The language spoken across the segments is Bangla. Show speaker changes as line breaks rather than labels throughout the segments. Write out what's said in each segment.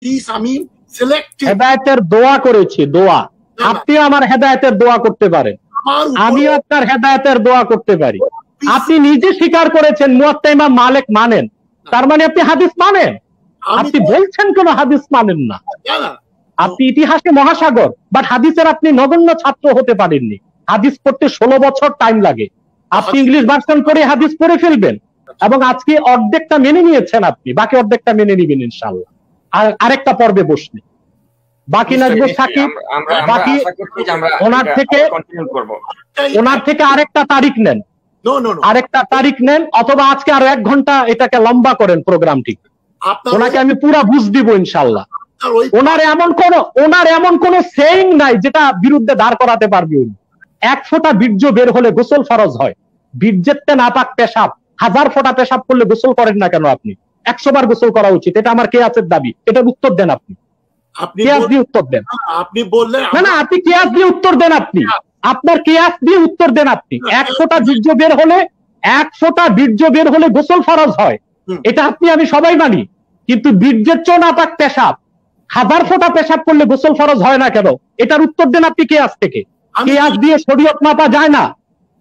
প্লিজ, আমি সিলেক্টিভ
হেদায়েতের দোয়া করেছি, দোয়া। আপনিও আমার হেদায়েতের দোয়া করতে পারেন, আমিও আপনার হেদায়েতের দোয়া করতে পারি। আপনি নিজে স্বীকার করেছেন মুয়াত্তা ইমাম মালিক মানেন, তার মানে আপনি হাদিস মানেন। আপনি বলছেন কেন হাদিস মানেন না? আপনি ইতিহাসে মহাসাগর, বাট হাদিসের আপনি নগণ্য ছাত্র হতে পারেননি। হাদিস পড়তে 16 বছর টাইম লাগে। আপনি ইংলিশ ভার্সন করে হাদিস পড়ে ফেলবেন, এবং আজকে অর্ধেকটা মেনে নিয়েছেন আপনি, বাকি অর্ধেকটা মেনে নিবেন ইনশাআল্লাহ আরেকটা পর্বে বসলে। বাকি নাজবুল সাকিব, বাকি ওনার থেকে আরেকটা তারিখ নেন, আরেকটা তারিখ নেন, অথবা আজকে আরো 1 ঘন্টা এটাকে লম্বা করেন প্রোগ্রামটি। ওনাকে আমি পুরা বুঝ দিব ইনশাআল্লাহ। ওনার এমন কোন সেইং নাই যেটা বিরুদ্ধে দাঁড় করাতে পারবে উনি। 1 ফোঁটা বীর্য বের হলে গোসল ফরজ হয়। বীর্যের নাপাক পেশাব, 1000 ফোঁটা পেশাব করলে গোসল করেন না কেন আপনি? 100 বার গোসল করা উচিত, এটা আমার কিয়াসের দাবি। এটার উত্তর দেন আপনি, কিয়াস দিয়ে উত্তর দেন।
আপনি বললেন
না, আপনি কিয়াস দিয়ে উত্তর দেন, আপনি আপনার কিয়াস দিয়ে উত্তর দেন। আপনি 1 ফোঁটা বীর্য বের হলে 1 ফোঁটা বীর্য বের হলে গোসল ফরজ হয়, এটা আপনি আমি সবাই মানি। কিন্তু বীর্যের নাপাক পেশাব, 1000 ফোঁটা পেশাব করলে গোসল ফরজ হয় না কেন? এটার উত্তর দেন আপনি কিয়াস থেকে। কিয়াস দিয়ে শরীয়ত মাপা যায় না,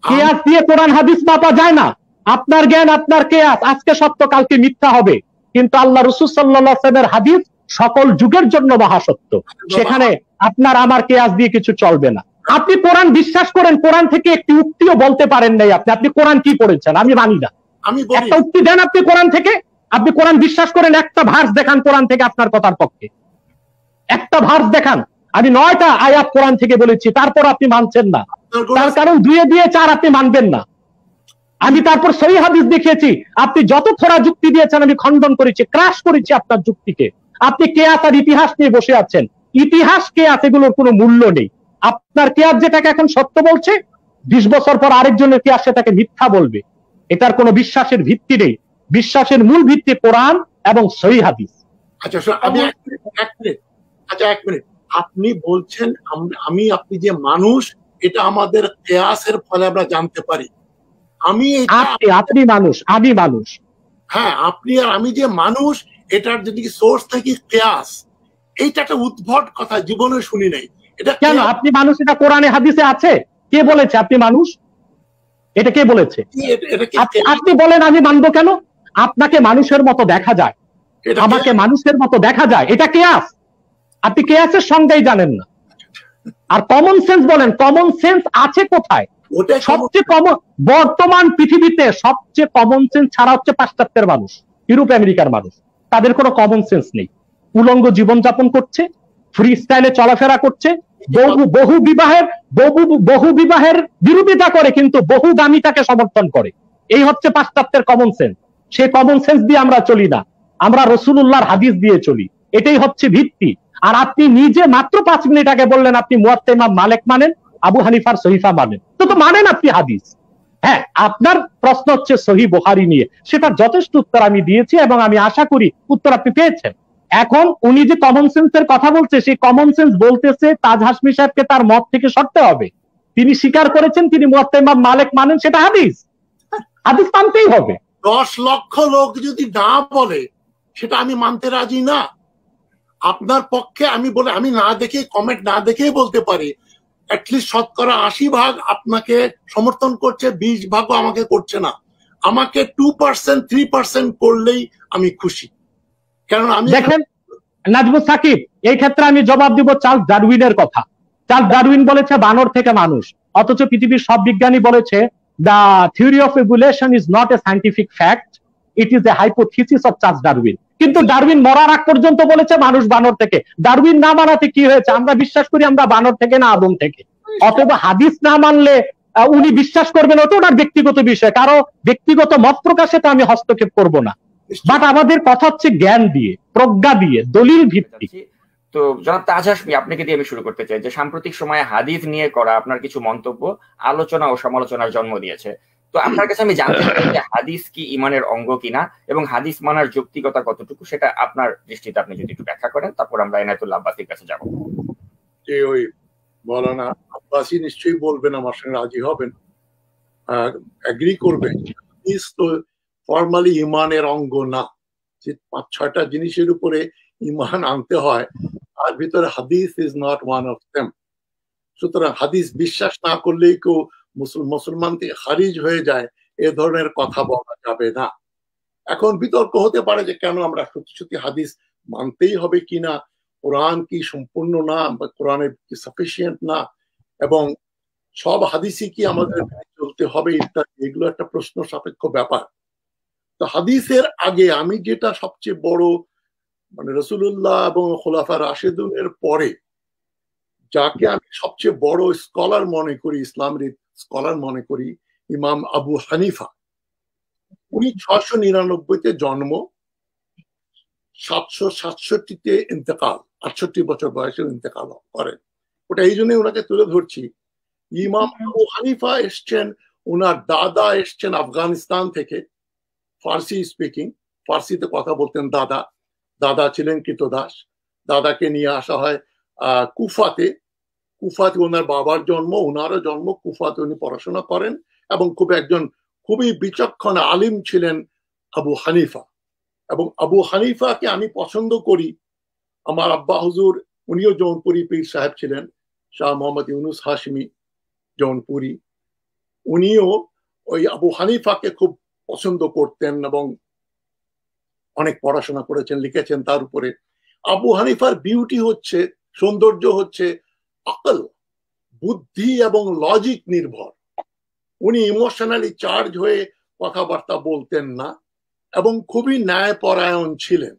কিয়াস দিয়ে কোরআন হাদিস মাপা যায় না। আপনার জ্ঞান, আপনার কিয়াস আজকে সত্য কালকে মিথ্যা হবে, কিন্তু আল্লাহ রাসূল সাল্লাল্লাহু আলাইহি ওয়াসাল্লামের হাদিস সকল যুগের জন্য মহাসত্য। সেখানে আপনার আমার কিয়াস দিয়ে কিছু চলবে না। আপনি কোরআন বিশ্বাস করেন, কোরআন থেকে একটি উক্তিও বলতে পারেন নাই আপনি কোরআন কি পড়েছেন আমি মানি না। একটা উক্তি দেন আপনি কোরআন থেকে। আপনি কোরআন বিশ্বাস করেন, একটা ভার্স দেখান কোরআন থেকে আপনার কথার পক্ষে, একটা ভার্স দেখান। আমি 9টা আয়াত কোরআন থেকে বলেছি, তারপর আপনি মানছেন না। তার কারণ 2 দিয়ে 4 আপনি মানবেন না। আমি তারপর সহিহ হাদিস দেখিয়েছি, আপনি যত খোঁড়া যুক্তি দিয়েছেন আমি খণ্ডন করেছি, ক্রাশ করেছি আপনার যুক্তিকে। আপনি কিয়াস আর ইতিহাস নিয়ে বসে আছেন। ইতিহাস কিয়াস এগুলোর কোনো মূল্য নেই। আপনার কিয়াস যেটাকে এখন সত্য বলছে, 20 বছর পর আরেকজনের কিয়াস সেটাকে মিথ্যা বলবে। এটার কোনো বিশ্বাসের ভিত্তি নেই। বিশ্বাসের মূল ভিত্তি কোরআন এবং সহিহ হাদিস।
আচ্ছা, আমি এক মিনিট, আপনি বলছেন আপনি যে মানুষ, এটা আমাদের কিয়াসের ফলে আমরা জানতে পারি।
আপনি মানুষ, আমি মানুষ।
হ্যাঁ, আপনি আর আমি যে মানুষ, এটার যদি সোর্স থেকে কিয়াস, এইটা একটা উদ্ভট কথা, জীবনে শুনি নাই। এটা
কেন আপনি মানুষ? এটা কোরআনে হাদিসে আছে। কে বলেছে আপনি মানুষ? এটা কে বলেছে? আপনি বলেন আমি মানবো কেন? আপনাকে মানুষের মতো দেখা যায়, আমাকে মানুষের মতো দেখা যায়, এটা কিয়াস? আপনি কিয়াসের সংজ্ঞাই জানেন না। আর কমন সেন্স বলেন, কমন সেন্স আছে কোথায়? সবচেয়ে কমন বর্তমান পৃথিবীতে সবচেয়ে কমন সেন্স ছাড়া হচ্ছে পাশ্চাত্যের মানুষ, ইউরোপ আমেরিকার মানুষ। তাদের কোনো কমন সেন্স নেই। উলঙ্গ জীবনযাপন করছে, ফ্রি স্টাইলে চলাফেরা করছে, বহু বিবাহের বিরোধিতা করে, কিন্তু বহুগামিতাকে সমর্থন করে। এই হচ্ছে পাশ্চাত্যের কমন সেন্স। সেই কমন সেন্স দিয়ে আমরা চলি না, আমরা রাসূলুল্লাহর হাদিস দিয়ে চলি। এটাই হচ্ছে ভিত্তি। আর আপনি নিজে মাত্র 5 মিনিট আগে বললেন আপনি মুয়াত্তা ইমাম মালিক মানেন, আবু হানিফার সহিফা মানেন, তো মানেন আপনি হাদিস। হ্যাঁ, আপনার প্রশ্ন হচ্ছে সহিহ বুখারী নিয়ে, সেটা যথেষ্ট উত্তর আমি দিয়েছি এবং আমি আশা করি উত্তর আপনি পেয়েছেন। এখন উনি যে কমন সেন্সের কথা বলছে, সেই কমন সেন্স বলতেছে তাজ হাশমি সাহেবকে তার মত থেকে সরতে হবে। তিনি স্বীকার করেছেন তিনি মুয়াত্তা ইমাম মালিক মানেন, সেটা হাদিস, হাদিস মানতেই হবে।
10 লক্ষ লোক যদি না বলে, সেটা আমি মানতে রাজি না। আপনার পক্ষে আমি না দেখে, কমেন্ট না দেখেই বলতে পারি, অ্যাটলিস্ট শতকরা 80% আপনাকে সমর্থন করছে, 20% আমাকে করছে না। আমাকে 2%, 3% করলেই আমি খুশি। কারণ আমি
দেখেন নাজমুল সাকিব, এই ক্ষেত্রে আমি জবাব দিব চার্লস ডারউইনের কথা। চার্লস ডারউইন বলেছে বানর থেকে মানুষ, অথচ পৃথিবীর সব বিজ্ঞানী বলেছে the theory of evolution is not a scientific fact, it is a hypothesis of Charles Darwin. কিন্তু ডারউইন মরার আগ পর্যন্ত বলেছে মানুষ বানর থেকে। ডারউইন না মানাতে কি হয়েছে? আমরা বিশ্বাস করি আমরা বানর থেকে না আদম থেকে। অথবা হাদিস না মানলে উনি বিশ্বাস করবেন, ওটা ওনার ব্যক্তিগত বিষয়, কারো ব্যক্তিগত মত প্রকাশে তো আমি হস্তক্ষেপ করব না। বাট আমাদের কথা হচ্ছে জ্ঞান দিয়ে, প্রজ্ঞা দিয়ে, দলিল ভিত্তিক।
তো জনাব তাজ হাশমি, আপনাকে দিয়ে আমি শুরু করতে চাই যে সাম্প্রতিক সময়ে হাদিস নিয়ে করা আপনার কিছু মন্তব্য আলোচনা ও সমালোচনার জন্ম দিয়েছে। তো আপনার কাছে আমি জানতে চাই যে হাদিস কি ইমানের অঙ্গ কিনা এবং হাদিস মানার যৌক্তিকতা কতটুকু, সেটা আপনার দৃষ্টিতে আপনি যদি একটু ব্যাখ্যা করেন, তারপর আমরা এনায়েতুল্লাহ আব্বাসীর কাছে যাব।
ওই মৌলানা আব্বাসী নিশ্চয়ই বলবেন, আমার সঙ্গে রাজি হবেন, এগ্রি করবেন। হাদিস তো ফর্মালি ইমানের অঙ্গ না। যে 5-6টা জিনিসের উপরে ইমান আনতে হয়, তার ভিতরে হাদিস is not one of them. সুতরাং হাদিস বিশ্বাস না করলেই কেউ মুসলমান থেকে খারিজ হয়ে যায়, এ ধরনের কথা বলা যাবে না। এখন বিতর্ক হতে পারে যে কেন আমরা সত্যি সত্যি হাদিস মানতেই হবে কিনা, কোরআন কি সম্পূর্ণ না, বা কোরআনের কি সাফিসিয়েন্ট না, এবং সব হাদিসই কি আমাদের চলতে হবে ইত্যাদি, এগুলো একটা প্রশ্ন সাপেক্ষ ব্যাপার। তো হাদিসের আগে আমি যেটা সবচেয়ে বড়, মানে রাসূলুল্লাহ এবং খোলাফা রাশেদুনের পরে যাকে আমি সবচেয়ে বড় স্কলার মনে করি, ইসলামের স্কলার মনে করি, ইমাম আবু হানিফা। উনি 699-তে জন্ম, 767-তে ইন্তেকাল, 68 বছর বয়সে ইন্তেকাল করেন। ওটা এই জন্যই ওনাকে তুলে ধরছি। ইমাম আবু হানিফা এসছেন, ওনার দাদা এসছেন আফগানিস্তান থেকে, ফার্সি স্পিকিং, ফার্সিতে কথা বলতেন দাদা। দাদা ছিলেন কৃতদাস। দাদাকে নিয়ে আসা হয় কুফাতে। কুফাতে ওনার বাবার জন্ম, ওনারও জন্ম কুফাতে। উনি পড়াশোনা করেন এবং খুবই বিচক্ষণ আলিম ছিলেন আবু হানিফা। এবং আবু হানিফাকে আমি পছন্দ করি। আমার আব্বা হুজুর, উনিও জৌনপুরি পীর সাহেব ছিলেন, শাহ মোহাম্মদ ইউনুস হাশমি জৌনপুরি। উনিও ওই আবু হানিফাকে খুব পছন্দ করতেন এবং অনেক পড়াশোনা করেছেন, লিখেছেন তার উপরে। আবু হানিফার বিউটি হচ্ছে, সৌন্দর্য হচ্ছে আকল, বুদ্ধি এবং লজিক নির্ভর। উনি ইমোশনালি চার্জ হয়ে কথাবার্তা বলতেন না এবং খুবই ন্যায়পরায়ণ ছিলেন।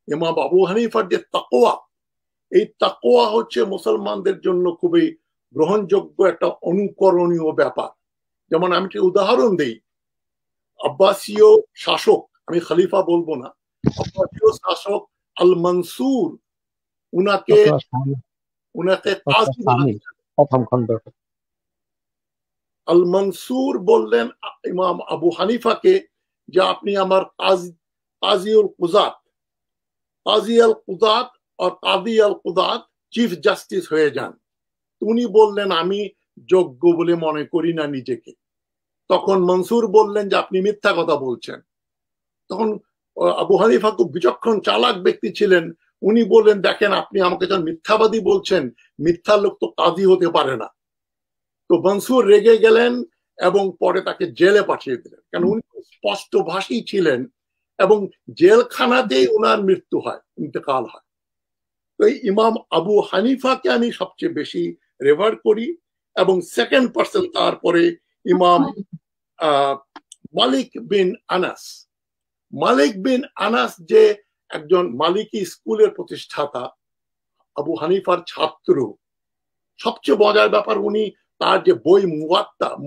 ইমাম আবু হানিফার যে তাকওয়া, এই তাকওয়া হচ্ছে মুসলমানদের জন্য খুবই গ্রহণযোগ্য একটা অনুকরণীয় ব্যাপার। যেমন আমি একটা উদাহরণ দেই, আব্বাসীয় শাসক, আমি খলিফা বলবো না, আব্বাসীয় শাসক আল মনসুর উনাকে কাজী আল মনসুর বললেন ইমাম আবু হানিফাকে যে আপনি আমার কাজিউল কুজাত, কাজী আল কুজাত আর কাদি আল কুজাত চিফ জাস্টিস হয়ে যান। উনি বললেন আমি যোগ্য বলে মনে করি না নিজেকে। তখন মনসুর বললেন যে আপনি মিথ্যা কথা বলছেন। তখন আবু হানিফা খুব বিচক্ষণ চালাক ব্যক্তি ছিলেন, উনি বললেন দেখেন আপনি আমাকে যখন মিথ্যাবাদী বলছেন, মিথ্যা লোক তো কাজী হতে পারে না। তো মনসুর রেগে গেলেন এবং পরে তাকে জেলে পাঠিয়ে দিলেন, কারণ উনি স্পষ্টভাষী ছিলেন এবং জেলখানাতেই ওনার মৃত্যু হয়, ইন্তেকাল হয়। তো এই ইমাম আবু হানিফাকে আমি সবচেয়ে বেশি রেভার করি। এবং সেকেন্ড পার্সন তারপরে ইমাম মালিক বিন আনাস। মালিক বিন আনাস যে একজন মালিকি স্কুলের প্রতিষ্ঠাতা, আবু হানিফার ছাত্র। সবচেয়ে মজার ব্যাপার, উনি তার যে বই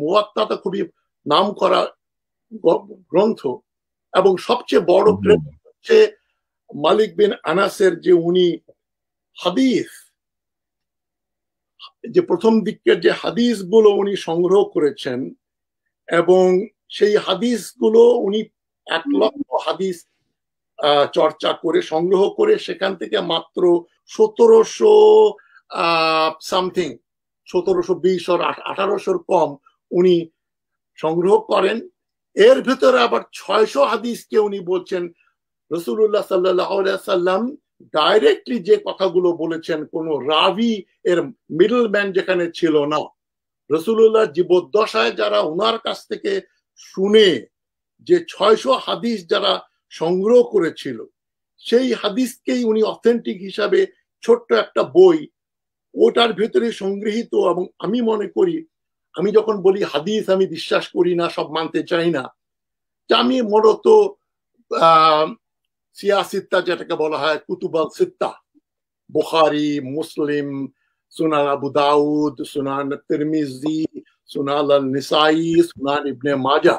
মুওয়াত্তা খুবই নাম করা গ্রন্থ, এবং সবচেয়ে বড় ক্রেডিট হচ্ছে মালিক বিন আনাসের, যে উনি হাদিস, যে প্রথম দিকের যে হাদিসগুলো উনি সংগ্রহ করেছেন, এবং সেই হাদিসগুলো উনি 1 লক্ষ হাদিস চর্চা করে সংগ্রহ করে সেখান থেকে মাত্র 1700 সামথিং, 1720 আর 1800 কম উনি সংগ্রহ করেন। এর ভিতরে আবার 600 হাদিসকে উনি বলছেন রাসূলুল্লাহ সাল্লাল্লাহু আলাইহি সাল্লাম ডাইরেক্টলি যে কথাগুলো বলেছেন, কোন রাবি এর মিডলম্যান যেখানে ছিল না। রাসূলুল্লাহ জীবদ্দশায় যারা ওনার কাছ থেকে শুনে যে 600 হাদিস যারা সংগ্রহ করেছিল, সেই হাদিসকেই উনি অথেন্টিক হিসাবে ছোট্ট একটা বই, ওটার ভেতরে সংগৃহীত। এবং আমি মনে করি, আমি যখন বলি হাদিস আমি বিশ্বাস করি না, সব মানতে চাই না, যে আমি মূলত সিয়াসিত্তা যেটাকে বলা হয়, কুতুবাল সিত্তা, বুখারী, মুসলিম, সুনান আবু দাউদ, সুনান তিরমিজি, সুনান আল নিসাই, সুনান ইবনে মাজা,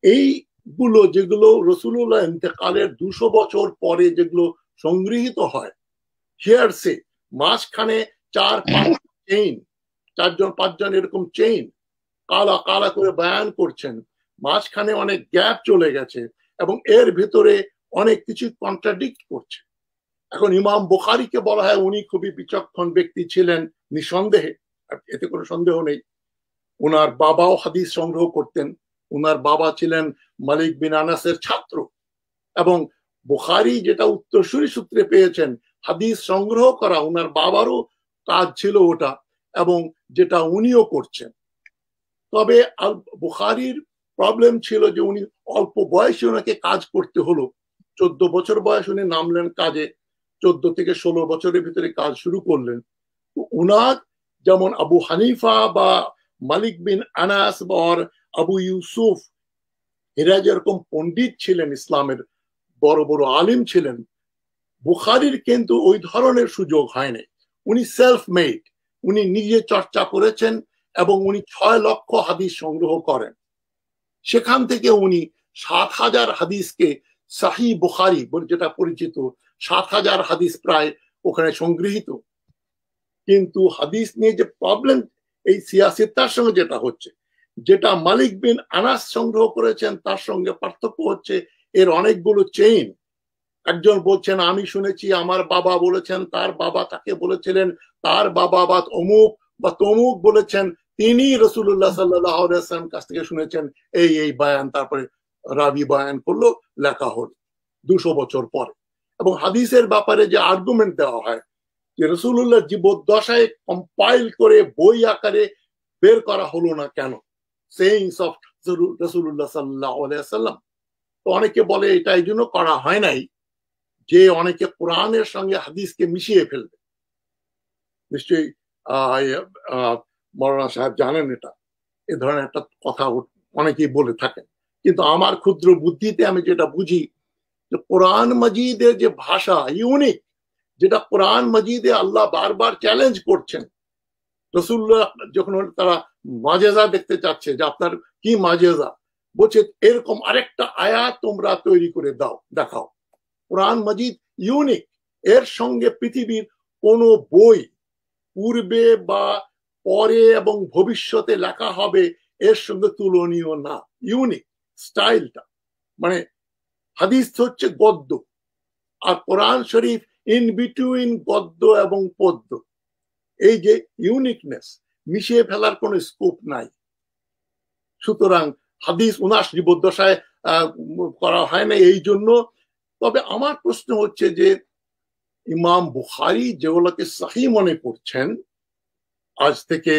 এইগুলো যেগুলো রাসূলুল্লাহ ইন্তেকালের 200 বছর পরে যেগুলো সংগৃহীত হয়, হিয়ারসে, মাঝখানে 4-5 চেইন, 4-5 এরকম চেইন কালা কালা করে বয়ান করছেন, মাঝখানে অনেক গ্যাপ চলে গেছে এবং এর ভিতরে অনেক কিছু কন্ট্রাডিক্ট করছে। এখন ইমাম বুখারীকে বলা হয় উনি খুবই বিচক্ষণ ব্যক্তি ছিলেন, নিঃসন্দেহে, এতে কোনো সন্দেহ নেই। ওনার বাবাও হাদিস সংগ্রহ করতেন। ওনার বাবা ছিলেন মালিক বিন আনাসের ছাত্র এবং বুখারী যেটা উত্তরসূরি সূত্রে পেয়েছেন, হাদিস সংগ্রহ করা ওনার বাবারও কাজ ছিল ওটা, এবং যেটা উনিও করছেন। তবে বুখারীর প্রবলেম ছিল যে উনি অল্প বয়সে ওনাকে কাজ করতে হলো। 14 বছর বয়স উনি নামলেন কাজে, 14 থেকে 16 বছরের ভিতরে কাজ শুরু করলেন। উনার যেমন আবু হানিফা বা মালিক বিন আনাস বা আবু ইউসুফ, এরা যেরকম পণ্ডিত ছিলেন, ইসলামের বড় বড় আলিম ছিলেন, বুখারীর কিন্তু ওই ধরনের সুযোগ হয়নি। উনি সেলফ মেড, উনি নিজে চর্চা করেছেন এবং উনি 6 লক্ষ হাদিস সংগ্রহ করেন। সেখান থেকে উনি 7,000 হাদিসকে সাহি বুখারী যেটা পরিচিত, 7,000 হাদিস প্রায় ওখানে সংগৃহীত। কিন্তু হাদিস নিয়ে যে প্রবলেম এই সিয়াসিতার সঙ্গে যেটা হচ্ছে, যেটা মালিক বিন আনাস সংগ্রহ করেছেন তার সঙ্গে পার্থক্য হচ্ছে এর অনেকগুলো চেইন। একজন বলছেন আমি শুনেছি, আমার বাবা বলেছেন, তার বাবা তাকে বলেছিলেন, তার বাবা বা অমুক বা তমুক বলেছেন, তিনি রাসূলুল্লাহ সাল্লাল্লাহু আলাইহি ওয়াসাল্লাম কাছ থেকে শুনেছেন, এই বয়ান, তারপরে রাবি বয়ান করলো, লেখা হলো 200 বছর পরে। এবং হাদিসের ব্যাপারে যে আর্গুমেন্ট দেওয়া হয় যে রাসূলুল্লাহ জীবদ্দশায় কম্পাইল করে বই আকারে বের করা হলো না কেন, সেইংস অফ রাসূলুল্লাহ সাল্লাল্লাহু আলাইহি ওয়াসাল্লাম, তো অনেকে বলে এটা এই জন্য করা হয় নাই যে অনেকে কোরআনের সঙ্গে হাদিসকে মিশিয়ে ফেলবে। নিশ্চয়ই মৌলানা সাহেব জানেন এটা, এ ধরনের একটা কথা অনেকেই বলে থাকেন। কিন্তু আমার ক্ষুদ্র বুদ্ধিতে আমি যেটা বুঝি যে কোরআন মাজিদের যে ভাষা ইউনিক, যেটা কোরআন মাজিদে আল্লাহ বারবার চ্যালেঞ্জ করছেন। রাসূলুল্লাহ যখন তারা মাজেজা দেখতে চাচ্ছে যে আপনার কি মাজেজা, বলছে এরকম আরেকটা আয়াত তোমরা তৈরি করে দাও, দেখাও। কোরআন মাজিদ ইউনিক, এর সঙ্গে পৃথিবীর কোনো বই পূর্বে বা পরে এবং ভবিষ্যতে লেখা হবে এর সঙ্গে তুলনীয় না। ইউনিক স্টাইলটা, মানে হাদিস হচ্ছে গদ্য, আর কোরআন শরীফ ইন বিটুইন গদ্য এবং পদ্য। এই যে ইউনিকনেস, মিশিয়ে ফেলার কোনো স্কোপ নাই। সুতরাং হাদিস 19 জীবদ্দশায় করা হয় না এই জন্য। তবে আমার প্রশ্ন হচ্ছে যে ইমাম বুখারী যেগুলোকে সহিহ মনে করছেন আজ থেকে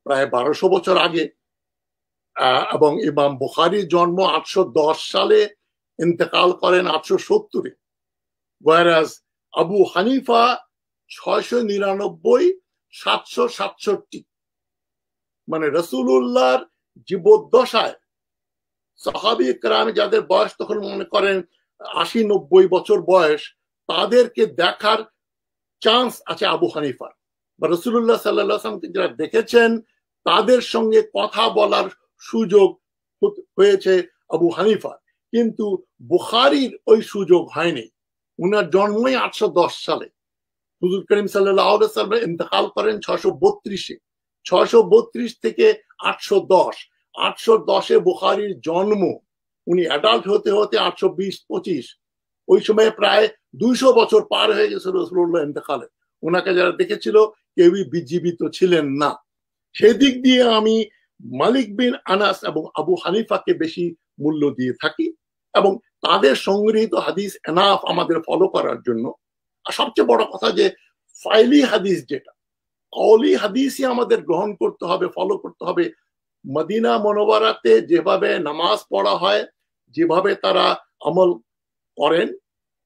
প্রায় 1200 বছর আগে, এবং ইমাম বুখারীর জন্ম 810 সালে, ইন্তেকাল করেন 870-এ, whereas আবু হানিফা 699, 767, মানে রাসূলুল্লাহর জীবদ্দশায় সাহাবী কেরাম যাদের বয়স তখন মনে করেন 80-90 বছর বয়স, তাদেরকে দেখার চান্স আছে আবু হানিফার, বা রাসূলুল্লাহ সাল্লাল্লাহু আলাইহি ওয়াসাল্লামকে যারা দেখেছেন তাদের সঙ্গে কথা বলার সুযোগ হয়েছে আবু হানিফার। কিন্তু বুখারীর ওই সুযোগ হয়নি। উনার জন্মই 810 সালে, হুজুর করিম সাল্লাল্লাহু আলাইহি ওয়াসাল্লাম ইন্তেকাল করেন 632-এ। 632 থেকে 810-এ বুখারীর জন্ম। উনি অ্যাডাল্ট হতে হতে 820-25, ওই সময় প্রায় 200 বছর পার হয়ে গেছিল রাসূলুল্লাহ ইন্তেকালে। ওনাকে যারা দেখেছিল কেউই জীবিত ছিলেন না। সেদিক দিয়ে আমি মালিক বিন আনাস এবং আবু হানিফাকে বেশি মূল্য দিয়ে থাকি, এবং তাদের সংগৃহীত হাদিস এনাফ আমাদের ফলো করার জন্য। আর সবচেয়ে বড় কথা যে ফাইলি হাদিস, যেটা কওলি হাদিসই আমাদের গ্রহণ করতে হবে, ফলো করতে হবে। মদিনা মুনাওয়ারাতে যেভাবে নামাজ পড়া হয়, যেভাবে তারা আমল করেন,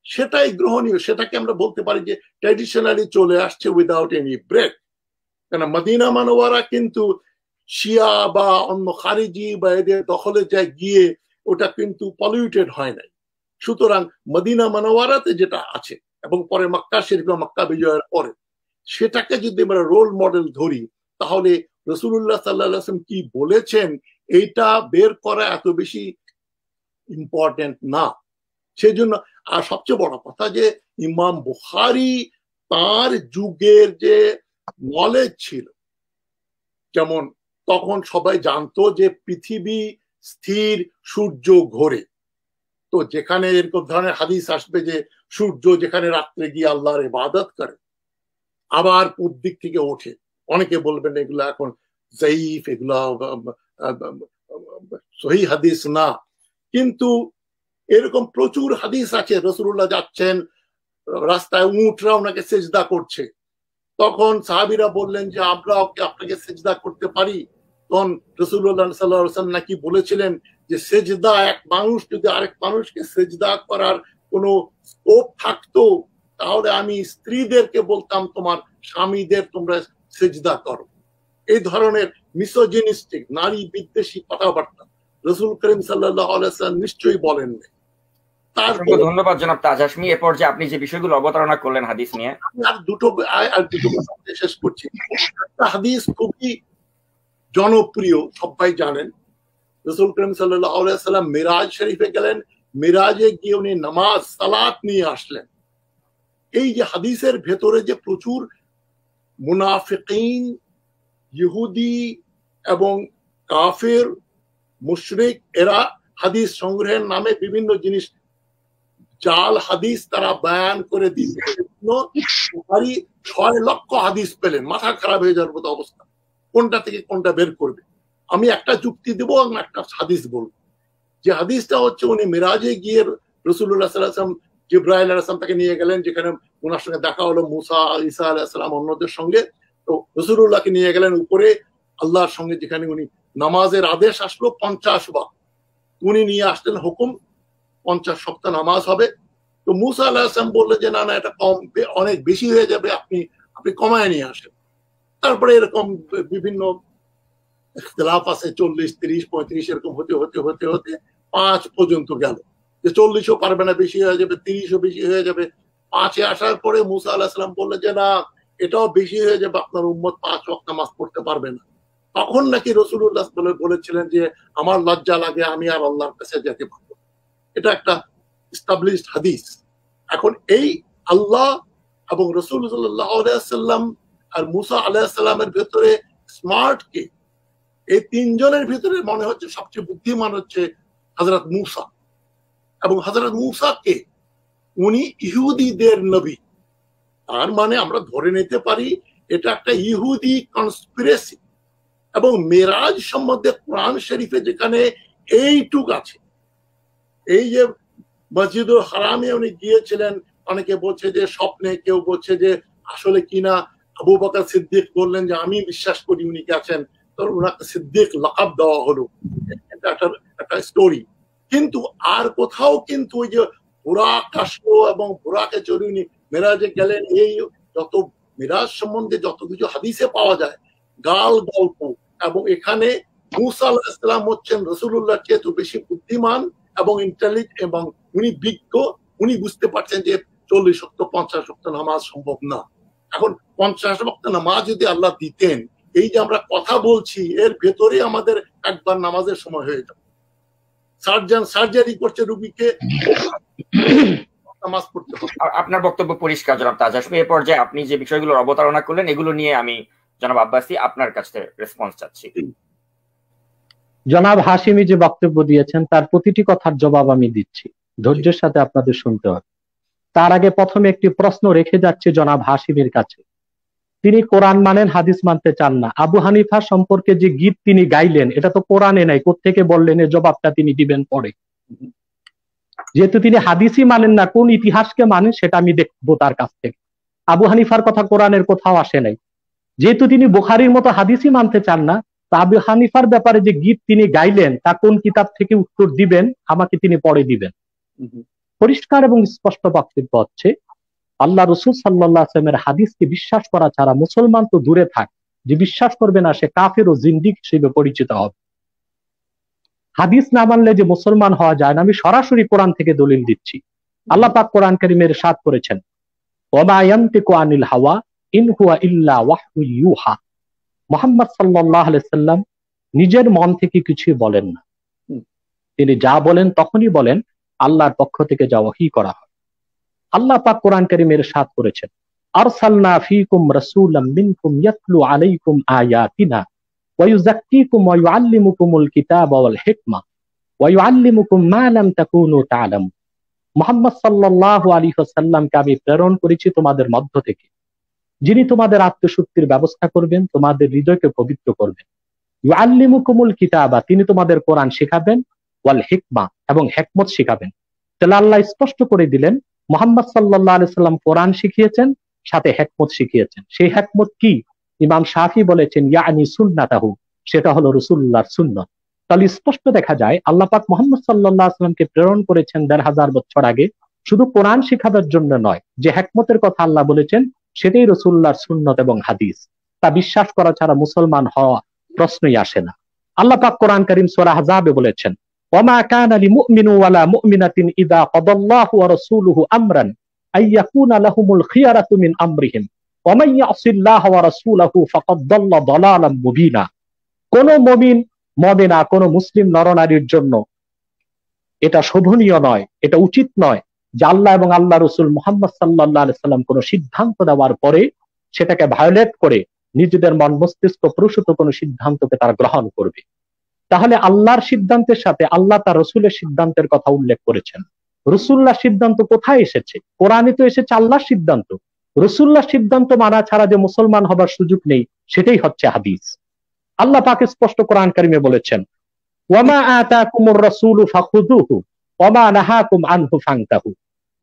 সেটাই গ্রহণীয়। সেটাকে আমরা বলতে পারি যে ট্র্যাডিশনালি চলে আসছে উইদাউট এনি ব্রেক। কেন মদিনা মুনাওয়ারা কিন্তু শিয়া বা অন্য খারিজি বা এদের দখলে যায় গিয়ে ওটা কিন্তু পলিউটেড হয় নাই। সুতরাং মদিনা মুনাওয়ারাতে যেটা আছে, এবং পরে মক্কা শরীফ, মক্কা বিজয়ের পরে, সেটাকে যদি আমরা রোল মডেল ধরি, তাহলে রাসূলুল্লাহ সাল্লাল্লাহু আলাইহি ওয়াসাল্লাম কি বলেছেন এইটা বের করা এত বেশি ইম্পর্টেন্ট না। সেজন্য আর সবচেয়ে বড় কথা যে ইমাম বুখারী তার যুগের যে নলেজ ছিল, যেমন তখন সবাই জানতো যে পৃথিবী স্থির, সূর্য ঘোরে। তো যেখানে এরকম ধরনের হাদিস আসবে যে সূর্য যেখানে রাত্রে গিয়ে আল্লাহর ইবাদত করে আবার পূর্ব দিক থেকে ওঠে, অনেকে বলবেন এগুলো এখন যায়ীফ, এগুলো সহিহ হাদিস না। কিন্তু এরকম প্রচুর হাদিস আছে, রাসূলুল্লাহ যাচ্ছেন, রাস্তায় উটরা ওনাকে সেজদা করছে, তখন সাহাবীরা বললেন যে আমরা আপনাকে সেজদা করতে পারি। তখন রাসূলুল্লাহ সাল্লাল্লাহু আলাইহি ওয়াসাল্লাম নাকি বলেছিলেন যে সেজদা, এক মানুষ যদি আরেক মানুষকে সেজদা করার কোনো স্কোপ থাকতো তাহলে আমি স্ত্রীদেরকে বলতাম তোমার স্বামীদের তোমরা সেজদা করো। এই ধরনের মিসোজিনিস্টিক, নারী বিদ্বেষী কথাবার্তা রাসূল করিম সাল্লাল্লাহু আলাইহি ওয়াসাল্লাম নিশ্চয়ই বলেন না।
ধন্যবাদ জনাব তাজ হাশমি। এরপর যে আপনি যে বিষয়গুলো অবতারণা করলেন হাদিস নিয়ে,
আর দুটো কথা শেষ করছি। একটা হাদিস খুবই জনপ্রিয়, সবাই জানেন। রাসূল করিম সাল্লাল্লাহু আলাইহি ওয়াসাল্লাম মিরাজ শরীফে গেলেন, মিরাজে গিয়ে উনি নামাজ সালাত নিয়ে আসলেন। এই যে হাদিসের ভেতরে যে প্রচুর মুনাফিকিন, ইহুদি এবং কাফের, মুশরিক, এরা হাদিস সংগ্রহের নামে বিভিন্ন জিনিস, জাল হাদিস তারা বয়ান করে দিচ্ছে। 6 লক্ষ হাদিস পেলেন, মাথা খারাপ হয়ে যাওয়ার মতো অবস্থা, কোনটা থেকে কোনটা বের করবে। আমি একটা যুক্তি দেব এবং একটা হাদিস বলবো। যে হাদিসটা হচ্ছে, উনি মিরাজে গিয়ে রাসূলুল্লাহ সাল্লাল্লাহু আলাইহি ওয়াসাল্লাম, জিবরাইল আলাইহিস সালাম তাকে নিয়ে গেলেন, যেখানে ওনার সঙ্গে দেখা হলো মুসা, ঈসা আলাইহিস সালাম, অন্যদের সঙ্গে। তো রাসূলুল্লাহকে নিয়ে গেলেন উপরে আল্লাহর সঙ্গে, যেখানে উনি নামাজের আদেশ আসলো 50 বার, উনি নিয়ে আসলেন হুকুম 50 সপ্তাহ নামাজ হবে। তো মুসা আলাইহিস সালাম বললেন যে না না, এটা কম, অনেক বেশি হয়ে যাবে, আপনি কমায় নিয়ে আসেন। তারপরে এরকম বিভিন্ন ইখতিলাফ আছে, 40, 30, 35 এরকম হতে হতে হতে হতে 5 পর্যন্ত গেল। যে 40ও পারবে না, বেশি হয়ে যাবে, 30ও বেশি হয়ে যাবে। 5-এ আসার পরে মুসা আলাইহিস সালাম বললেন যে না, এটাও বেশি হয়ে যাবে, আপনার উম্মত 5 ওয়াক্ত নামাজ পড়তে পারবে না। তখন নাকি রাসূলুল্লাহ বলেছিলেন যে আমার লজ্জা লাগে, আমি আর আল্লাহর কাছে যেতে পারবো। এটা একটা এস্টাবলিশড হাদিস। এখন এই আল্লাহ এবং রাসূল সাল্লাল্লাহু আলাইহি ওয়াসাল্লাম আর মুসা আলাইহিস সালামের ভেতরে স্মার্ট কে? এই 3 জনের ভিতরে মনে হচ্ছে সবচেয়ে বুদ্ধিমান হচ্ছে হযরত মুসা। এবং হযরত মুসা কে? উনি ইহুদিদের নবী। তার মানে আমরা ধরে নিতে পারি এটা একটা ইহুদি কনস্পিরেসি। এবং মেরাজ সম্বন্ধে কোরআন শরীফে যেখানে এইটুক আছে, এই যে মসজিদুল হারামে উনি গিয়েছিলেন, অনেকে বলছে যে স্বপ্নে, কেউ বলছে যে আসলে কিনা আবু বকর সিদ্দিক বললেন যে আমি বিশ্বাস করি উনি গেছেন, তো ওনাকে সিদ্দিক লাকাব দেওয়া হলো। এটা একটা স্টোরি। কিন্তু আর কোথাও কিন্তু ওই যে বুরাক আসলো এবং বুরাকে চড়ে উনি মেরাজে গেলেন, এই যত মেরাজ সম্বন্ধে যত কিছু হাদিসে পাওয়া যায়, গাল গল্প। এবং এখানে মুসা আলাইহিস সালাম হচ্ছেন রাসূলুল্লাহর চেয়ে বেশি বুদ্ধিমান এবং ইন্টেলিজেন্ট, এবং উনি বিজ্ঞ। উনি বুঝতে পারছেন যে 40 ওয়াক্ত 50 ওয়াক্ত নামাজ সম্ভব না। এখন 50 ওয়াক্ত নামাজ যদি আল্লাহ দিতেন, এই যে আমরা কথা বলছি এর ভেতরে আমাদের একবার নামাজের সময় হয়ে যাবে। সার্জন সার্জারি করছে রোগীকে, নামাজ পড়তে হবে।
আপনার বক্তব্য পরিষ্কার জনাব তাজ হাশমি। এ পর্যায়ে আপনি যে বিষয়গুলোর অবতারণা করলেন, এগুলো নিয়ে আমি জনাব আব্বাসী আপনার কাছে রেসপন্স চাচ্ছি।
জনাব হাশিমি যে বক্তব্য দিয়েছেন তার প্রতিটি কথার জবাব আমি দিচ্ছি, ধৈর্যের সাথে আপনাদের শুনতে হবে। তার আগে প্রথমে একটি প্রশ্ন রেখে যাচ্ছে জনাব হাশিমির কাছে। তিনি কোরআন মানেন, হাদিস মানতে চান না। আবু হানিফা সম্পর্কে যে গীত তিনি গাইলেন, এটা তো কোরআনে নাই, কোত্থেকে বললেন? এর জবাবটা তিনি দিবেন পরে। যেহেতু তিনি হাদিসই মানেন না, কোন ইতিহাসকে মানেন সেটা আমি দেখবো তার কাছ থেকে। আবু হানিফার কথা কোরআনের কোথাও আসে নাই। যেহেতু তিনি বুখারীর মতো হাদিসই মানতে চান না, তা আবু হানিফার ব্যাপারে যে গীত তিনি গাইলেন তা কোন কিতাব থেকে উত্তর দিবেন, আমাকে তিনি পরে দিবেন। পরিষ্কার এবং স্পষ্ট বক্তব্য হচ্ছে, আল্লাহ রাসূল সাল্লাল্লাহু আলাইহি ওয়াসাল্লামের হাদিসকে বিশ্বাস করা ছাড়া মুসলমান তো দূরে থাক, যে বিশ্বাস করবে না সে কাফের ও জিন্দিক হিসেবে পরিচিত হবে। হাদিস না মানলে যে মুসলমান হওয়া যায় না, আমি সরাসরি কোরআন থেকে দলিল দিচ্ছি। আল্লাহ পাক কোরআন কারীমে ইরশাদ করেছেন, ওয়া ইয়ানতিকু আনিল হাওয়া ইন হুয়া ইল্লা ওয়াহয়ু ইউহা। মুহাম্মদ সাল্লাল্লাহু আলাইহি ওয়াসাল্লাম নিজের মন থেকে কিছু বলেন না, তিনি যা বলেন তখনই বলেন আল্লাহর পক্ষ থেকে যা ওহী করা হয়। আল্লাহ পাক কোরআন কারীমে ইরশাদ করেছেন, আরসালনা ফীকুম রাসূলাম মিনকুম ইয়াতলু আলাইকুম আয়াতিনা ওয়া ইউযাক্কিকুম ওয়া ইউআল্লিমুকুমুল কিতাবা ওয়াল হিকমা ওয়া ইউআল্লিমুকুম মা লাম তাকুনু তা'লামুন। মুহাম্মদ সাল্লাল্লাহু আলাইহি ওয়াসাল্লামকে আমি প্রেরণ করেছি তোমাদের মধ্য থেকে, যিনি তোমাদের আত্মশুদ্ধির ব্যবস্থা করবেন, তোমাদের হৃদয়কে পবিত্র করবেন। ইউআল্লিমুকুমুল কিতাবা, তিনি তোমাদের কোরআন শেখাবেন, ওয়াল হিকমা, এবং হিকমত শেখাবেন। তাহলে আল্লাহ স্পষ্ট করে দিলেন মুহাম্মদ সাল্লাল্লাহু আলাইহি সাল্লাম কোরআন শিখিয়েছেন, সাথে হিকমত শিখিয়েছেন। সেই হিকমত কি? ইমাম শাফি বলেছেন ইয়ানি সুন্নাতাহু, সেটা হলো রাসূলুল্লাহর সুন্নাত। তাহলে স্পষ্ট দেখা যায় আল্লাহ পাক মুহাম্মদ সাল্লাল্লাহু আলাইহি সাল্লামকে প্রেরণ করেছেন ১৫০০ বছর আগে, শুধু কোরআন শিখাবার জন্য নয়, যে হিকমতের কথা আল্লাহ বলেছেন সেটাই রাসূলুল্লাহর সুন্নাত এবং হাদিস। তা বিশ্বাস করা ছাড়া মুসলমান হওয়া প্রশ্নই আসে না। আল্লাহ পাক কোরআন কারীম সূরা আহজাবে বলেছেন ওয়ামা কানা লিমুমিন ওয়ালা মুমিনাতিন ইযা কাদাল্লাহু ওয়া রাসূলুহু আমরান আইয়াকুনা লাহুমুল খিয়ারাতু মিন আমরিহিম ওয়া মান ইয়াসিল্লাহা ওয়া রাসূলুহু ফাকাদ দাল্লা দালালাম মুবিনা। কোন মুমিন মুমিনা, কোন মুসলিম নরনারীর জন্য এটা শোভনীয় নয়, এটা উচিত নয় যে আল্লাহ এবং আল্লাহ রাসূল মুহাম্মদ সাল্লাল্লাহু আলাইহি সাল্লাম কোন সিদ্ধান্ত দেওয়ার পরে সেটাকে ভায়োলেট করে নিজেদের মন মস্তিষ্ক প্রসূত কোন সিদ্ধান্তকে তারা গ্রহণ করবে। তাহলে আল্লাহর সিদ্ধান্তের সাথে আল্লাহ তার রসুলের সিদ্ধান্তের কথা উল্লেখ করেছেন। রসুল্লাহ সিদ্ধান্ত কোথায় এসেছে? কোরআনে তো এসেছে আল্লাহর সিদ্ধান্ত। রসুল্লাহ সিদ্ধান্ত মানা ছাড়া যে মুসলমান হবার সুযোগ নেই, সেটাই হচ্ছে হাদিস। আল্লাহ পাক স্পষ্ট কোরআন কারিমে বলেছেন ওয়ামা আতাকুমুর রাসূলু ফাখুযুহু ওয়ামা নাহাকুম আনহু ফান্তাহু।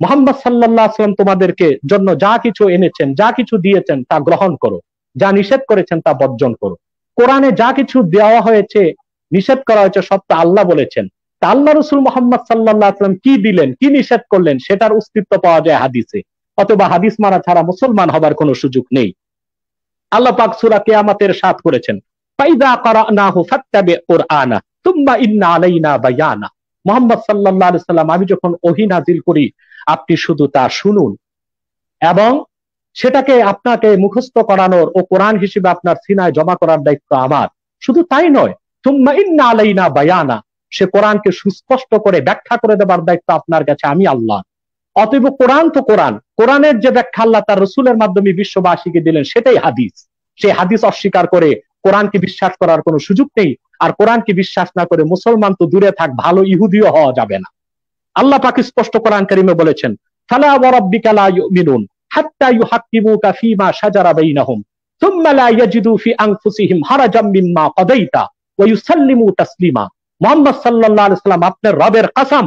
মুহাম্মদ সাল্লাল্লাহু আলাইহি ওয়াসাল্লাম তোমাদেরকে জন্য যা কিছু এনেছেন, যা কিছু দিয়েছেন তা গ্রহণ করো, যা নিষেধ করেছেন তা বর্জন করো। কোরআনে যা কিছু দেওয়া হয়েছে, নিষেধ করা হয়েছে, সব তা আল্লাহ বলেছেন। তা আল্লাহ রাসূল মুহাম্মদ সাল্লাল্লাহু আলাইহি ওয়াসাল্লাম কি দিলেন, কি নিষেধ করলেন, সেটার অস্তিত্ব পাওয়া যায় হাদিসে। অথবা হাদিস মানা ছাড়া মুসলমান হবার কোনো সুযোগ নেই। আল্লাহ পাক সূরা কিয়ামতের সাথ করেছেন ফাইযা কারানাহু ফাত্তাবি কুরআনা সুম্মা ইন্না আলাইনা বায়ানা। মুহাম্মদ সাল্লাল্লাহু আলাইহি ওয়াসাল্লাম, আমি যখন ওহী নাজিল করি আপনি শুধু তা শুনুন এবং সেটাকে আপনাকে মুখস্থ করানোর ও কোরআন হিসেবে আপনার সিনায় জমা করার দায়িত্ব আমার। শুধু তাই নয়, সুম্মা ইন্না আলাইনা বায়ানা, সে কোরআনকে সুস্পষ্ট করে ব্যাখ্যা করে দেবার দায়িত্ব আপনার কাছে আমি আল্লাহ। অতএব কোরআন তো কোরআন, কোরআনের যে ব্যাখ্যা আল্লাহ তার রাসূলের মাধ্যমে বিশ্ববাসীকে দিলেন সেটাই হাদিস। সেই হাদিস অস্বীকার করে কোরআনকে বিশ্বাস করার কোনো সুযোগ নেই। আর কোরআনকে বিশ্বাস না করে মুসলমান তো দূরে থাক, ভালো ইহুদিও হওয়া যাবে না। আল্লাহ পাক স্পষ্ট কোরআন কারীমে বলেছেন ফালা ওয়া রাব্বিকা লা ইউমিনুন হাত্তা ইউহাক্কিমুকা ফীমা শাজারা বাইনাহুম সুম্মা লা ইয়াজিদু ফি আনফুসিহিম হারাজাম মিম্মা কাদাইতা ওয়া ইউসাল্লিমু তাসলিমা। মুহাম্মদ সাল্লাল্লাহু আলাইহি ওয়াসাল্লাম, আপনার রবের কসম,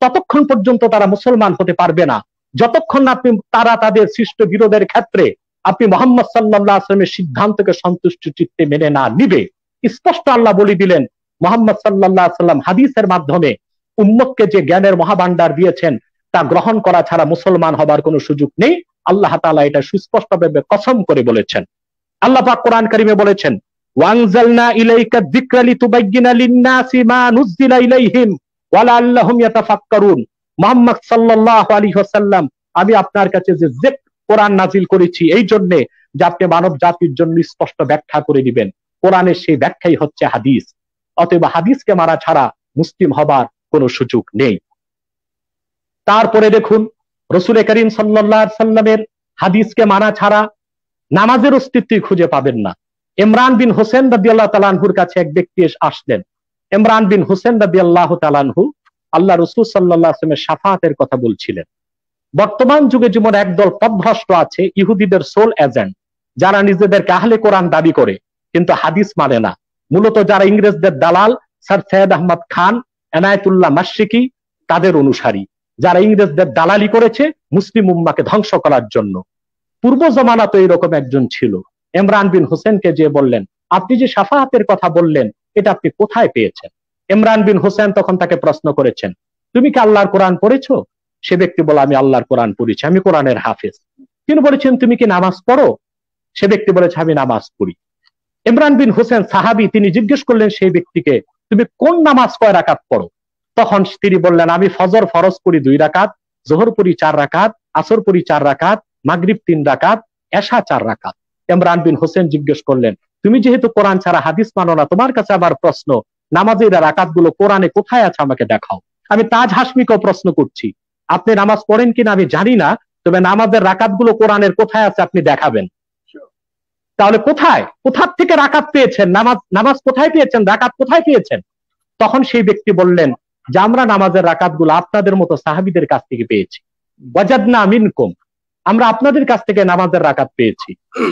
ততক্ষণ পর্যন্ত তারা মুসলমান হতে পারবে না যতক্ষণ না তারা তাদের সৃষ্ট বিরোধের ক্ষেত্রে আপনি মুহাম্মদ সাল্লাল্লাহু আলাইহি ওয়াসাল্লামের সিদ্ধান্তকে সন্তুষ্ট চিত্তে মেনে না নিবে। স্পষ্ট আল্লাহ বলে দিলেন মুহাম্মদ সাল্লাল্লাহু আলাইহি ওয়াসাল্লাম হাদিসের মাধ্যমে উম্মতকে যে জ্ঞানের মহাভান্ডার দিয়েছেন তা গ্রহণ করা ছাড়া মুসলমান হবার কোনো সুযোগ নেই। আল্লাহ তাআলা এটা সুস্পষ্টভাবে কসম করে বলেছেন। আল্লাহ পাক কোরআন কারীমে বলেছেন ওয়ানজালনা ইলাইকা যিকরা লিতুবায়্যিনা লিন-নাসি মা নুযিলা ইলাইহিম ওয়া লাআল্লাহুম ইয়াতাফাক্কারুন। মুহাম্মদ সাল্লাল্লাহু আলাইহি ওয়াসাল্লাম, আমি আপনার কাছে যে কোরআন নাজিল করেছি এই জন্য যে আপনি মানব জাতির জন্য স্পষ্ট ব্যাখ্যা করে দিবেন। কোরআনের সেই ব্যাখ্যাই হচ্ছে হাদিস। অতএব হাদিসকে মানা ছাড়া মুসলিম হবার কোনো সুযোগ নেই। তারপরে দেখুন রাসূল করিম সাল্লাল্লাহু আলাইহি সাল্লামের হাদিসকে মানা ছাড়া নামাজের অস্তিত্বই খুঁজে পাবেন না। ইমরান বিন হোসেন রাদিয়াল্লাহু তাআলা আনহুর কাছে এক ব্যক্তি আসলেন। ইমরান বিন হোসেন রাদিয়াল্লাহু তাআলা আনহু আল্লাহ রাসূল সাল্লাল্লাহু আলাইহি ওয়াসাল্লামের শাফাআতের কথা বলছিলেন। বর্তমান যুগে যেমন একদল পথভ্রষ্ট আছে, ইহুদিদের সোল এজেন্ট, যারা নিজেদেরকে আহলে কোরআন দাবি করে কিন্তু হাদিস মানে না। মূলত যারা ইংরেজদের দালাল, স্যার সৈয়দ আহমদ খান, এনায়েতুল্লাহ মাশরিকি, তাদের অনুসারী, যারা ইংরেজদের দালালি করেছে মুসলিম উম্মাকে ধ্বংস করার জন্য। পূর্ব জমানা তো এইরকম একজন ছিল। ইমরান বিন হোসেনকে যে বললেন আপনি যে শাফাআতের কথা বললেন এটা আপনি কোথায় পেয়েছেন? ইমরান বিন হোসেন তখন তাকে প্রশ্ন করেছেন তুমি কি আল্লাহর কোরআন পড়েছো? সে ব্যক্তি বলে আমি আল্লাহর কোরআন পড়েছি, আমি কোরআনের হাফেজ। তিনি বলেছেন তুমি কি নামাজ পড়ো? সে ব্যক্তি বলেছে আমি নামাজ পড়ি। ইমরান বিন হোসেন সাহাবী, তিনি জিজ্ঞেস করলেন সেই ব্যক্তিকে তুমি কোন নামাজ কয় রাকাত পড়ো? তখন তিনি বললেন আমি ফজর ফরজ পড়ি 2 রাকাত, যোহর পড়ি 4 রাকাত, আসর পড়ি 4 রাকাত, মাগরিব 3 রাকাত, এশা 4 রাকাত। ইমরান বিন হোসেন জিজ্ঞেস করলেন তুমি যেহেতু কোরআন ছাড়া হাদিস মানো না, তোমার কাছে আবার প্রশ্ন নামাজের রাকাতগুলো কোরআনে কোথায় আছে আমাকে দেখাও। আমি তাজ হাশমিকেও প্রশ্ন করছি আপনি নামাজ পড়েন কিনা আমি জানি না, তবে নামাজের রাকাতগুলো কোরআনের কোথায় আছে আপনি দেখাবেন। তাহলে কোথায়, কোথা থেকে রাকাত পেয়েছেন? নামাজ কোথায় পেয়েছেন? রাকাত কোথায় পেয়েছেন? তখন সেই ব্যক্তি বললেন যে আমরা নামাজের রাকাতগুলো আপনাদের মতো সাহাবীদের কাছ থেকে পেয়েছি। ওয়াজাদনা মিনকুম, আমরা আপনাদের কাছ থেকে নামাজের রাকাত পেয়েছি।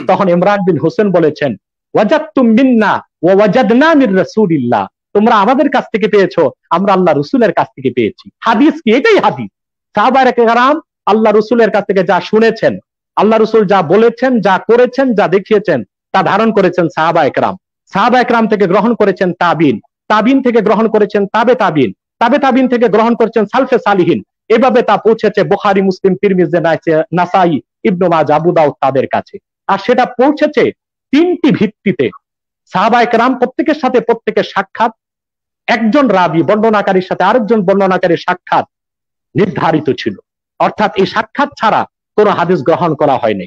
তখন ইমরান বিন হোসেন বলেছেন ওয়াজাদতুম মিন্না ওয়া ওয়াজাদনা মির রাসূলিল্লাহ তোমরা আমাদের কাছ থেকে পেয়েছো, আমরা আল্লাহ রসুলের কাছ থেকে পেয়েছি। হাদিস কি? এটাই হাদিস। সাহাবায়ে কেরাম আল্লাহ রসুলের কাছ থেকে যা শুনেছেন, আল্লাহ রসুল যা বলেছেন, যা করেছেন, যা দেখিয়েছেন, তা ধারণ করেছেন সাহাবায়ে কেরাম। সাহাবায়ে কেরাম থেকে গ্রহণ করেছেন তাবিন, তাবিন থেকে গ্রহণ করেছেন তাবে তাবিন, তাবে তাবিন থেকে গ্রহণ করেছেন সালফে সালিহিন। এভাবে তা পৌঁছেছে বুখারী, মুসলিম, তিরমিজি, নাসাই, ইবনে মাজাহ, আবু দাউদ তাদের কাছে। আর সেটা পৌঁছেছে তিনটি ভিত্তিতে। সাহাবায়ে কেরাম প্রত্যেকের সাথে প্রত্যেকের সাক্ষাৎ, একজন রাবী বর্ণনাকারীর সাথে আরেকজন বর্ণনাকারীর সাক্ষাৎ নির্ধারিত ছিল। অর্থাৎ এই সাক্ষাৎ ছাড়া কোন হাদিস গ্রহণ করা হয়নি।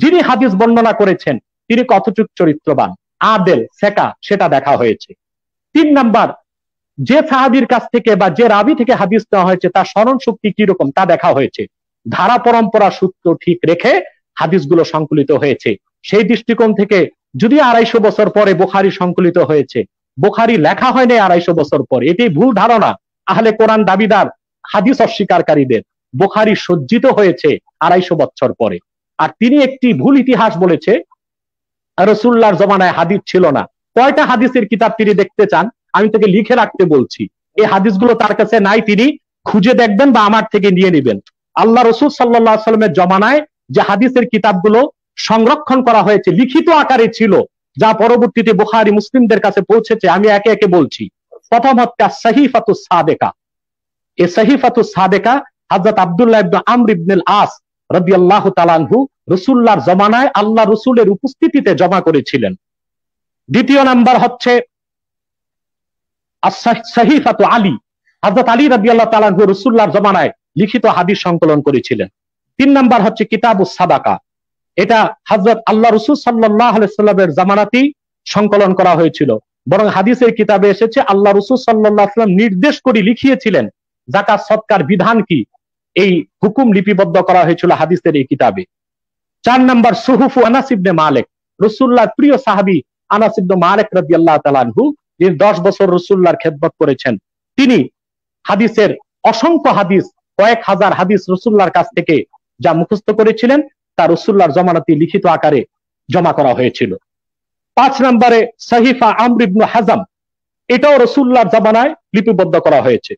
যিনি হাদিস বর্ণনা করেছেন তিনি কতটুকু চরিত্রবান, আদেল, সেকা, সেটা দেখা হয়েছে। 3 নাম্বার, যে সাহাবীর কাছ থেকে বা যে রাবী থেকে হাদিস নেওয়া হয়েছে তার স্মরণ শক্তি কিরকম তা দেখা হয়েছে। ধারা পরম্পরা সূত্র ঠিক রেখে হাদিসগুলো সংকলিত হয়েছে। সেই দৃষ্টিকোণ থেকে যদি 250 বছর পরে বুখারী সংকলিত হয়েছে, বুখারী লেখা হয়নি 250 বছর পরে, এটি ভুল ধারণা আহলে কোরআন দাবিদার হাদিস অস্বীকারীদের। বুখারী সজ্জিত হয়েছে 250 বছর পরে। আর তিনি একটি ভুল ইতিহাস বলেছে, রাসূলুল্লাহর জমানায় হাদিস ছিল না। কয়টা হাদিসের কিতাব তিনি দেখতে চান আমি তাকে লিখে রাখতে বলছি। এই হাদিসগুলো তার কাছে নাই, তিনি খুঁজে দেখবেন বা আমার থেকে নিয়ে নেবেন। আল্লাহ রাসূল সাল্লাল্লাহু আলাইহি ওয়াসাল্লামের জমানায় যে হাদিসের কিতাবগুলো সংরক্ষণ করা হয়েছে, লিখিত আকারে ছিল, যা পরবর্তীতে বুখারী, মুসলিমদের কাছে পৌঁছেছে, আমি একে একে বলছি। প্রথম হচ্ছে সহিফাতুস সাদেকা। এই সহিফাতুস সাদেকা হযরত আব্দুল্লাহ ইবনে আমর ইবনে আল-আস রাদিয়াল্লাহু তাআলা আনহু রাসূলুল্লাহর জমানায় আল্লাহ রাসূলের উপস্থিতিতে জমা করেছিলেন। দ্বিতীয় নাম্বার হচ্ছে সহিফাতু আলী। হযরত আলী রাদিয়াল্লাহু তাআলা আনহু রাসূলুল্লাহর জমানায় লিখিত হাদিস সংকলন করেছিলেন। 3 নাম্বার হচ্ছে কিতাবুস সাদাকা। এটা হযরত আল্লাহ রাসূল সাল্লাল্লাহু আলাইহি ওয়াসাল্লামের জামানাতেই সংকলন করা হয়েছিল। বরং হাদিসের কিতাবে এসেছে আল্লাহ রাসূল সাল্লাল্লাহু আলাইহি ওয়াসাল্লাম নির্দেশ করে লিখিয়েছিলেন যাকাত সদকার বিধান কি, এই হুকুম লিপিবদ্ধ করা হয়েছিল হাদিসের এই কিতাবে। 4 নাম্বার সুহুফু আনাস ইবনে মালিক। রাসূলুল্লাহর প্রিয় সাহাবী আনাস ইবনে মালিক রাদিয়াল্লাহু তাআলা আনহু, যিনি 10 বছর রাসূলুল্লাহর খেদমত করেছেন, তিনি হাদিসের অসংখ্য হাদিস, কয়েক হাজার হাদিস রাসূলুল্লাহর কাছ থেকে যা মুখস্থ করেছিলেন তা রাসূলুল্লাহর জামানাতে লিখিত আকারে জমা করা হয়েছিল। 5 নম্বরে সহিফা আমর ইবনে হাজাম, এটাও রাসূলুল্লাহর জামানায় লিপিবদ্ধ করা হয়েছে।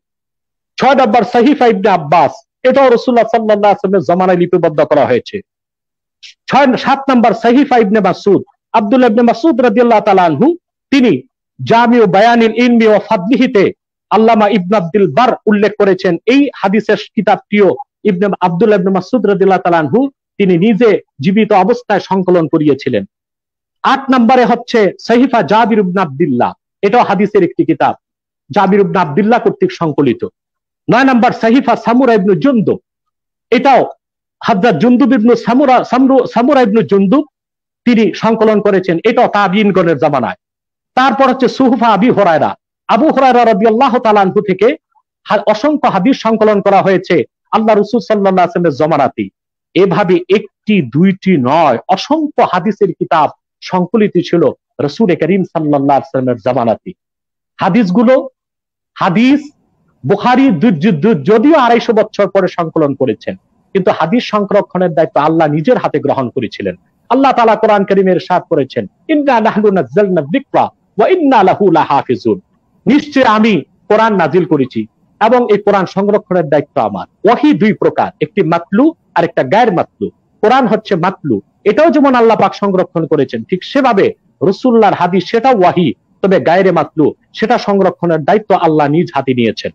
6 নম্বর সহিফা ইবনে আব্বাস, এটাও রাসূলুল্লাহ সাল্লাল্লাহু আলাইহি ওয়াসাল্লামের জামানায় লিপিবদ্ধ করা হয়েছে। 7 নম্বর সহিফা ইবনে মাসউদ, আব্দুল্লাহ ইবনে মাসউদ রাদিয়াল্লাহু তাআলা আনহু, তিনি জামিউ বায়ানিল ইলমি ওয়া ফাদলিহিতে আল্লামা ইবনে আব্দুল বার উল্লেখ করেছেন এই হাদিসের কিতাবটিও আব্দুল্লাহ ইবনে মাসউদ রাদিয়াল্লাহু তাআলা আনহু তিনি নিজে জীবিত অবস্থায় সংকলন করিয়েছিলেন। 8 নম্বরে হচ্ছে সহিফা জাবির ইবনে আব্দুল্লাহ, এটাও হাদিসের একটি কিতাব, জাবির ইবনে আব্দুল্লাহ কর্তৃক সংকলিত। 9 নম্বর সহিফা সামুরা ইবনে জুনদুব, এটাও হযরত জুনদুব ইবনে সামুরা ইবনে জুনদুব তিনি সংকলন করেছেন, এটাও তাবিঈনগণের জামানায়। তারপর হচ্ছে সুহুফা আবি হুরায়রা, আবু হুরায়রা রাদিয়াল্লাহু তাআলা আনহু থেকে অসংখ্য হাদিস সংকলন করা হয়েছে আল্লাহ রাসূল সাল্লাল্লাহু আলাইহি ওয়াসাল্লামের জামানাতে। এভাবে একটি দুইটি নয়, অসংখ্য হাদিসের কিতাব সংকলিত ছিল রাসূল করিম সাল্লাল্লাহু আলাইহি ওয়াসাল্লামের জামানাতে। হাদিসগুলো, হাদিস বুখারী যদিও 250 বছর পরে সংকলন করেছেন, কিন্তু হাদিস সংরক্ষণের দায়িত্ব আল্লাহ নিজের হাতে গ্রহণ করেছিলেন। আল্লাহ তাআলা কোরআন কারীমে ইরশাদ করেছেন, ইন্না নাহনু নাযালনা যিকরা ওয়া ইন্না লাহু লাহাফিজুন, নিশ্চয় আমি কোরআন নাজিল করেছি এবং এই কোরআন সংরক্ষণের দায়িত্ব আমার। ওয়াহি 2 প্রকার, একটি মাতলু আর একটা গায়র মাতলু। কোরআন হচ্ছে মাতলু, এটাও যেমন আল্লাহ পাক সংরক্ষণ করেছেন, ঠিক সেভাবে রাসূলুল্লাহর হাদিস সেটা ওয়াহি, তবে গায়রে মাতলু, সেটা সংরক্ষণের দায়িত্ব আল্লাহ নিজ হাতে নিয়েছেন।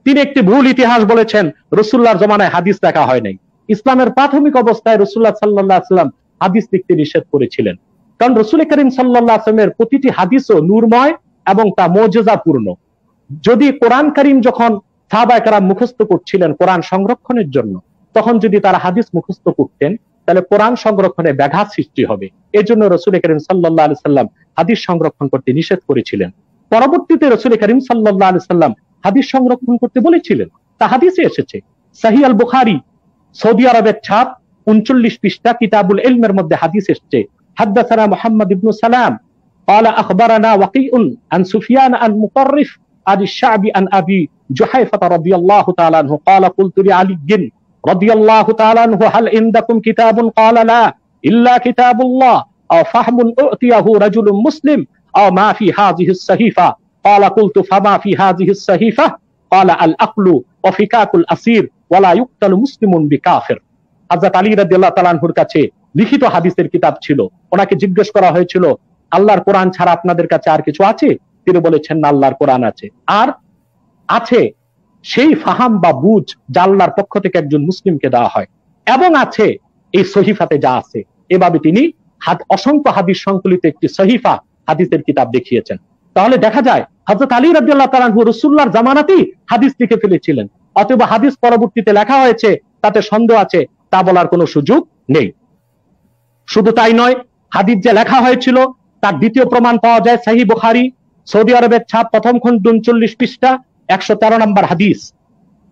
তিনি একটি ভুল ইতিহাস বলেছেন, রাসূলুল্লাহর জামানায় হাদিস লেখা হয় নাই। ইসলামের প্রাথমিক অবস্থায় রাসূলুল্লাহ সাল্লাল্লাহু আলাইহি ওয়াসাল্লাম হাদিস লিখতে নিষেধ করেছিলেন, কারণ রাসূল করিম সাল্লাল্লাহু আলাইহি ওয়াসাল্লামের প্রতিটি হাদিসও নূরময় এবং তা মুজিজাপূর্ণ। যদি কোরআন কারীম যখন সাহাবায়ে কেরাম মুখস্থ করছিলেন কোরআন সংরক্ষণের জন্য, তখন যদি তারা হাদিস মুখস্থ করতেন তাহলে কোরআন সংরক্ষণে ব্যাঘাত সৃষ্টি হবে। এজন্য রাসূল করিম সাল্লাল্লাহু আলাইহি ওয়াসাল্লাম হাদিস সংরক্ষণ করতে নিষেধ করেছিলেন। পরবর্তীতে রাসূল করিম সাল্লাল্লাহু আলাইহি ওয়াসাল্লাম হাদিস সংরক্ষণ করতে বলেছিলেন, তা হাদিসে এসেছে। সহিহ আল বুখারী, সৌদি আরবের ছাপ, 39 পৃষ্ঠা, কিতাবুল ইলমের মধ্যে হাদিস এসেছে। হাদাসানা মুহাম্মদ ইবনে সালাম قال اخبرنا وقيء عن سفيان عن مطرف عن الشعبي عن ابي جحيفة رضي الله تعالى عنه قال قلت لعلي رضي الله تعالى عنه هل عندكم كتاب قال لا الا كتاب الله او فهم اعطيه رجل مسلم او ما في هذه الصحيفة قال قلت فما في هذه الصحيفة قال العقل وفكاك الأسير ولا يقتل مسلم بكافر। হযরত আলী রাদিয়াল্লাহু তাআলা আনহুর কাছে লিখিত হাদিসের কিতাব ছিল। ওনাকে জিজ্ঞেস করা হয়েছিল আল্লাহর কোরআন ছাড়া আপনাদের কাছে আর কিছু আছে? তিনি বলেছেন না, আল্লাহর কোরআন আছে। আর আছে সেই ফাহাম বা বুঝ যা আল্লাহর পক্ষ থেকে একজন মুসলিমকে দেওয়া হয়, এবং আছে এই সহিফাতে যা আছে। এভাবে তিনি অসংখ্য হাদিস সংকলিত একটি সহিফা হাদিসের কিতাব দেখিয়েছেন। তাহলে দেখা যায় হযরত আলী রাদিয়াল্লাহু তাআলা আনহু রাসূলুল্লাহর জামানাতেই হাদিস লিখে ফেলেছিলেন। অতএব হাদিস পরবর্তীতে লেখা হয়েছে তাতে সন্দেহ আছে তা বলার কোনো সুযোগ নেই। শুধু তাই নয়, হাদিস যে লেখা হয়েছিল তার দ্বিতীয় প্রমাণ পাওয়া যায় সহিহ বুখারী, সৌদি আরবের ছাপ, প্রথম খণ্ড 39 পৃষ্ঠা 113 নম্বর হাদিস।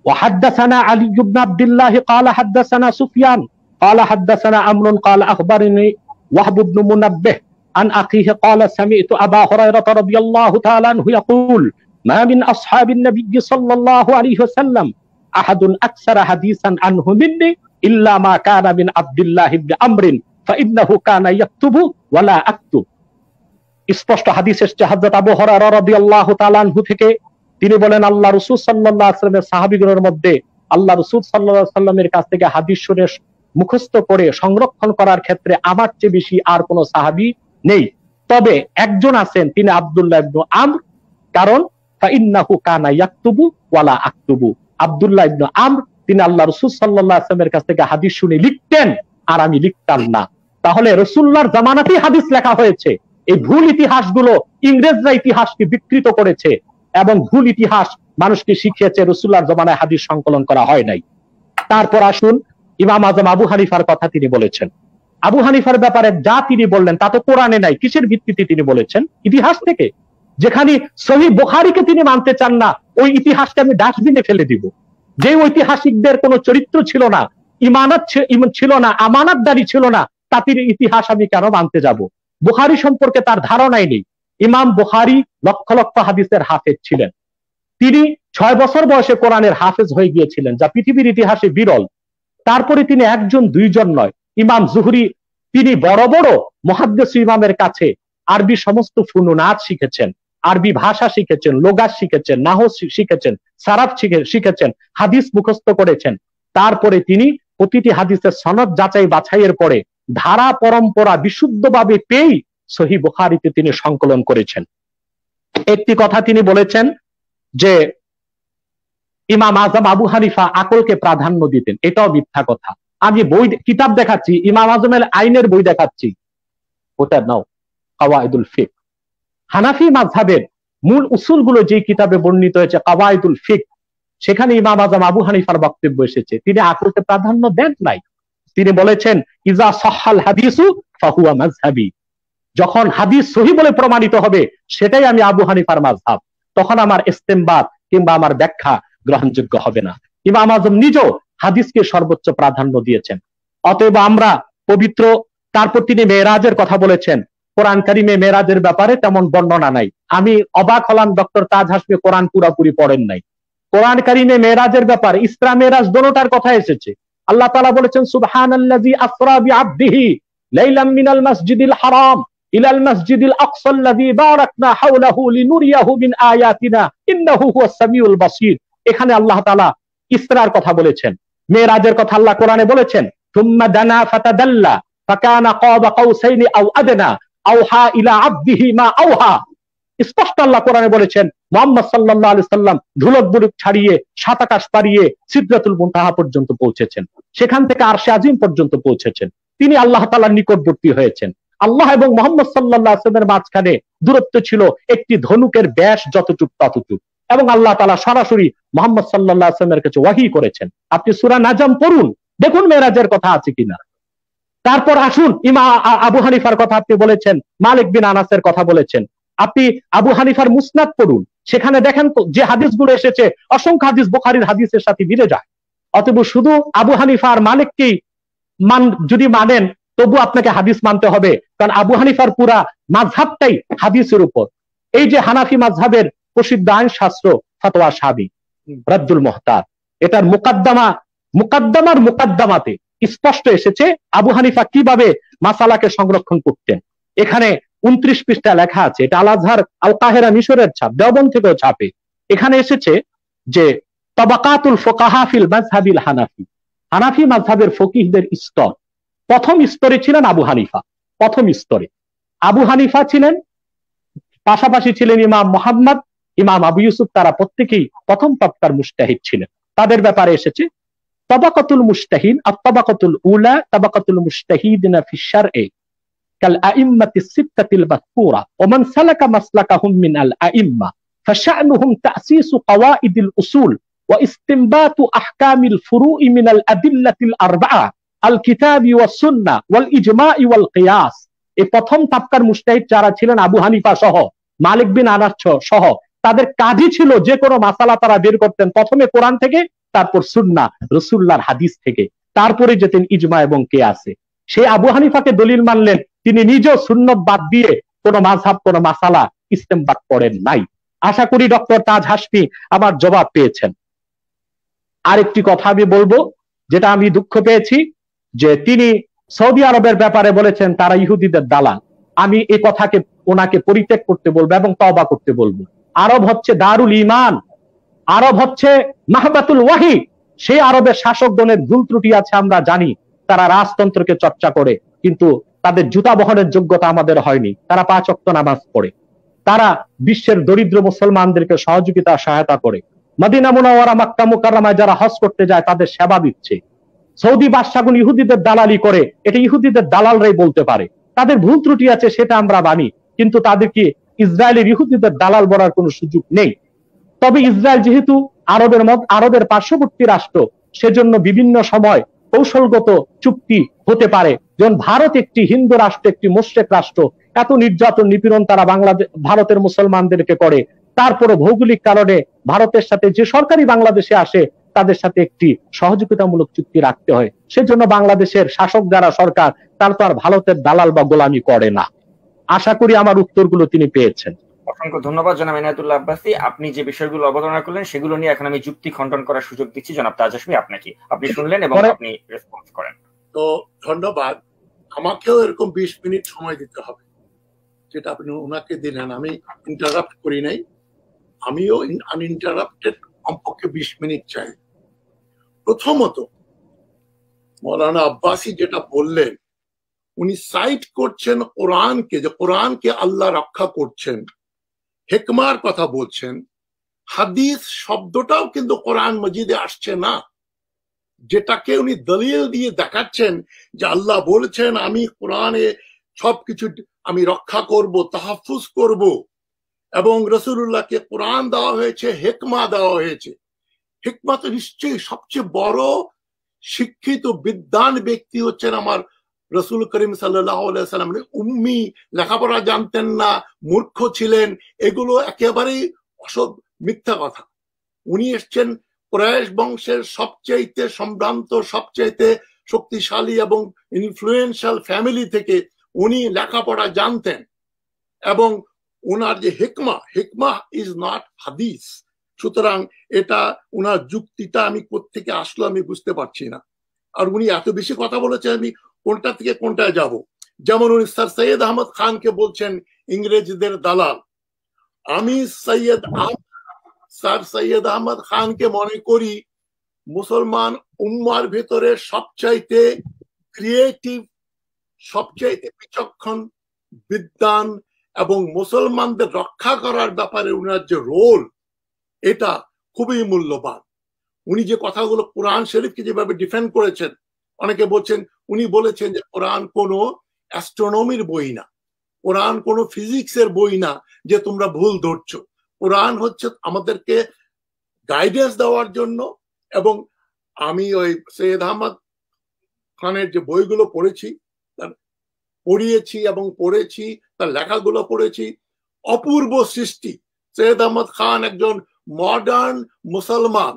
وحدثنا علي بن عبد الله قال حدثنا سفيان قال حدثنا عمرو قال اخبرني وهب بن منبه عن اخيه قال سمعت ابا هريره رضي الله تعالى عنه يقول ما من اصحاب النبي صلى الله عليه وسلم احد اكثر حديثا عنه مني الا ما كان من عبد الله بن عمرو فانه كان يكتب ولا اكتب। স্পষ্ট হাদিস এসেছে হযরত আবু হুরায়রা রাদিয়াল্লাহু তাআলা আনহু থেকে। তিনি বলেন আল্লাহ রাসূল সাল্লাল্লাহু আলাইহি ওয়াসাল্লামের সাহাবীগণের মধ্যে আল্লাহ রাসূল সাল্লাল্লাহু আলাইহি ওয়াসাল্লামের কাছ থেকে হাদিস শুনে মুখস্থ করে সংরক্ষণ করার ক্ষেত্রে আমার চেয়ে বেশি আর কোনো সাহাবী নেই। তবে একজন আছেন, তিনি আব্দুল্লাহ ইবনে আমর। কারণ ফাইন্নাহু কানা ইয়াকতুবু ওয়ালা আকতুবু। আব্দুল্লাহ ইবনে আমর তিনি আল্লাহ রাসূল সাল্লাল্লাহু আলাইহি ওয়াসাল্লামের কাছ থেকে হাদিস শুনে লিখতেন আর আমি লিখতাম না। তাহলে রাসূলুল্লাহর জামানাতেই হাদিস লেখা হয়েছে। এই ভুল ইতিহাসগুলো ইংরেজরা ইতিহাসকে বিকৃত করেছে এবং ভুল ইতিহাস মানুষকে শিখিয়েছে। রাসূলুল্লাহর জামানায় হাদিস সংকলন করা হয় নাই। তারপর আসুন ইমাম আজম আবু হানিফার কথা তিনি বলেছেন। আবু হানিফার ব্যাপারে যা তিনি বললেন তা তো কোরআনে নাই। কিসের ভিত্তিতে তিনি বলেছেন? ইতিহাস থেকে। যেখানে সহিহ বুখারীকে তিনি মানতে চান না, ওই ইতিহাসকে আমি ডাস্টবিনে ফেলে দিব। যে ঐতিহাসিকদের কোনো চরিত্র ছিল না, ইমানত ছিল না, আমানতদারি ছিল না, তাদের ইতিহাস আমি কেন মানতে যাব? বুখারী সম্পর্কে তার ধারণাই নেই। ইমাম বুখারী লক্ষ লক্ষ হাদিসের হাফেজ ছিলেন। তিনি 6 বছর বয়সে কোরআনের হাফেজ হয়ে গিয়েছিলেন, যা পৃথিবীর ইতিহাসে বিরল। তারপরে তিনি একজন দুইজন নয়, ইমাম জুহরি তিনি বড় বড় মুহাদ্দিস ইমামের কাছে আরবি সমস্ত ফুনুনাত শিখেছেন, আরবি ভাষা শিখেছেন, লোগাত শিখেছেন, নাহু শিখেছেন, সারাফ শিখেছেন, হাদিস মুখস্থ করেছেন। তারপরে তিনি প্রতিটি হাদিসের সনদ যাচাই বাছাইয়ের পরে ধারা পরম্পরা বিশুদ্ধভাবে পেয়ে সহিহ বুখারীতে তিনি সংকলন করেছেন। একটি কথা তিনি বলেছেন যে ইমাম আজম আবু হানিফা আকলকে প্রাধান্য দিতেন। এটাও মিথ্যা কথা। আমি বই কিতাব দেখাচ্ছি, ইমাম আজমের আইনের বই দেখাচ্ছি, ওটা নাও, কাওয়াইদুল ফিকহ। হানাফি মাযহাবের মূল উসুলগুলো যে কিতাবে বর্ণিত হয়েছে কাওয়াইদুল ফিকহ, সেখানে ইমাম আজম আবু হানিফার বক্তব্য এসেছে। তিনি আকলকে প্রাধান্য দেন নাই। তিনি বলেছেন ইজা সাহহাল হাদিসু ফাহুয়া মাযহাবি। যখন হাদিস সহিহ বলে প্রমাণিত হবে সেটাই আমি আবু হানিফার মাযহাব, তখন আমার ইস্তেমবাত কিংবা আমার ব্যাখ্যা গ্রহণযোগ্য হবে না। ইমাম আজম নিজেও হাদিসকে সর্বোচ্চ প্রাধান্য দিয়েছেন। অতএব আমরা পবিত্র, তারপর তিনি মেরাজের কথা বলেছেন। কোরআন কারিমে মেরাজের ব্যাপারে তেমন বর্ণনা নাই। আমি অবাক হলাম ডক্টর তাজ হাসমি কোরআন পুরোপুরি পড়েন নাই। কোরআন কারিমে মেরাজের ব্যাপারে ইসরা মেরাজ দোনোটার কথা এসেছে। আল্লাহ তাআলা বলেছেন সুবহানাল্লাযী আসরা বিআবদিহি লাইলাম মিনাল মাসজিদিল হারাম ইলাল মাসজিদিল আকসাল্লাযী বারাকনা হাওলাহু লিনুরিয়াহু মিন আয়াতিনা ইন্নাহু হুয়াস সামিউল বাসীর। এখানে আল্লাহ তাআলা ইসরার কথা বলেছেন, মেরাজের কথা আল্লাহ কোরআনে বলেছেন সুম্মা দানা ফাতাদাল্লা ফাকানা কাবা কাউসাইনি আও আদনা আওহা ইলা আবদিহি মা আওহা। স্পষ্ট আল্লাহ কোরআনে বলেছেন মুহাম্মদ সাল্লাল্লাহু আলাইহি সাল্লাম ধুলক বুলক ছাড়িয়ে সাত আকাশ পারিয়ে সিদরাতুল মুনতাহা পর্যন্ত পৌঁছেছেন, সেখান থেকে আরশে আজিম পর্যন্ত পৌঁছেছেন। তিনি আল্লাহ তাআলার নিকটবর্তী হয়েছেন। আল্লাহ এবং মুহাম্মদ সাল্লাল্লাহু আলাইহি ওয়াসাল্লামের মাঝখানে দূরত্ব ছিল একটি ধনুকের ব্যাস যতটুকু ততটুকু, এবং আল্লাহ তাআলা সরাসরি মুহাম্মদ সাল্লাল্লাহু আলাইহি ওয়াসাল্লামের কাছে ওহী করেছেন। আপনি সূরা নাজম পড়ুন, দেখুন মেরাজের কথা আছে কিনা। তারপর আসুন ইমাম আবু হানিফার কথা আপনি বলেছেন, মালিক বিন আনাসের কথা বলেছেন। আপনি আবু হানিফার মুসনাদ পড়ুন, সেখানে দেখেন যে হাদিসগুলো এসেছে অসংখ্য হাদিস বুখারীর হাদিসের সাথে মিলে যায়। অতএব শুধু আবু হানিফা আর মালিককেই যদি মানেন তবু আপনাকে হাদিস মানতে হবে, কারণ আবু হানিফার পুরা মাযহাবটাই হাদিসের উপর। এই যে হানাফি মাযহাবের প্রসিদ্ধ আইন শাস্ত্র ফতোয়া শাবি রাদ্দুল মুহতার, এটার মুকাদ্দামার মুকাদ্দামাতে স্পষ্ট এসেছে আবু হানিফা কিভাবে মাসালাকে সংরক্ষণ করতেন। এখানে 29 পৃষ্ঠা লেখা আছে, এটা আল আজহার আল কাহেরা মিশরের ছাপ, দেওবন্দ থেকেও ছাপে। এখানে এসেছে যে তাবাকাতুল ফুকাহা ফিল মাযহাবিল হানাফি, হানাফি মাযহাবের ফকিহদের স্তর। প্রথম স্তরে ছিলেন আবু হানিফা, প্রথম স্তরে আবু হানিফা ছিলেন, পাশাপাশি ছিলেন ইমাম মুহাম্মদ, ইমাম আবু ইউসুফ, তারা প্রত্যেকেই প্রথম তবকার মুজতাহিদ ছিলেন। তাদের ব্যাপারে এসেছে তাবাকাতুল মুজতাহিদ আত-তাবাকাতুল উলা তাবাকাতুল মুজতাহিদিনা ফি শারঈ কাল আইম্মাতিস সিত্তাতিল মাযকুরা ওয়া মান সালাকা মাসলাকাহুম মিনাল আইম্মা ফাশা'নুহুম তা'সিসু কওয়াইদিল উসুল ওয়া ইসতিনবাতু আহকামিল ফুরু'i মিনাল আদিল্লাতিল আরবা'a আল কিতাবি ওয়াস সুন্নাহ ওয়াল ইজমা'i ওয়াল কিয়াস। এই প্রথম তাবকার মুজতাহিদ যারা ছিলেন আবু হানিফা সহ, মালিক বিন আনাস সহ, তাদের কাজই ছিল যে কোনো মাসালা তারা বের করতেন প্রথমে কোরআন থেকে, তারপর সুন্নাহ রাসূলুল্লাহর হাদিস থেকে, তারপরে যেতেন ইজমা এবং কিয়াসে। সেই আবু হানিফাকে দলিল মানলেন, তিনি নিজেও সুন্নত বাদ দিয়ে কোন মাযহাব কোন মাসালা ইস্তেমবাদ করেন নাই। আশা করি ডক্টর তাজ হাশমি আমার জবাব পেয়েছেন। আরেকটি কথা আমি বলবো, যেটা আমি দুঃখ পেয়েছি, যে তিনি সৌদি আরবের ব্যাপারে বলেছেন তারা ইহুদিদের দালাল। আমি এই কথাকে ওনাকে পরিত্যাগ করতে বলবো এবং তওবা করতে বলবো। আরব হচ্ছে দারুল ঈমান, আরব হচ্ছে মাহবাতুল ওয়াহি। সেই আরবের শাসকগণের ভুল ত্রুটি আছে আমরা জানি, তারা রাজতন্ত্রকে চর্চা করে, কিন্তু তাদের জুতা বহনের যোগ্যতা আমাদের হয়নি। তারা 5 ওয়াক্ত নামাজ পড়ে, তারা বিশ্বের দরিদ্র মুসলমানদেরকে সহযোগিতা সহায়তা করে, মদিনা মুনাওয়ারা মক্কা মুকাররমায় যারা হজ করতে যায় তাদের সেবা দিচ্ছে। সৌদি বাদশাহগণ ইহুদিদের দালালি করে, এটা ইহুদিদের দালালরাই বলতে পারে। তাদের ভুল ত্রুটি আছে সেটা আমরা মানি, কিন্তু তাদেরকে ইসরায়েলের ইহুদিদের দালাল বলার কোনো সুযোগ নেই। তবে ইসরায়েল যেহেতু আরবের পার্শ্ববর্তী রাষ্ট্র, সেজন্য বিভিন্ন সময় কৌশলগত চুক্তি হতে পারে। যেমন ভারত একটি হিন্দু রাষ্ট্র, একটি মুশরিক রাষ্ট্র, এত নির্যাতন নিপীড়ন তারা ভারতের মুসলমানদেরকে করে, তারপরে ভৌগোলিক কারণে ভারতের সাথে যে সরকারি বাংলাদেশে আসে তাদের সাথে একটি সহযোগিতামূলক চুক্তি রাখতে হয়। সেজন্য বাংলাদেশের শাসক যারা সরকার, তারা তো আর ভারতের দালাল বা গোলামি করে না। আশা করি আমার উত্তরগুলো তিনি পেয়েছেন।
অসংখ্য ধন্যবাদ জনাব এনায়েতুল্লাহ আব্বাসী। আপনি যে বিষয়গুলো অবতারণা করলেন সেগুলো নিয়ে এখন আমি যুক্তি খণ্ডন করার সুযোগ দিচ্ছি জনাব তাজ হাশমি আপনাকে। আপনি শুনলেন এবং আপনি রেসপন্স করেন। তো
ধন্যবাদ। আমাকেও এরকম 20 মিনিট সময় দিতে হবে, যেটা আপনি ওনাকে দিলেন। আমি ইন্টারাপ্ট করি নাই, আমিও আনইন্টারাপ্টেড কমপক্ষে 20 মিনিট চাই। প্রথমত মৌলানা আব্বাসী যেটা বললেন, উনি সাইট করছেন কোরআনকে, যে কোরআনকে আল্লাহ রক্ষা করছেন, হিকমার কথা বলছেন। হাদিস শব্দটাও কিন্তু কোরআন মজিদে আসছে না, যেটাকে উনি দলিল দিয়ে দেখাচ্ছেন যে আল্লাহ বলেছেন আমি কোরআনে সবকিছু আমি রক্ষা করব, তাহাফুজ করব, এবং রাসূলুল্লাহকে কোরআন দেওয়া হয়েছে, হিকমা দেওয়া হয়েছে। হিকমা তো নিশ্চয়ই সবচেয়ে বড় শিক্ষিত বিদ্বান ব্যক্তি হচ্ছেন আমার রাসূল করিম সাল্লাল্লাহু আলাইহি ওয়াসাল্লাম। উম্মি, লেখাপড়া জানতেন না, মূর্খ ছিলেন, এগুলো একেবারেই মিথ্যা কথা। উনি এসছেন কুরাইশ বংশের সবচাইতে সম্ভ্রান্ত, সবচাইতে শক্তিশালী এবং ইনফ্লুয়েন্সিয়াল ফ্যামিলি থেকে। উনি লেখাপড়া জানতেন, এবং ওনার যে হিকমা ইজ নট হাদিস। সুতরাং এটা ওনার যুক্তিটা আমি কোত্থেকে আসলো আমি বুঝতে পারছি না। আর উনি এত বেশি কথা বলেছেন, আমি কোনটা থেকে কোনটায় যাব। যেমন উনি স্যার সৈয়দ আহমদ খানকে বলছেন ইংরেজদের দালাল। আমি স্যার সৈয়দ আহমদ খানকে মনে করি মুসলমান উম্মার ভেতরে সবচাইতে ক্রিয়েটিভ, সবচাইতে বিচক্ষণ, বিদ্বান, এবং মুসলমানদের রক্ষা করার ব্যাপারে উনার যে রোল, এটা খুবই মূল্যবান। উনি যে কথাগুলো কোরআন শরীফকে যেভাবে ডিফেন্ড করেছেন, অনেকে বলছেন উনি বলেছেন যে কোরআন কোনো অ্যাস্ট্রোনমির বই না, কোরআন কোনো ফিজিক্সের বই না যে তোমরা ভুল ধরছো। কোরআন হচ্ছে আমাদেরকে গাইডেন্স দেওয়ার জন্য। এবং আমি ওই সৈয়দ আহমদ খানের যে বইগুলো পড়িয়েছি এবং পড়েছি, তার লেখাগুলো পড়েছি, অপূর্ব সৃষ্টি। সৈয়দ আহমদ খান একজন মডার্ন মুসলমান।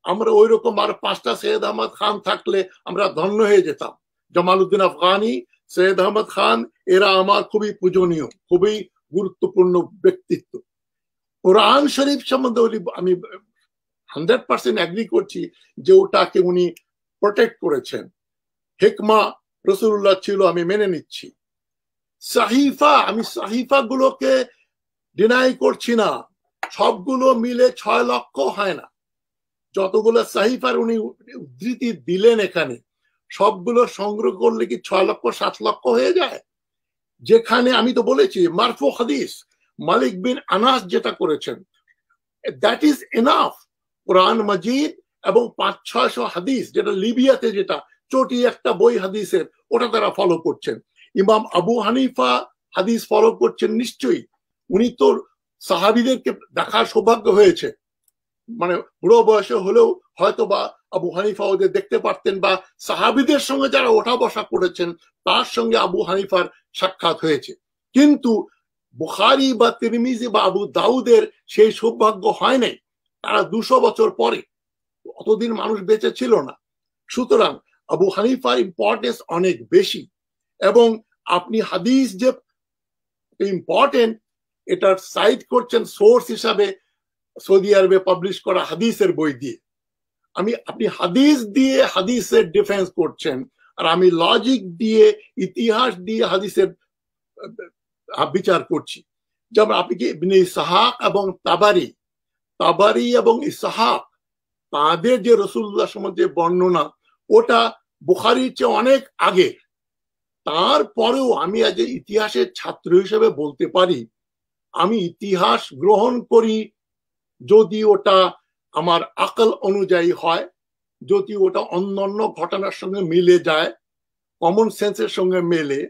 আমরা ওই রকম আর 5টা সৈয়দ আহমদ খান থাকলে আমরা ধন্য হয়ে যেতাম। জামালউদ্দিন আফগানি, সৈয়দ আহমদ খান, এরা আমার খুবই পূজনীয়, খুবই গুরুত্বপূর্ণ ব্যক্তিত্ব। কোরআন শরীফ সম্বন্ধে আমি 100% এগ্রি করছি যে ওটাকে উনি প্রোটেক্ট করেছেন। হিকমা রাসূলুল্লাহ ছিল, আমি মেনে নিচ্ছি। সাহিফা, আমি সাহিফা গুলোকে ডিনাই করছি না, সবগুলো মিলে 6 লক্ষ হয় না। যতগুলো সাহিফার উনি উদ্ধৃতি দিলেন এখানে, সবগুলো সংগ্রহ করলে কি 6 লক্ষ 7 লক্ষ হয়ে যায়? যেখানে আমি তো বলেছি মারফু হাদিস মালিক বিন আনাস যেটা করেছেন, দ্যাট ইজ এনাফ। কোরআন মাজিদ এবং 500-600 হাদিস, যেটা লিবিয়াতে যেটা চটি একটা বই হাদিসের, ওটা তারা ফলো করছেন। ইমাম আবু হানিফা হাদিস ফলো করছেন নিশ্চয়ই, উনি তো সাহাবিদেরকে দেখার সৌভাগ্য হয়েছে, মানে বুড়ো বয়সে হলেও হয়তো বা আবু হানিফা ওদের দেখতে পারতেন, বা সাহাবিদের সঙ্গে যারা ওঠা বসা করেছেন তার সঙ্গে আবু হানিফার সাক্ষাৎ হয়েছে। কিন্তু বুখারী বা তিরমিজি বা আবু দাউদের সেই সৌভাগ্য হয় নাই, তারা 200 বছর পরে, অতদিন মানুষ বেঁচে ছিল না। সুতরাং আবু হানিফার ইম্পর্টেন্স অনেক বেশি, এবং আপনি হাদিস যে ইম্পর্টেন্ট এটার সাইট করছেন সোর্স হিসাবে সৌদি আরবে পাবলিশ করা হাদিসের বই দিয়ে। আপনি হাদিস দিয়ে হাদিসের ডিফেন্স করছেন, আর আমি লজিক দিয়ে ইতিহাস দিয়ে হাদিসের বিচার করছি। যেমন আপনি কি ইবনে ইসহাক এবং তাবারি এবং ইসহাক, তাদের যে রাসূলুল্লাহ সম্বন্ধে বর্ণনা, ওটা বুখারীর চেয়ে অনেক আগে। তারপরেও আমি আজ ইতিহাসের ছাত্র হিসেবে বলতে পারি, আমি ইতিহাস গ্রহণ করি যদি ওটা আমার আকল অনুযায়ী হয়, যদি ওটা অন্যান্য ঘটনার সঙ্গে মিলে যায়, কমন সেন্সের সঙ্গে মেলে,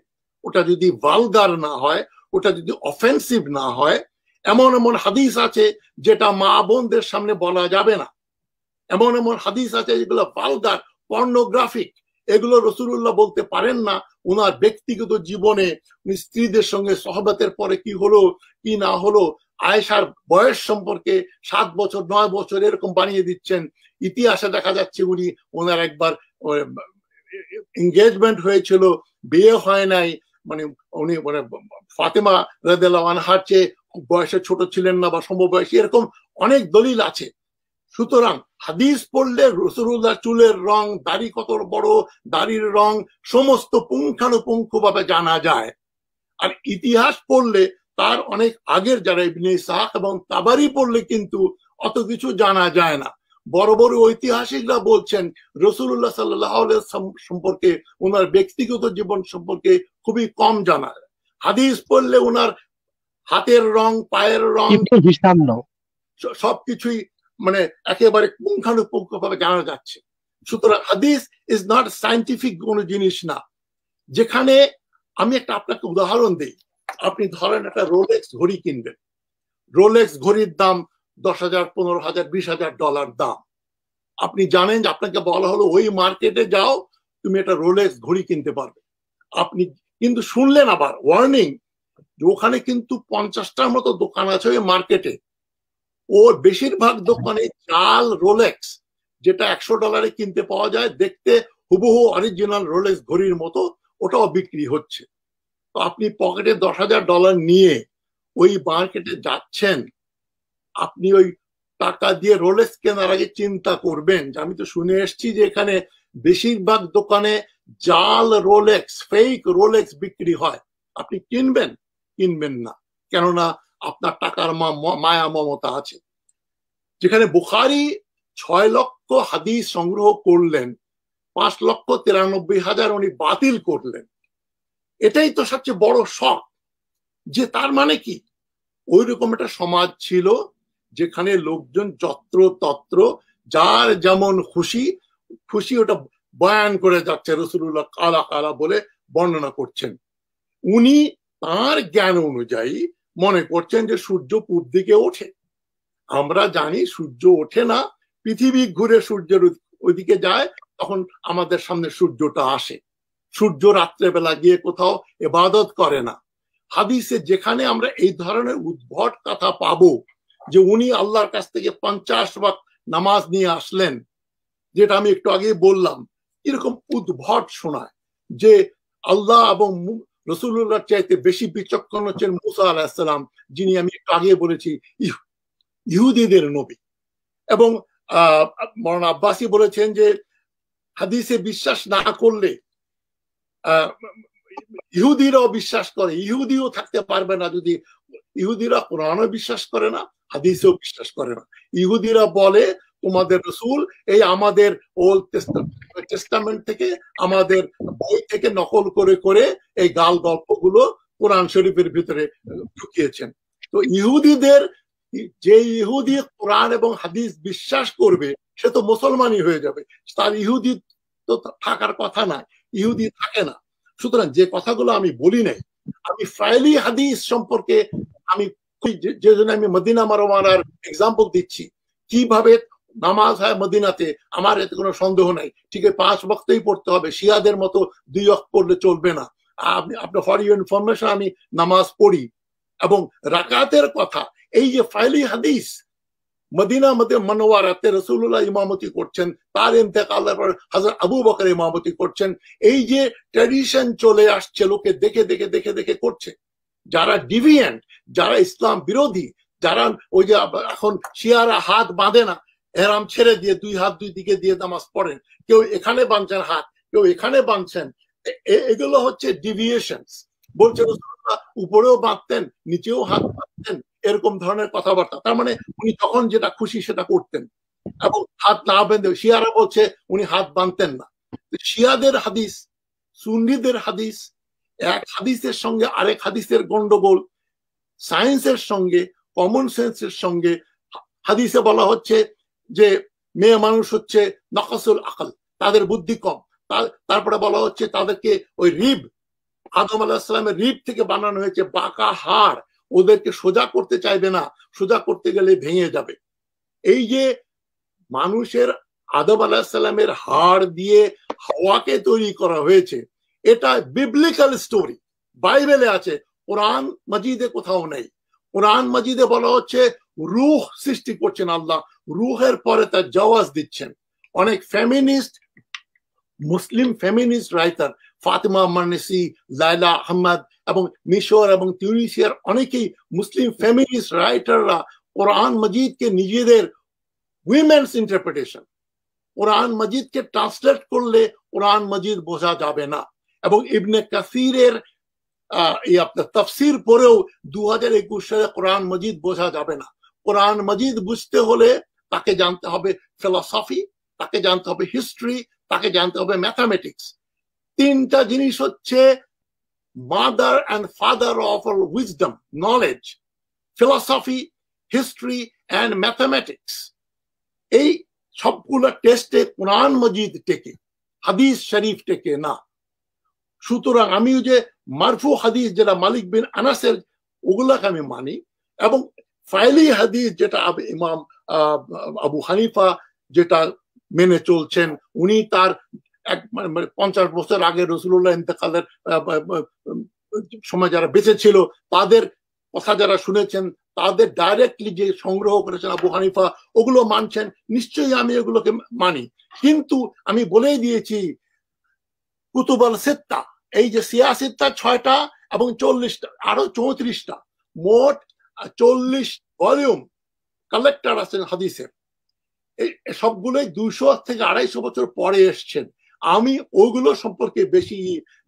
ওটা যদি ভালগার না হয়, ওটা যদি অফেন্সিভ না হয়। এমন এমন হাদিস আছে যেটা মা বোনদের সামনে বলা যাবে না, এমন এমন হাদিস আছে যেগুলো ভালগার, পর্নোগ্রাফিক, এগুলো রাসূলুল্লাহ বলতে পারেন না। ওনার ব্যক্তিগত জীবনে উনি স্ত্রীদের সঙ্গে সহবতের পরে কি হলো কি না হলো, আয়েশার বয়স সম্পর্কে 7 বছর 9 বছর এরকম বানিয়ে দিচ্ছেন। ইতিহাসে দেখা যাচ্ছে ওনার একবার এনগেজমেন্ট হয়েছিল, বিয়ে হয় নাই, মানে উনি মানে ফাতেমা রাদিয়াল্লাহু আনহার চেয়ে বয়সে ছোট ছিলেন না বা সমবয়সী, এরকম অনেক দলিল আছে। সুতরাং হাদিস পড়লে রাসূলুল্লাহ চুলের রং, দাড়ি কত বড়, দাড়ির রং সমস্ত পুঙ্খানুপুঙ্খভাবে জানা যায়। আর ইতিহাস পড়লে তার অনেক আগের যারা ইবনে ইসহাক এবং তাবারি পড়লে কিন্তু অত কিছু জানা যায় না। বড় বড় ঐতিহাসিকরা বলছেন রাসূলুল্লাহ সাল্লাল্লাহু আলাইহি সম্পর্কে, ওনার ব্যক্তিগত জীবন সম্পর্কে খুবই কম জানা। হাদিস পড়লে ওনার হাতের রং, পায়ের রং, সবকিছুই মানে একেবারে পুঙ্খানুপুঙ্খভাবে জানা যাচ্ছে। সুতরাং হাদিস ইজ নট সায়েন্টিফিক কোনো জিনিস না। যেখানে আমি একটা আপনাকে উদাহরণ দিই, আপনি ধরেন একটা রোলেক্স ঘড়ি কিনবেন, রোলেক্স ঘড়ির দাম $10,000, $15,000, $20,000 দাম। আপনি জানেন যে আপনাকে বলা হলো ওই মার্কেটে যাও, তুমি একটা রোলেক্স ঘড়ি কিনতে পারবে। আপনি কিন্তু শুনলেন আবার ওয়ার্নিং, যে ওখানে কিন্তু 50টার মতো দোকান আছে ওই মার্কেটে, ওর বেশিরভাগ দোকানে জাল রোলেক্স, যেটা $100 কিনতে পাওয়া যায়, দেখতে হুবহু অরিজিনাল রোলেক্স ঘড়ির মতো, ওটাও বিক্রি হচ্ছে। তো আপনি পকেটে $10,000 নিয়ে ওই মার্কেটে যাচ্ছেন, আপনি ওই টাকা দিয়ে রোলেক্স কেনার আগে চিন্তা করবেন যে আমি তো শুনে এসেছি যে এখানে বেশিরভাগ দোকানে জাল রোলেক্স, ফেক রোলেক্স বিক্রি হয়। আপনি কিনবেন না, কেননা আপনার টাকার মায়া মমতা আছে। যেখানে বুখারী 6 লক্ষ হাদিস সংগ্রহ করলেন, 5,93,000 উনি বাতিল করলেন। এটাই তো সবচেয়ে বড় শক, যে তার মানে কি ওই রকম একটা সমাজ ছিল যেখানে লোকজন যত্র তত্র যার যেমন খুশি ওটা বয়ান করে যাচ্ছে, রাসূলুল্লাহ কালা কালা বলে বর্ণনা করছেন। উনি তার জ্ঞান অনুযায়ী মনে করছেন যে সূর্য পূব দিকে ওঠে। আমরা জানি সূর্য ওঠে না, পৃথিবী ঘুরে সূর্যের ওইদিকে যায়, তখন আমাদের সামনে সূর্যটা আসে। সূর্য রাত্রেবেলা গিয়ে কোথাও ইবাদত করে না। হাদিসে যেখানে আমরা এই ধরনের উদ্ভট কথা পাবো, যে উনি আল্লাহর কাছ থেকে 50 ওয়াক্ত নামাজ নিয়ে আসলেন, যেটা আমি একটু আগে বললাম, এরকম উদ্ভট শোনায় যে আল্লাহ এবং রাসূলুল্লাহর চাইতে বেশি বিচক্ষণ হচ্ছেন মুসা আলাইহিস সালাম, যিনি আমি একটু আগে বলেছি ইহুদিদের নবী। এবং মাওলানা আব্বাসী বলেছেন যে হাদিসে বিশ্বাস না করলে ইহুদিরাও বিশ্বাস করে, ইহুদিও থাকতে পারবে না যদি, ইহুদিরা কোরআনও বিশ্বাস করে না, হাদিসেও বিশ্বাস করে না। ইহুদিরা বলে তোমাদের রসুল এই আমাদের ওল্ড টেস্টামেন্ট থেকে, আমাদের বই থেকে নকল করে করে এই গাল গল্পগুলো কোরআন শরীফের ভিতরে ঢুকিয়েছেন। তো ইহুদিদের, যে ইহুদি কোরআন এবং হাদিস বিশ্বাস করবে সে তো মুসলমানই হয়ে যাবে, তার ইহুদি তো থাকার কথা না, ইহুদি থাকে না। সুতরাং যে কথাগুলো আমি বলি নাই, আমি ফাইলি হাদিস সম্পর্কে আমি যে জন্য আমি মদিনা মারওয়ানার এক্সাম্পল দিচ্ছি, কিভাবে নামাজ হয় মদিনাতে, আমার এতে কোনো সন্দেহ নাই। ঠিক আছে, 5 ওয়াক্তই পড়তে হবে, শিয়াদের মতো 2 ওয়াক্ত পড়লে চলবে না। আপনার ফর ইউর ইনফরমেশন আমি নামাজ পড়ি। এবং রাকাতের কথা, এই যে ফাইলি হাদিস, মদিনা মনোয়ারাতে রাসূলুল্লাহ ইমামতি করছেন, তার ইন্তেকালের পর হযরত আবু বকর ইমামতি করছেন, এই যে ট্র্যাডিশন চলে আসছে, লোকে দেখে দেখে দেখে দেখে করছে। যারা ডিভিয়েন্ট, যারা ইসলাম বিরোধী, যারা ওই যে এখন শিয়ারা হাত বাঁধে না, এহরাম ছেড়ে দিয়ে 2 হাত 2 দিকে দিয়ে নামাজ পড়েন, কেউ এখানে বাঁধছেন হাত, কেউ এখানে বাঁধছেন, এগুলো হচ্ছে ডিভিয়েশনস। বলছে রাসূলুল্লাহ উপরেও বাঁধতেন, নিচেও হাত বাঁধতেন, এরকম ধরনের কথাবার্তা। তার মানে উনি যখন যেটা খুশি সেটা করতেন, এবং হাত না বেঁধে, শিয়ারা বলছে উনি হাত বাঁধতেন না। শিয়াদের হাদিস, সুন্নিদের হাদিস, এক হাদিসের সঙ্গে আরেক হাদিসের গন্ডগোল, সায়েন্সের সঙ্গে কমন সেন্সের সঙ্গে। হাদিসে বলা হচ্ছে যে মেয়ে মানুষ হচ্ছে নকসুল আকল, তাদের বুদ্ধি কম। তারপরে বলা হচ্ছে তাদেরকে ওই রিব, আদম আলাইহিস সালামের রিব থেকে বানানো হয়েছে, বাঁকা হাড়, ওদেরকে সোজা করতে চাইবে না, সোজা করতে গেলে ভেঙে যাবে। এই যে মানুষের আদম আলাইহিস সালামের হাড় দিয়ে হাওয়াকে তৈরি করা হয়েছে, এটা বিবলিক্যাল স্টোরি, বাইবেলে আছে, কোরআন মাজিদে কোথাও নেই। কোরআন মাজিদে বলা হচ্ছে রূহ সৃষ্টি করছেন আল্লাহ, রূহের পরে তার জাওয়াজ দিচ্ছেন। অনেক ফেমিনিস্ট, মুসলিম ফেমিনিস্ট রাইটার, ফাতিমা মারনেসি, লাইলা আহমদ এবং মিশর এবং তিউনিসিয়ার অনেকেই মুসলিম ফেমিনিস্ট রাইটাররা কোরআন মজিদকে নিজেদের উইমেন্স ইন্টারপ্রিটেশন, কোরআন মজিদকে ট্রান্সলেট করলে কোরআন মজিদ বোঝা যাবে না। এবং ইবনে কাসিরের আপনার তাফসির পড়েও 2021 সালে কোরআন মজিদ বোঝা যাবে না। কোরআন মজিদ বুঝতে হলে তাকে জানতে হবে ফিলসফি, তাকে জানতে হবে হিস্ট্রি, তাকে জানতে হবে ম্যাথামেটিক্স। 3টা জিনিস হচ্ছে mother and father of all wisdom, knowledge, philosophy, history and mathematics. এই সবগুলো টেস্টে কোরআন মজিদ টেকে, হাদিস শরীফ টেকে না। সুতরাং আমি যে মারফু হাদিস যেটা মালিক বিন আনাসের, ওগুলাকে আমি মানি। এবং ফাইলি হাদিস যেটা ইমাম আবু হানিফা যেটা মেনে চলছেন, উনি তার 50 বছর আগে রাসূলুল্লাহ ইন্তেকালের সময় যারা বেঁচে ছিল তাদের কথা যারা শুনেছেন, তাদের ডাইরেক্টলি যে সংগ্রহ করেছেন আবু হানিফা, ওগুলো মানছেন, নিশ্চয়ই আমি এগুলোকে মানি। কিন্তু আমি বলেই দিয়েছি কুতুবাল সিত্তা, এই যে সিয়াসিত্তা 6টা এবং 40টা, আরো 34টা, মোট 40 ভলিউম কালেক্টর আছেন হাদিসের। এই সবগুলোই 200 থেকে 250 বছর পরে এসছেন। আমি ওইগুলো সম্পর্কে বেশি,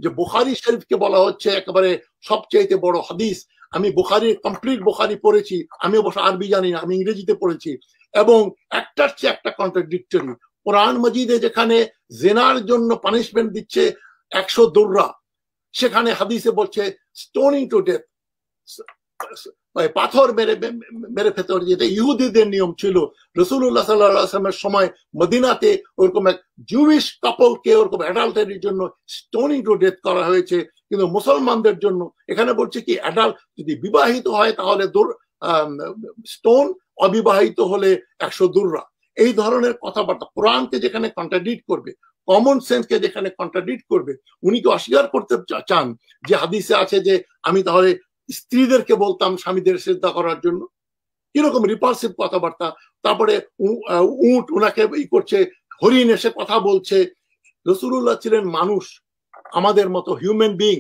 যে বুখারী শরীফকে বলা হচ্ছে একেবারে সবচেয়ে বড় হাদিস, আমি বুখারী, কমপ্লিট বুখারী পড়েছি, আমি অবশ্য আরবি জানি না, আমি ইংরেজিতে পড়েছি, এবং একটার চেয়ে একটা কন্ট্রাডিক্টরি। কোরআন মজিদে যেখানে জিনার জন্য পানিশমেন্ট দিচ্ছে 100 দুররা, সেখানে হাদিসে বলছে স্টোনিং টু ডেথ, পাথর মেরে ফেলতে হবে, যেটা ইহুদিদের নিয়ম ছিল। রাসূলুল্লাহ সাল্লাল্লাহু আলাইহি ওয়াসাল্লামের সময় মদিনাতে ওরকম এক জুইশ কাপলকে ওরকম অ্যাডাল্টারির জন্য স্টোনিং টু ডেথ করা হয়েছে। কিন্তু মুসলমানদের জন্য এখানে বলছে কি, অ্যাডাল্ট যদি বিবাহিত হয় তাহলে স্টোন, অবিবাহিত হলে 100 দুররা। এই ধরনের কথাবার্তা কোরআনকে যেখানে কন্ট্রাডিক্ট করবে, কমন সেন্সকে যেখানে কন্ট্রাডিক্ট করবে, উনি কি অস্বীকার করতে চান যে হাদিসে আছে যে আমি তাহলে স্ত্রীদেরকে বলতাম স্বামীদের শ্রদ্ধা করার জন্য? কিরকম রিপালসিভ কথাবার্তা। তারপরে উট ওনাকে করছে, হরিণ এসে কথা বলছে। রাসূলুল্লাহ ছিলেন মানুষ, আমাদের মতো হিউম্যান বিং।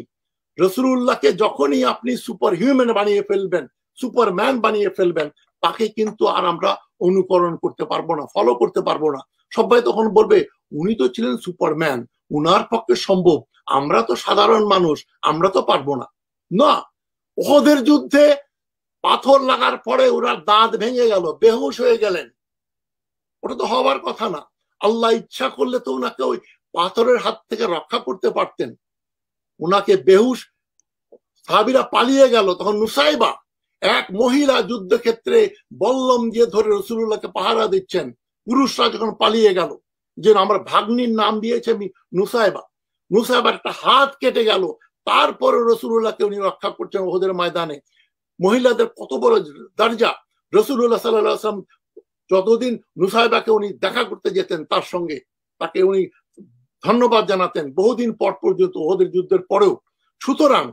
রাসূলুল্লাহকে যখনই আপনি সুপার হিউম্যান বানিয়ে ফেলবেন, সুপারম্যান বানিয়ে ফেলবেন, তাকে কিন্তু আর আমরা অনুকরণ করতে পারবো না, ফলো করতে পারবো না। সবাই তখন বলবে উনি তো ছিলেন সুপারম্যান, উনার পক্ষে সম্ভব, আমরা তো সাধারণ মানুষ, আমরা তো পারবো না। না, ওদের যুদ্ধে পাথর লাগার পরে ওনার দাঁত ভেঙে গেল, বেহুশ হয়ে গেলেন, ওটা তো হওয়ার কথা না। আল্লাহ ইচ্ছা করলে তো ওনাকে ওই পাথরের হাত থেকে রক্ষা করতে পারতেন। ওনাকে বেহুশ, সাহাবীরা পালিয়ে গেল, তখন নুসাইবা এক মহিলা যুদ্ধক্ষেত্রে বল্লম দিয়ে ধরে রাসূলুল্লাহকে পাহারা দিচ্ছেন, পুরুষরা যখন পালিয়ে গেল, যে আমরা ভাগ্নির নাম দিয়েছে আমি নুসাইবা, নুসাইবার একটা হাত কেটে গেল, তারপরে রাসূলুল্লাহকে উনি রক্ষা করছেন ওহদের ময়দানে। মহিলাদের কত বড় দরজা! রাসূলুল্লাহ সাল্লাল্লাহু আলাইহি ওয়াসাল্লাম যতদিন নুসাইবাকে উনি দেখা করতে যেতেন, তার সঙ্গে তাকে উনি ধন্যবাদ জানাতেন বহুদিন পর পর্যন্ত, ওহদের যুদ্ধের পরেও। সুতরাং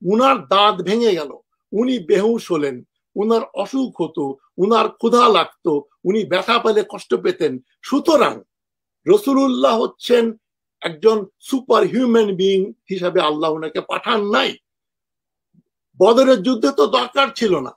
উনার দাঁত ভেঙে গেল, উনি বেহুশ হলেন, উনার অসুখ হতো, উনার ক্ষুধা লাগতো, উনি ব্যথা পেলে কষ্ট পেতেন। সুতরাং রাসূলুল্লাহ হচ্ছেন একজন সুপার হিউম্যান বিইং হিসাবে আল্লাহ ওনাকে পাঠান নাই। বদরের যুদ্ধে তো দরকার ছিল না,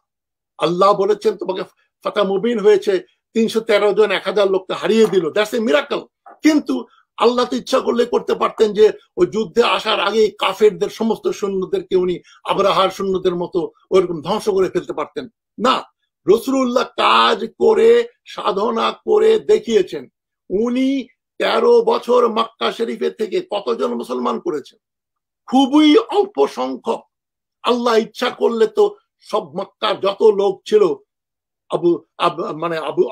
আল্লাহ বলেছেন তোমাকে ফাতা মুবিন হয়েছে, 313 জন 1000 লোককে হারিয়ে দিল, দ্যাটস এ মিরাকল। কিন্তু আল্লাহ তো ইচ্ছা করলে করতে পারতেন যে ওই যুদ্ধে আসার আগে কাফেরদের সমস্ত সৈন্যদেরকে উনি আবরাহার সৈন্যদের মতো ওইরকম ধ্বংস করে ফেলতে পারতেন না। রাসূলুল্লাহ কাজ করে সাধনা করে দেখিয়েছেন। উনি 13 বছর মক্কা শরীফে থেকে কতজন মুসলমান করেছেন? খুবই অল্প সংখ্যক। আল্লাহ ইচ্ছা করলে তো সব মক্কার যত লোক ছিল,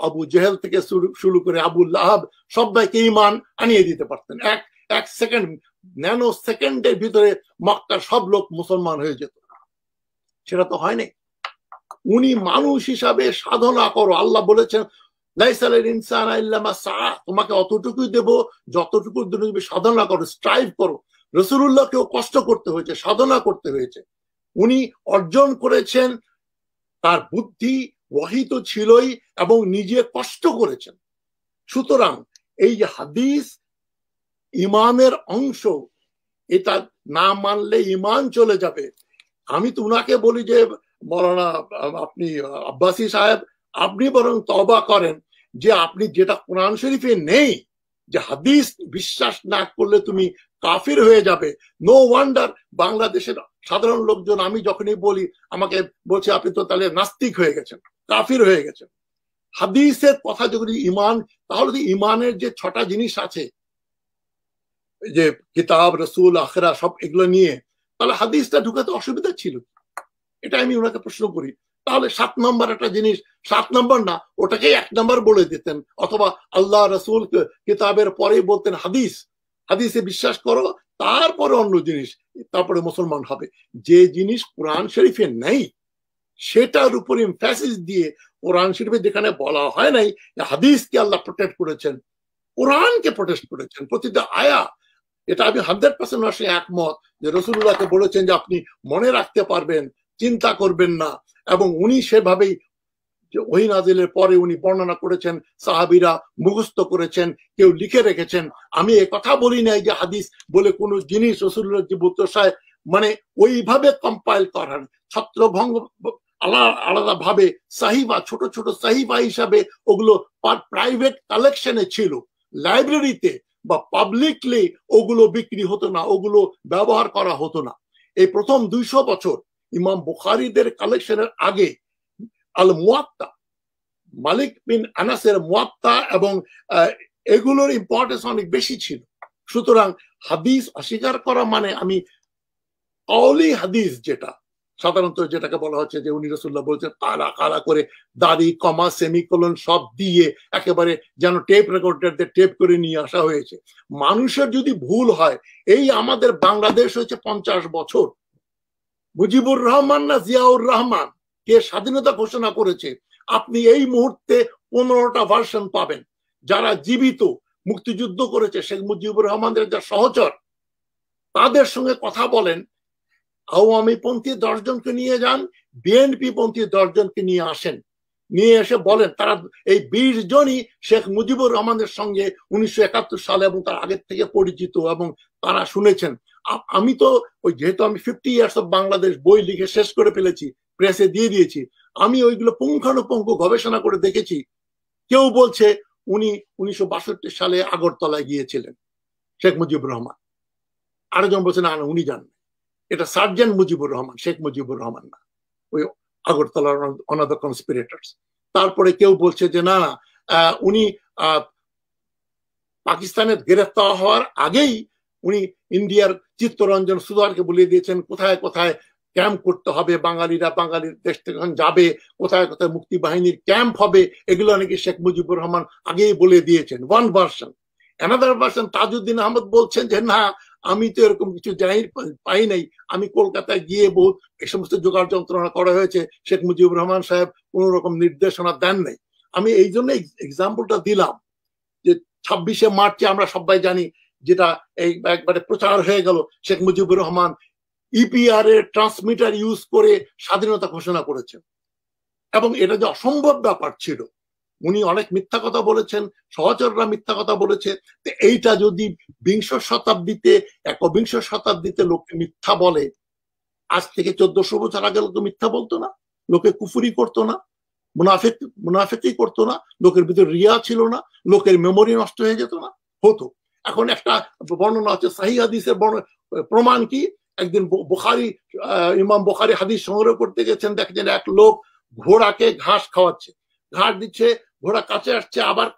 আবু জেহেল থেকে শুরু করে আবু লাহাব, সবাইকে ঈমান আনিয়ে দিতে পারতেন। এক সেকেন্ড, ন্যানো সেকেন্ডের ভিতরে মক্কার সব লোক মুসলমান হয়ে যেত। সেটা তো হয়নি। উনি মানুষ হিসাবে সাধনা করো, আল্লাহ বলেছেন লাইসাল ইনসানা ইল্লা মা সাআ, তোমাকে অতটুকুই দেব যতটুকু তুমি সাধনা করো, স্ট্রাইভ করো। রাসূলুল্লাহকেও কষ্ট করতে হয়েছে, সাধনা করতে হয়েছে। উনি অর্জন করেছেন, তার বুদ্ধি ওয়াহী তো ছিলই এবং নিজে কষ্ট করেছেন। সুতরাং এই যে হাদিস ইমানের অংশ, এটা না মানলে ইমান চলে যাবে। আমি তো উনাকে বলি যে মৌলানা আপনি আব্বাসী সাহেব, আপনি বরং তওবা করেন যে আপনি যেটা কোরআন শরীফে নেই, যে হাদিস বিশ্বাস না করলে তুমি কাফির হয়ে যাবে। নো ওয়ান্ডার বাংলাদেশের সাধারণ লোকজন আমি যখনই বলি আমাকে বলছে আপনি তো তাহলে নাস্তিক হয়ে গেছেন, কাফির হয়ে গেছেন। হাদিসের কথা যদি ইমান, তাহলে ইমানের যে 6টা জিনিস আছে, যে কিতাব, রাসূল, আখিরা, সব এগুলো নিয়ে, তাহলে হাদিসটা ঢুকাতে অসুবিধা ছিল? এটা আমি ওনাকে প্রশ্ন করি। তাহলে 7 নম্বর একটা জিনিস, 7 নম্বর না, ওটাকে 1 নম্বর বলে দিতেন, অথবা আল্লাহ রাসূল কিতাবের পরে বলতেন হাদিস, হাদিসে বিশ্বাস করো, তারপরে অন্য জিনিস, তারপরে মুসলমান হবে। যে জিনিস কোরআন শরীফে নেই সেটার উপর এমফাসিস দিয়ে, কোরআন শরীফে যেখানে বলা হয় নাই হাদিসকে আল্লাহ প্রোটেক্ট করেছেন, কোরআনকে প্রোটেক্ট করেছেন প্রতিটা আয়া। এটা আমি 100% একমত যে রাসূলুল্লাহকে বলেছেন যে আপনি মনে রাখতে পারবেন, চিন্তা করবেন না, এবং উনি সেভাবেই ওহী নাজিলের পরে উনি বর্ণনা করেছেন, সাহাবীরা মুখস্থ করেছেন, কেউ লিখে রেখেছেন। আমি এই কথা বলি নাই যে হাদিস বলে কোনো জিনিস রাসূলুল্লাহর জীবদ্দশায় মানে ওইভাবে কম্পাইল করান, ছত্রভঙ্গ আলাদা ভাবে সাহিফা, ছোট ছোট সাহিফা হিসাবে ওগুলো প্রাইভেট কালেকশনে ছিল, লাইব্রেরিতে বা পাবলিকলি ওগুলো বিক্রি হতো না, ওগুলো ব্যবহার করা হতো না। এই প্রথম 200 বছর ইমাম বুখারীদের কালেকশনের আগে আল মুয়াত্তা, মালিক বিন আনাসের মুয়াত্তা, এবং এগুলোর ইম্পর্টেন্স অনেক বেশি ছিল। সুতরাং হাদিস অস্বীকার করা মানে আমি কওলি হাদিস, যেটা সাধারণত যেটাকে বলা হচ্ছে যে উনি রাসূলুল্লাহ বলছেন কালা কালা করে দাড়ি, কমা, সেমিকোলন সব দিয়ে একেবারে যেন টেপ রেকর্ডার দিয়ে টেপ করে নিয়ে আসা হয়েছে। মানুষের যদি ভুল হয়, এই আমাদের বাংলাদেশ হয়েছে 50 বছর, মুজিবুর রহমান না জিয়াউর রহমান কে স্বাধীনতা ঘোষণা করেছে, আপনি এই মুহূর্তে 15টা ভার্সন পাবেন। যারা জীবিত মুক্তিযুদ্ধ করেছে, শেখ মুজিবুর রহমানের যা সহচর, তাদের সঙ্গে কথা বলেন, আওয়ামী পন্থী 10 জনকে নিয়ে যান, বিএনপি পন্থী 10 জনকে নিয়ে আসেন, নিয়ে এসে বলেন তারা এই 20 জনই শেখ মুজিবুর রহমানের সঙ্গে 1971 সালে এবং তার আগের থেকে পরিচিত এবং তারা শুনেছেন। আমি তো ওই যেহেতু আমি 50 ইয়ার্স অফ বাংলাদেশ বই লিখে শেষ করে ফেলেছি, প্রেসে দিয়ে দিয়েছি, আমি ওইগুলো পুঙ্খানুপুঙ্খ গবেষণা করে দেখেছি। কেউ বলছে উনি 1962 সালে আগরতলায় গিয়েছিলেন, শেখ মুজিবুর রহমান। আরেকজন বলছে না উনি জান, এটা সার্জেন্ট মুজিবুর রহমান, শেখ মুজিবুর রহমান না, ওই আগরতলার অনাদার কনস্পিরেটরস। তারপরে কেউ বলছে যে না উনি পাকিস্তানের গ্রেফতার হওয়ার আগেই উনি ইন্ডিয়ার চিত্তরঞ্জন সুধারকে বলে দিয়েছেন কোথায় কোথায় ক্যাম্প করতে হবে, বাঙালিরা বাঙালির দেশ থেকে যাবে, কোথায় কোথায় মুক্তি বাহিনীর ক্যাম্প হবে, এগুলো নাকি শেখ মুজিবুর রহমান আগেই বলে দিয়েছেন। One version. Another version Tajuddin Ahmad বলছেন যে না আমি তো এরকম কিছু পাই নাই, আমি কলকাতায় গিয়ে বহুত এই সমস্ত জোগাড় যন্ত্রণা করা হয়েছে, শেখ মুজিবুর রহমান সাহেব কোন রকম নির্দেশনা দেন নাই। আমি এই জন্য এক্সাম্পলটা দিলাম যে 26শে মার্চে আমরা সবাই জানি যেটা এই একবারে প্রচার হয়ে গেল, শেখ মুজিবুর রহমান ইপিআর এর ট্রান্সমিটার ইউজ করে স্বাধীনতা ঘোষণা করেছেন, এবং এটা যে অসম্ভব ব্যাপার ছিল। উনি অনেক মিথ্যা কথা বলেছেন, সহচররা মিথ্যা কথা বলেছে। এইটা যদি বিংশ শতাব্দীতে একবিংশ শতাব্দীতে লোককে মিথ্যা বলে, আজ থেকে 1400 বছর আগে লোক মিথ্যা বলতো না, লোকে কুফুরি করতো না, মুনাফিকি করতো না, লোকের ভিতরে রিয়া ছিল না, লোকের মেমোরি নষ্ট হয়ে যেত না, হতো। এখন একটা বর্ণনা হচ্ছে সহিহ হাদিসের প্রমাণ কি, একদিন ইমাম বুখারী হাদিস সংগ্রহ করতে গেছেন, দেখছেন এক লোক ঘোড়াকে ঘাস খাওয়াচ্ছে, ঘাস দিচ্ছে, ঘোড়া কাছে আসছে, আবার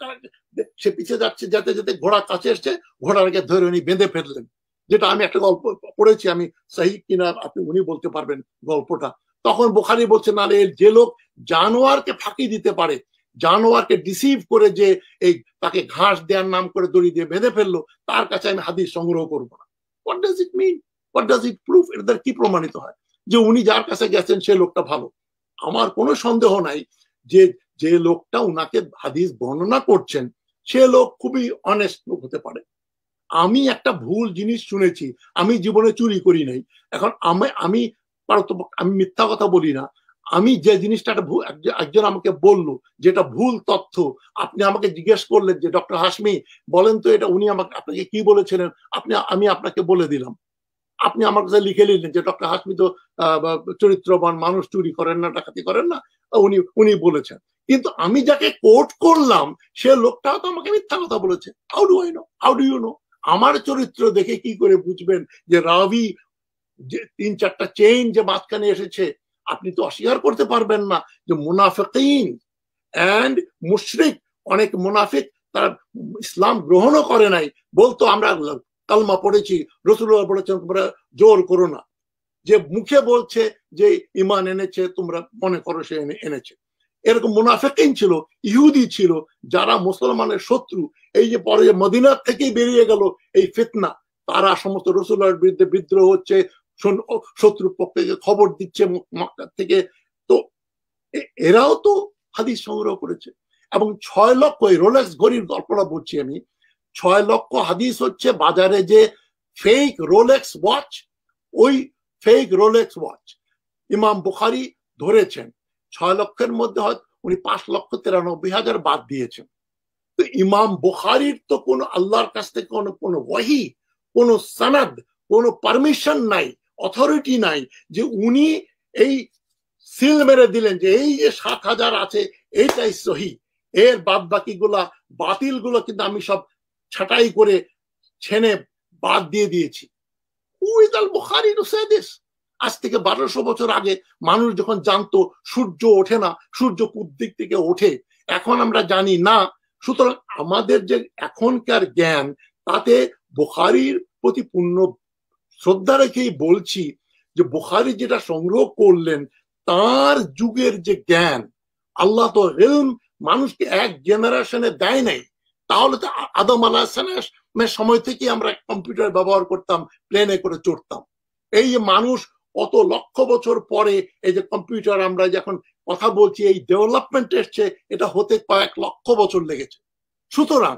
সে পিছিয়ে যাচ্ছে, যেতে যেতে ঘোড়া কাছে আসছে, ঘোড়াকে ধরে উনি বেঁধে ফেললেন। যেটা আমি একটা গল্প পড়েছি, আমি সহিহ কিনা আপনি উনি বলতে পারবেন গল্পটা। তখন বুখারী বলছে না যে লোক জানোয়ারকে ফাঁকি দিতে পারে, জানোয়ারকে ডিসিভ করে যে এই তাকে ঘাস দেওয়ার নাম করে দড়ি দিয়ে বেঁধে ফেললো, তার কাছে আমি হাদিস সংগ্রহ করবো না। What does it mean? What does it prove? এটা কি প্রমাণিত হয় যে উনি যার কাছে গেছেন সে লোকটা ভালো? আমার কোনো সন্দেহ নাই যে যে লোকটা উনাকে হাদিস বর্ণনা করছেন সে লোক খুবই অনেস্ট লোক হতে পারে। আমি একটা ভুল জিনিস শুনেছি, আমি জীবনে চুরি করি নাই, এখন আমি মিথ্যা কথা বলি না, আমি যে জিনিসটা একজন আমাকে বলল যেটা ভুল তথ্য, আপনি আমাকে জিজ্ঞেস করলেন যে ডক্টর হাশমি বলেন তো এটা উনি আপনাকে কি বলেছিলেন, আমি আপনাকে বলে দিলাম, আপনি আমার কাছে লিখে নিলেন যে ডক্টর হাশমি তো চরিত্রবান মানুষ, চুরি করেন না, ডাকাতি করেন না, উনি বলেছেন। কিন্তু আমি যাকে কোট করলাম সে লোকটাও তো আমাকে মিথ্যা কথা বলেছে। How do I know? How do you know? আমার চরিত্র দেখে কি করে বুঝবেন যে রাবি যে 3-4টা চেইন যে মাঝখানে এসেছে? আপনি তো অস্বীকার করতে পারবেন না যে মুনাফিকিন এন্ড মুশরিক, অনেক মুনাফিক তারা ইসলাম গ্রহণও করে নাই, বলতো আমরা কালমা পড়েছি, রাসূলুল্লাহ বলেছেন তোমরা জোর করো না, যে মুখে বলছে যে ঈমান এনেছে, তোমরা মনে করো সে এনেছে। এরকম মুনাফিকিন ছিল, ইহুদি ছিল, যারা মুসলমানের শত্রু। এই যে পরে মদিনার থেকেই বেরিয়ে গেল এই ফিতনা, তারা সমস্ত রাসূলুল্লাহর বিরুদ্ধে বিদ্রোহ হচ্ছে, শত্রু পক্ষকে খবর দিচ্ছে মক্কা থেকে। তো এরাও তো হাদিস সংগ্রহ করেছে। এবং 6 লক্ষ, এই রোলেক্স ঘড়ির গল্পটা বলছি আমি, 6 লক্ষ হাদিস হচ্ছে বাজারে যে ফেক রোলেক্স ওয়াচ, ওই ফেক রোলেক্স ওয়াচ ইমাম বুখারী ধরেছেন। 6 লক্ষের মধ্যে হয় উনি 5,93,000 বাদ দিয়েছেন। তো ইমাম বুখারীর তো কোনো আল্লাহর কাছ থেকে কোনো ওয়াহি, কোনো সনদ, কোনো পারমিশন নাই, অথরিটি নাই যে উনি এই সিল মেরে দিলেন যে এই যে 7,000 আছে এইটাই সহি, এর বাদ বাকি গুলা বাতিল গুলো কিন্তু আমি সব ছাঁটাই করে ছেনে বাদ দিয়ে দিয়েছি। Who is Al Bukhari to say this? আজ থেকে 1200 বছর আগে মানুষ যখন জানতো সূর্য ওঠে না, সূর্য পূব দিক থেকে ওঠে, এখন আমরা জানি না। সুতরাং আমাদের যে এখনকার জ্ঞান, তাতে বুখারীর প্রতি পূর্ণ শ্রদ্ধা রেখেই বলছি যে বুখারী যেটা সংগ্রহ করলেন তার যুগের যে জ্ঞান, আল্লাহ তো ইলম মানুষকে এক জেনারেশনে দেয় নাই। তাহলে তো আদম আলাইহিস সালামের সময় থেকে আমরা কম্পিউটার ব্যবহার করতাম, প্লেনে করে চড়তাম। এই যে মানুষ কত লক্ষ বছর পরে এই যে কম্পিউটার আমরা যখন কথা বলছি, এই ডেভেলপমেন্ট এসছে, এটা হতে কয়েক লক্ষ বছর লেগেছে। সুতরাং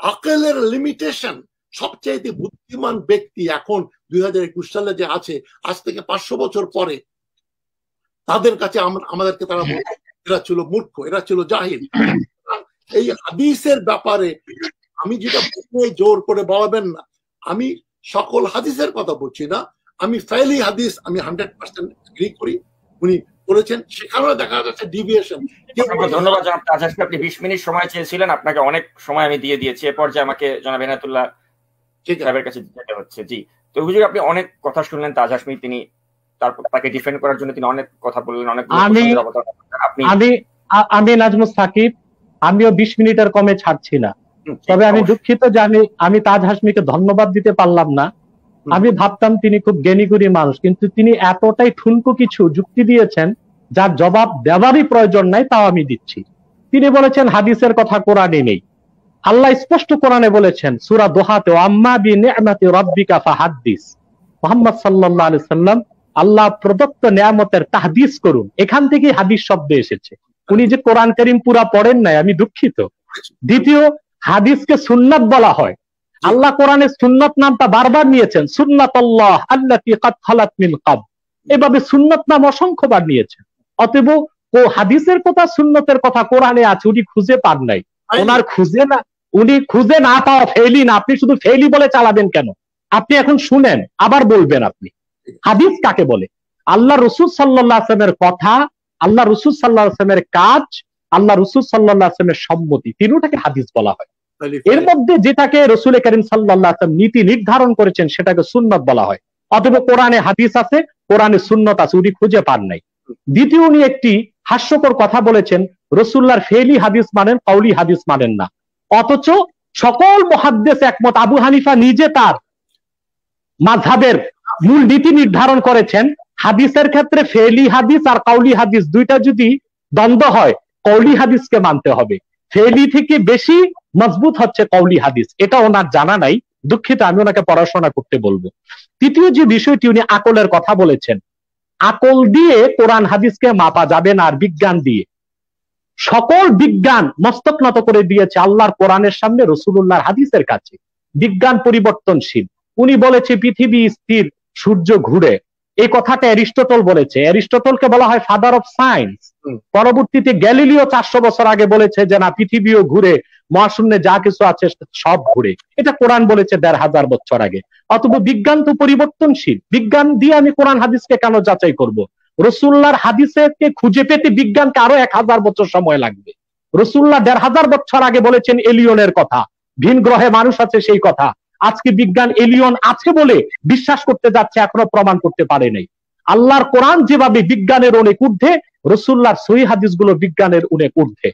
আকলের লিমিটেশন, সবচেয়ে বুদ্ধিমান ব্যক্তি এখন 2021 সালে যে আছে, আজ থেকে 500 বছর পরে তাদের কাছে আমাদেরকে তারা এরা ছিল মূর্খ, এরা ছিল জাহিল। এই হাদিসের ব্যাপারে আমি যেটা জোর করে বলবেন না, আমি সকল হাদিসের কথা বলছি না, আমি ফাইলি হাদিস আমি 100% এগ্রি করি, উনি করেছেন, সেখানেও দেখা যাচ্ছে ডিভিয়েশন।
ধন্যবাদ জনাব তাজহাস, আপনি 20 মিনিট সময় চেয়েছিলেন, আপনাকে অনেক সময় আমি দিয়ে দিয়েছি। এ পর্যায়ে আমাকে জনাব এনায়েতুল্লাহ সাহেবের কাছে যেতে হচ্ছে। জি, তো হুজুর আপনি অনেক কথা শুনলেন তাজ হাশমি, তিনি তাকে ডিফেন্ড করার জন্য তিনি অনেক কথা বললেন, অনেক
আমি নাজমুস সাকিব, আমিও 20 মিনিটের কমে ছাড়ছি না। তবে আমি দুঃখিত যে আমি তাজ হাশমিকে ধন্যবাদ দিতে পারলাম না। আমি ভাবতাম তিনি খুব জ্ঞানীগুণী মানুষ, কিন্তু তিনি এতটাই ঠুনকো কিছু যুক্তি দিয়েছেন যার জবাব দেওয়ারই প্রয়োজন নাই, তাও আমি দিচ্ছি। তিনি বলেছেন হাদিসের কথা কোরআনে নেই। আল্লাহ স্পষ্ট কোরআনে বলেছেন সূরা দোহাতে, আম্মা বিনিআমাতি রাব্বিকা ফাহাদ্দিস। মুহাম্মদ সাল্লাল্লাহু আলাইহি সাল্লাম আল্লাহ প্রদত্ত নিয়ামতের তাহদিস করুন, এখান থেকে হাদিস শব্দ এসেছে। উনি যে কোরআন কারীম পুরা পড়েন নাই, আমি দুঃখিত। দ্বিতীয়, হাদিসকে সুন্নাত বলা হয়। আল্লাহ কোরআনে সুন্নাত নামটা বারবার নিয়েছেন, সুন্নাতাল্লাহ আল্লাতী কাদ খালাত মিন ক্বাবল, এভাবে সুন্নাত নাম অসংখ্যবার নিয়েছেন। অতএব ও হাদিসের কথা সুন্নতের কথা কোরআনে আছে, উনি খুঁজে পান নাই। উনি খুঁজে না পাওয়া ফেলি না, আপনি শুধু ফেলি বলে চালাবেন কেন? আপনি এখন শুনেন, আবার বলবেন আপনি হাদিস কাকে বলে। আল্লাহ রাসূল সাল্লাল্লাহু আলাইহি ওয়াসাল্লামের কথা, আল্লাহ রাসূল সাল্লাল্লাহু আলাইহি ওয়াসাল্লামের কাজ, আল্লাহ রাসূল সাল্লাল্লাহু আলাইহি ওয়াসাল্লামের সম্মতি, তিনটাকে হাদিস বলা হয়। এর মধ্যে যেটাকে রাসূল করিম সাল্লাল্লাহু আলাইহি ওয়াসাল্লাম নীতি নির্ধারণ করেছেন সেটাকে সুন্নাত বলা হয়। অতএব কোরআনে হাদিস আছে, কোরআনে সুন্নাত আছে, উনি খুঁজে পান নাই। দ্বিতীয়, উনি একটি হাস্যকর কথা বলেছেন, রাসূলুল্লাহর ফেলি হাদিস মানেন, কাউলি হাদিস মানেন না। অথচ সকল মুহাদ্দিস একমত। আবু হানিফা নিজে তার মাযহাবের মূল নীতি নির্ধারণ করেছেন, হাদিসের ক্ষেত্রে ফেলি হাদিস আর কাউলি হাদিস দুইটা যদি দ্বন্দ্ব হয়, কাউলি হাদিসকে মানতে হবে। ফেলি থেকে বেশি মজবুত হচ্ছে কাউলি হাদিস, এটা ওনার জানা নাই। দুঃখিত, আমি ওনাকে পড়াশোনা করতে বলবো। তৃতীয় যে বিষয়টি, উনি আকলের কথা বলেছেন। আকল দিয়ে কোরআন হাদিসকে মাপা যাবে না, আর বিজ্ঞান দিয়ে। সকল বিজ্ঞান মস্তক নত করে দিয়েছে আল্লাহর কোরআনের সামনে, রাসূলুল্লাহর হাদিসের কাছে। বিজ্ঞান পরিবর্তনশীল। উনি বলেছে পৃথিবী স্থির, সূর্য ঘুরে। এই কথাটা অ্যারিস্টটল বলেছে। অ্যারিস্টটলকে বলা হয় ফাদার অফ সায়েন্স। পরবর্তীতে গ্যালিলিও 400 বছর আগে বলেছে যে না, পৃথিবীও ঘুরে, মহাশূন্যে যা কিছু আছে সব ঘুরে। এটা কোরআন বলেছে 1500 বছর আগে। অথবা বিজ্ঞান তো পরিবর্তনশীল। বিজ্ঞান দিয়ে আমি কোরআন হাদিসকে কেন যাচাই করব? রাসূলুল্লাহর হাদিসকে খুঁজে পেতে বিজ্ঞানকে আরো 1000 বছর সময় লাগবে। রাসূলুল্লাহ 1500 বছর আগে বলেছেন এলিয়নের কথা, ভিন গ্রহে মানুষ আছে সেই কথা। আজকে বিজ্ঞান এলিয়ন আছে বলে বিশ্বাস করতে যাচ্ছে, এখনো প্রমাণ করতে পারে নাই। আল্লাহর কোরআন যেভাবে বিজ্ঞানের অনেক ঊর্ধ্বে, রাসূলুল্লাহর সহিহ হাদিসগুলো বিজ্ঞানের অনেক ঊর্ধ্বে।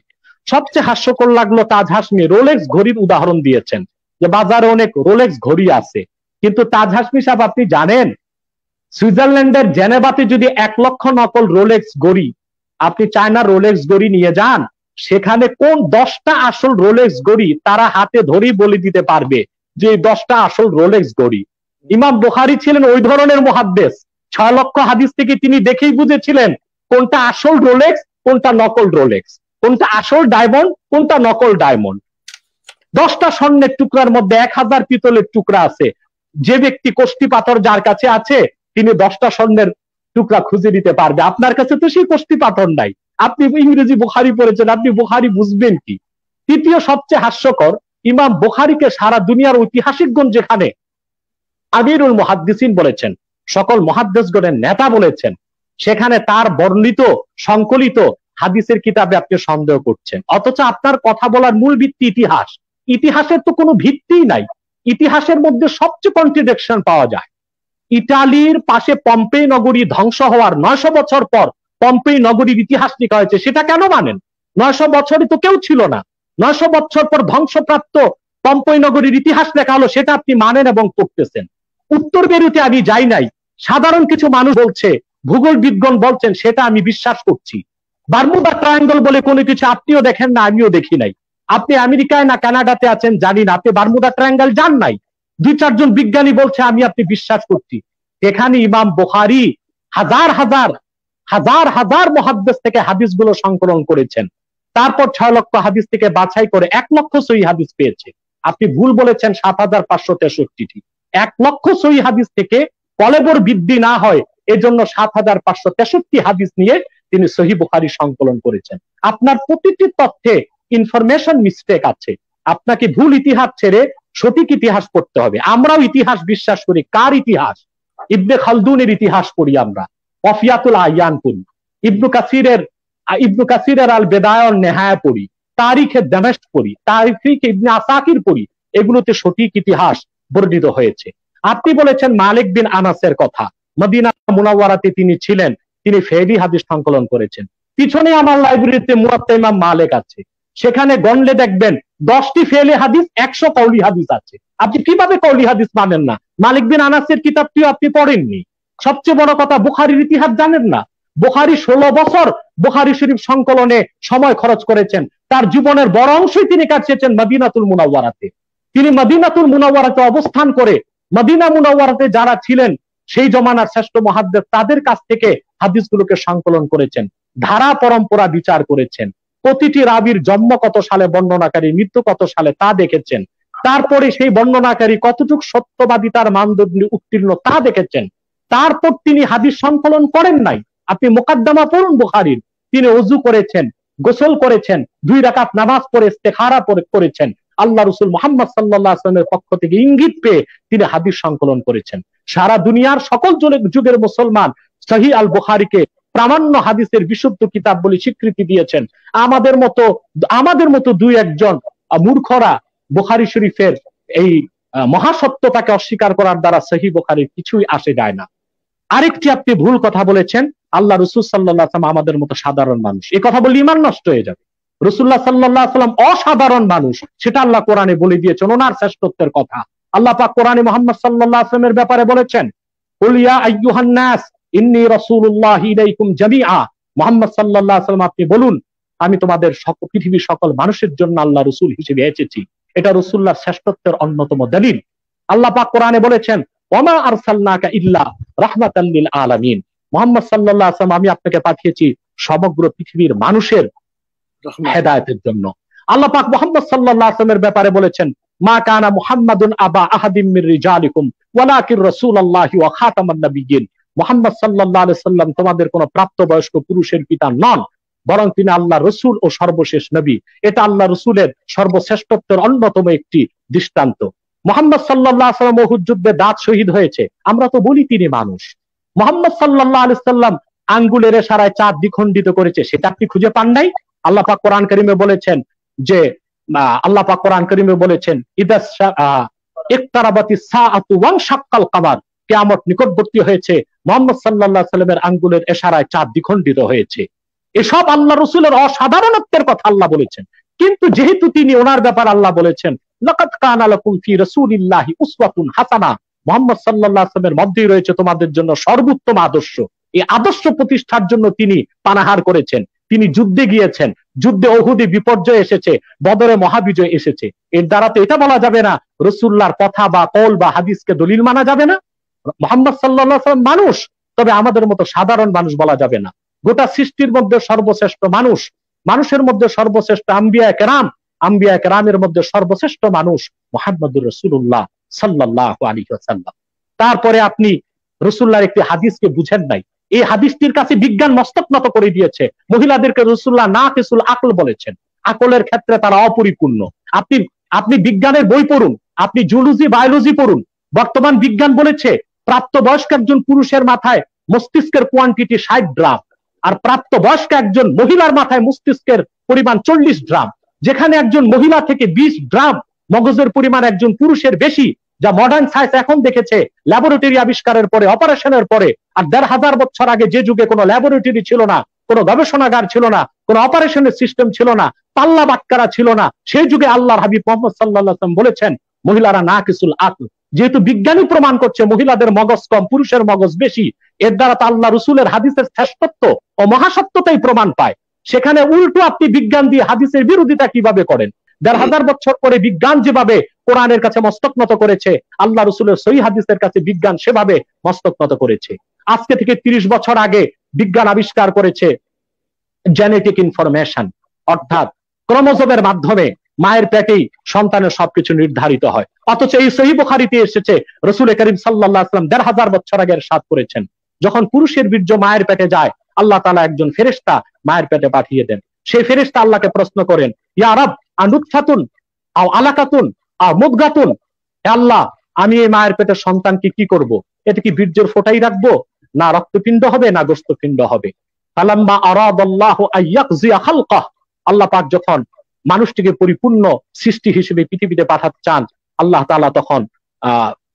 সবচেয়ে হাস্যকর লাগলো তাজ হাশমি রোলেক্স ঘড়ির উদাহরণ দিয়েছেন, যে বাজারে অনেক রোলেক্স ঘড়ি আছে। কিন্তু তাজ হাশমি সাহেব, আপনি জানেন সুইজারল্যান্ডের জেনেভাতে যদি 1 লক্ষ নকল রোলেক্স ঘড়ি, আপনি চায়নার রোলেক্স ঘড়ি নিয়ে যান, সেখানে কোন 10টা আসল রোলেক্স ঘড়ি তারা হাতে ধরেই বলে দিতে পারবে যে 10টা আসল রোলেক্স ঘড়ি। ইমাম বুখারী ছিলেন ওই ধরনের মুহাদ্দিস। 6 লক্ষ হাদিস থেকে তিনি দেখেই বুঝেছিলেন কোনটা আসল রোলেক্স, কোনটা নকল রোলেক্স, কোনটা আসল ডায়মন্ড, কোনটা নকল ডায়মন্ড। 10টা স্বর্ণের টুকরার মধ্যে 1000 পিতলের টুকরা আছে। যে ব্যক্তি কোষ্ঠী পাথর যার কাছে আছে, তিনি 10টা স্বর্ণের টুকরা খুঁজে দিতে পারবে। আপনার কাছে তো সেই কোষ্ঠী পাথর নাই, আপনি ইংরেজি বুখারী পড়েছেন, আপনি বুখারী বুঝবেন কি? তৃতীয় সবচেয়ে হাস্যকর, ইমাম বুখারীকে সারা দুনিয়ার ঐতিহাসিকগণ যেখানে আমিরুল মুহাদ্দিসিন বলেছেন, সকল মুহাদ্দিসগণের নেতা বলেছেন, সেখানে তার বর্ণিত সংকলিত হাদিসের কিতাবে আপনি সন্দেহ করছেন। অথচ আপনার কথা বলার মূল ভিত্তি ইতিহাস। ইতিহাসের তো কোনো ভিত্তিই নাই। ইতিহাসের মধ্যে সবচেয়ে কন্ট্রাডিকশন পাওয়া যায়। ইটালির পাশে পম্পেই নগরী ধ্বংস হওয়ার 900 বছর পর পম্পেই নগরীর ইতিহাস লেখা হয়েছে, সেটা কেন মানেন? 900 বছরে তো কেউ ছিল না। 900 বছর পর ধ্বংসপ্রাপ্ত পম্পেই নগরীর ইতিহাস লেখা হলো, সেটা আপনি মানেন এবং পড়তেছেন। উত্তর বেরুতে আমি যাই নাই, সাধারণ কিছু মানুষ বলছে, ভূগোলবিদগণ বলছেন, সেটা আমি বিশ্বাস করছি। বারমুডা ট্রায়াঙ্গল বলে কোনো কিছু আপনিও দেখেন না, আমিও দেখি নাই। আপনি আমেরিকায় না কানাডাতে আছেন জানি না, আপনি বারমুডা ট্রায়াঙ্গল যান নাই। 2-4 জন বিজ্ঞানী বলছে, আমি আপনি বিশ্বাস করছি। এখানে ইমাম বুখারী হাজার হাজার মুহাদ্দিস থেকে হাদিসগুলো সংকলন করেছেন। তারপর 6 লক্ষ হাদিস থেকে বাছাই করে 1 লক্ষ সহিহ হাদিস পেয়েছে। আপনি ভুল বলেছেন 7563টি। 1 লক্ষ সহিহ হাদিস থেকে কলেবর বৃদ্ধি না হয় এজন্য 7563 হাদিস নিয়ে তিনি সহিহ বুখারী সংকলন করেছেন। আপনার প্রতিটি তথ্যে ইনফরমেশন মিস্টেক আছে। আপনাকে ভুল ইতিহাস ছেড়ে সঠিক ইতিহাস পড়তে হবে। আমরাও ইতিহাস বিশ্বাস করি। কার ইতিহাস? ইবনে খালদুনের ইতিহাস পড়ি আমরা, ওয়াফিয়াতুল আয়ান পড়ি, ইবনু কাসিরের আল বেদায়া ওয়ান নেহায়া পড়ি, তারিখে দামেস্ক পড়ি, তারিখে ইবনে আসাকির পড়ি। এগুলোতে সঠিক ইতিহাস বর্ণিত হয়েছে। আপনি বলেছেন মালিক বিন আনাসের কথা, মদিনা মুনাওয়ারাতে তিনি ছিলেন, তিনি ফেহরি হাদিস সংকলন করেছেন। পিছনে আমার লাইব্রেরিতে মুয়াত্তা ইমাম মালিক আছে, সেখানে গণলে দেখবেন 10টি ফেহরি হাদিস, 100 কওলি হাদিস আছে। আপনি কিভাবে কওলি হাদিস মানেন না? মালিক বিন আনাসের কিতাবটিও আপনি পড়েননি। সবচেয়ে বড় কথা, বুখারীর ইতিহাস জানেন না। বুখারী 16 বছর বুখারী শরীফ সংকলনে সময় খরচ করেছেন। তার জীবনের বড় অংশই তিনি কাটিয়েছেন মদিনাতুল মুনাওয়ারাতে। তিনি মদিনাতুল মুনাওয়ারাতে অবস্থান করে মদিনা মুনাওয়ারাতে যারা ছিলেন সেই জমানার শ্রেষ্ঠ মুহাদ্দিস, তাদের কাছ থেকে হাদিসগুলোকে সংকলন করেছেন, ধারা পরম্পরা বিচার করেছেন, প্রতিটি রাবীর জন্ম কত সালে, বর্ণনাকারী মৃত্যু কত সালে তা দেখেছেন, তারপরে সেই বর্ণনাকারী কতটুকু সত্যবাদিতার মানদণ্ড উত্তীর্ণ তা দেখেছেন। তারপর তিনি হাদিস সংকলন করেন নাই। আপনি মুকাদ্দমা পড়ুন বুখারীর, তিনি ওযু করেছেন, গোসল করেছেন, 2 রাকাত নামাজ পড়ে ইস্তেখারা করেছেন, আল্লাহ রাসূল মুহাম্মদ সাল্লাল্লাহু আলাইহি ওয়াসাল্লামের পক্ষ থেকে ইঙ্গিত পেয়ে তিনি হাদিস সংকলন করেছেন। সারা দুনিয়ার সকল যুগের মুসলমান সহিহ আল বুখারীকে প্রামাণ্য হাদিসের বিশুদ্ধ কিতাব বলে স্বীকৃতি দিয়েছেন। আমাদের মতো 2-1 মূর্খরা বুখারী শরীফের এই মহাসত্যতাকে অস্বীকার করার দ্বারা সহিহ বুখারীর কিছুই আসে যায় না। আরেকটি আপনি ভুল কথা বলেছেন, আল্লাহ রাসূল সাল্লাল্লাহু আলাইহি ওয়াসাল্লাম আমাদের মতো সাধারণ মানুষ। এই কথা বললে ঈমান নষ্ট হয়ে যাবে। রাসূলুল্লাহ সাল্লাল্লাহু আলাইহি ওয়াসাল্লাম অসাধারণ মানুষ, সেটা আল্লাহ কোরআনে বলে দিয়েছেন, ওনার শ্রেষ্ঠত্বের কথা। আল্লাহ পাক কোরআনে মুহাম্মদ সাল্লাল্লাহু আলাইহি ওয়াসাল্লামের ব্যাপারে বলেছেন, কুল ইয়া আইয়ুহান নাস ইন্নী রাসূলুল্লাহি ইলাইকুম জামিআ। মুহাম্মদ সাল্লাল্লাহু আলাইহি ওয়াসাল্লাম আপনি বলুন, আমি তোমাদের পৃথিবীর সকল মানুষের জন্য আল্লাহ রাসূল হিসেবে এসেছি। এটা রাসূলুল্লাহর শ্রেষ্ঠত্বের অন্যতম দলিল। আল্লাহ পাক কোরআনে বলেছেন, ওয়ামা আরসালনাকা ইল্লা রাহমাতাল লিল আলামিন। মুহাম্মদ সাল্লাল্লাহু আলাইহি ওয়াসাল্লাম আমি আপনাকে পাঠিয়েছি সমগ্র পৃথিবীর মানুষের হেদায়েতের জন্য। আল্লাহ পাক মুহাম্মদ সাল্লাল্লাহু আলাইহি ওয়াসাল্লামের ব্যাপারে বলেছেন, মা কানা মুহাম্মাদুন আবা আহাদিম মির রিজালিকুম ওয়ালাকিন রাসূলুল্লাহি ওয়া খাতামান নাবিয়্যিন। মুহাম্মদ সাল্লাল্লাহু আলাইহি ওয়াসাল্লাম তোমাদের কোন প্রাপ্তবয়স্ক পুরুষের পিতা নন, বরং তিনি আল্লাহর রাসূল ও সর্বশেষ নবী। এটা আল্লাহ রাসূলের সর্বশ্রেষ্ঠত্বের অন্যতম একটি দৃষ্টান্ত। মুহাম্মদ সাল্লাল্লাহু আলাইহি ওয়াসাল্লাম উহুদ যুদ্ধে দাঁত শহীদ হয়েছে, আমরা তো বলি তিনি মানুষ। মুহাম্মদ সাল্লাল্লাহু আলাইহি ওয়াসাল্লাম আঙ্গুলের ইশারায় চাঁদ দ্বিখণ্ডিত করেছে, সেটা আপনি খুঁজে পান নাই? আল্লাহ পাক কোরআন কারীমে বলেছেন যে ইদাস ইকতারাবাতিস সাআতু ওয়ান শাক্কাল কমার, কিয়ামত নিকটবর্তী হয়েছে, মুহাম্মদ সাল্লাল্লাহু আলাইহি ওয়াসাল্লামের আঙ্গুলের ইশারায় চাঁদ দ্বিখণ্ডিত হয়েছে। এসব আল্লাহ রাসূলের অসাধারণত্বের কথা আল্লাহ বলেছেন। কিন্তু যেহেতু তিনি ওনার ব্যাপার আল্লাহ বলেছেন, লাকাদ কানা লাকুম ফি রাসূলিল্লাহি উসওয়াতুন হাসানাহ, মুহাম্মদ সাল্লাল্লাহু আলাইহি ওয়াসাল্লামের মধ্যেই রয়েছে তোমাদের জন্য সর্বোত্তম আদর্শ। এই আদর্শ প্রতিষ্ঠার জন্য তিনি পানাহার করেছেন, তিনি যুদ্ধে গিয়েছেন, যুদ্ধে উহুদে বিপর্যয় এসেছে, বদরে মহাবিজয় এসেছে। এর দ্বারা তো এটা বলা যাবে না রাসূলুল্লাহর কথা বা কওল বা হাদিসকে দলিল মানা যাবে না। মুহাম্মদ সাল্লাল্লাহু আলাইহি ওয়াসাল্লাম মানুষ, তবে আমাদের মতো সাধারণ মানুষ বলা যাবে না। গোটা সৃষ্টির মধ্যে সর্বশ্রেষ্ঠ মানুষ, মানুষের মধ্যে সর্বশ্রেষ্ঠ আম্বিয়া কেরাম, আম্বিয়া কেরামের মধ্যে সর্বশ্রেষ্ঠ মানুষ মুহাম্মদুর রাসূলুল্লাহ সাল্লাল্লাহু আলাইহি ওয়াসাল্লাম। তারপরে আপনি রাসূলুল্লাহর একটি হাদিসকে বুঝেন নাই। এই হাদিসটির কাছে বিজ্ঞান মস্তক নত করে দিয়েছে। মহিলাদেরকে রাসূলুল্লাহ নাকিসুল আকল বলেছেন, আকলের ক্ষেত্রে তারা অপরিপূর্ণ। আপনি বিজ্ঞানের বই পড়ুন, আপনি জুলজি বায়োলজি পড়ুন। বর্তমান বিজ্ঞান বলেছে প্রাপ্তবয়স্ক একজন পুরুষের মাথায় মস্তিষ্কের কোয়ান্টিটি 60 গ্রাম, আর প্রাপ্তবয়স্ক একজন মহিলার মাথায় মস্তিষ্কের পরিমাণ 40 গ্রাম। যেখানে একজন মহিলা থেকে 20 গ্রাম মগজের পরিমাণ একজন পুরুষের বেশি, যা মডার্ন সায়েন্স এখন দেখেছে ল্যাবরেটরি আবিষ্কারের পরে, অপারেশনের পরে। আর 1500 বছর আগে যে যুগে কোনো ল্যাবরেটরি ছিল না, কোনো গবেষণাগার ছিল না, কোনো অপারেশনের সিস্টেম ছিল না, পাল্লা বাটকারা ছিল না, সেই যুগে আল্লাহর হাবিব মুহাম্মদ সাল্লাল্লাহু আলাইহি ওয়াসাল্লাম বলেছেন মহিলারা নাকিসুল আকল। যেহেতু বিজ্ঞানী প্রমাণ করছে মহিলাদের মগজ কম, পুরুষের মগজ বেশি, এর দ্বারা তো আল্লাহ রাসূলের হাদিসের শ্রেষ্ঠত্ব ও মহাসত্যতাই প্রমাণ পায়। সেখানে উল্টো আপনি বিজ্ঞান দিয়ে হাদিসের বিরোধিতা কিভাবে করেন? 1500 বছর পরে বিজ্ঞান যেভাবে কোরআনের কাছে মস্তক নত করেছে, আল্লাহ রাসূলের সহিহ হাদিসের কাছে বিজ্ঞান সেভাবে মস্তক নত করেছে। আজকে থেকে 30 বছর আগে বিজ্ঞান আবিষ্কার করেছে জেনেটিক ইনফরমেশন, অর্থাৎ ক্রোমোজোমের মাধ্যমে মায়ের পেটেই সন্তানের সবকিছু নির্ধারিত হয়। অথচ এই সহিহ বুখারীতে এসেছে রাসূল করিম সাল্লাল্লাহু আলাইহি ওয়াসাল্লাম 1500 বছর আগে ইরশাদ করেছেন, যখন পুরুষের বীর্য মায়ের পেটে যায়, আল্লাহ তাআলা একজন ফেরেশতা মায়ের পেটে পাঠিয়ে দেন। সেই ফেরেশতা আল্লাহকে প্রশ্ন করেন, ইয়া রাব আনুতফাতুন আও আলাকাতুন আও মুদগাতুন, হে আল্লাহ আমি এই মায়ের পেটের সন্তানকে কি করব? এটা কি বীর্যের ফোঁটাই রাখবো, না রক্তপিণ্ড হবে, না গোশতপিণ্ড হবে? ফালাম্মা আরাদাল্লাহু আইয়াকযিয়া খালকাহ, আল্লাহ পাক যখন মানুষটিকে পরিপূর্ণ সৃষ্টি হিসেবে পৃথিবীতে পাঠাতে চান, আল্লাহ তাআলা তখন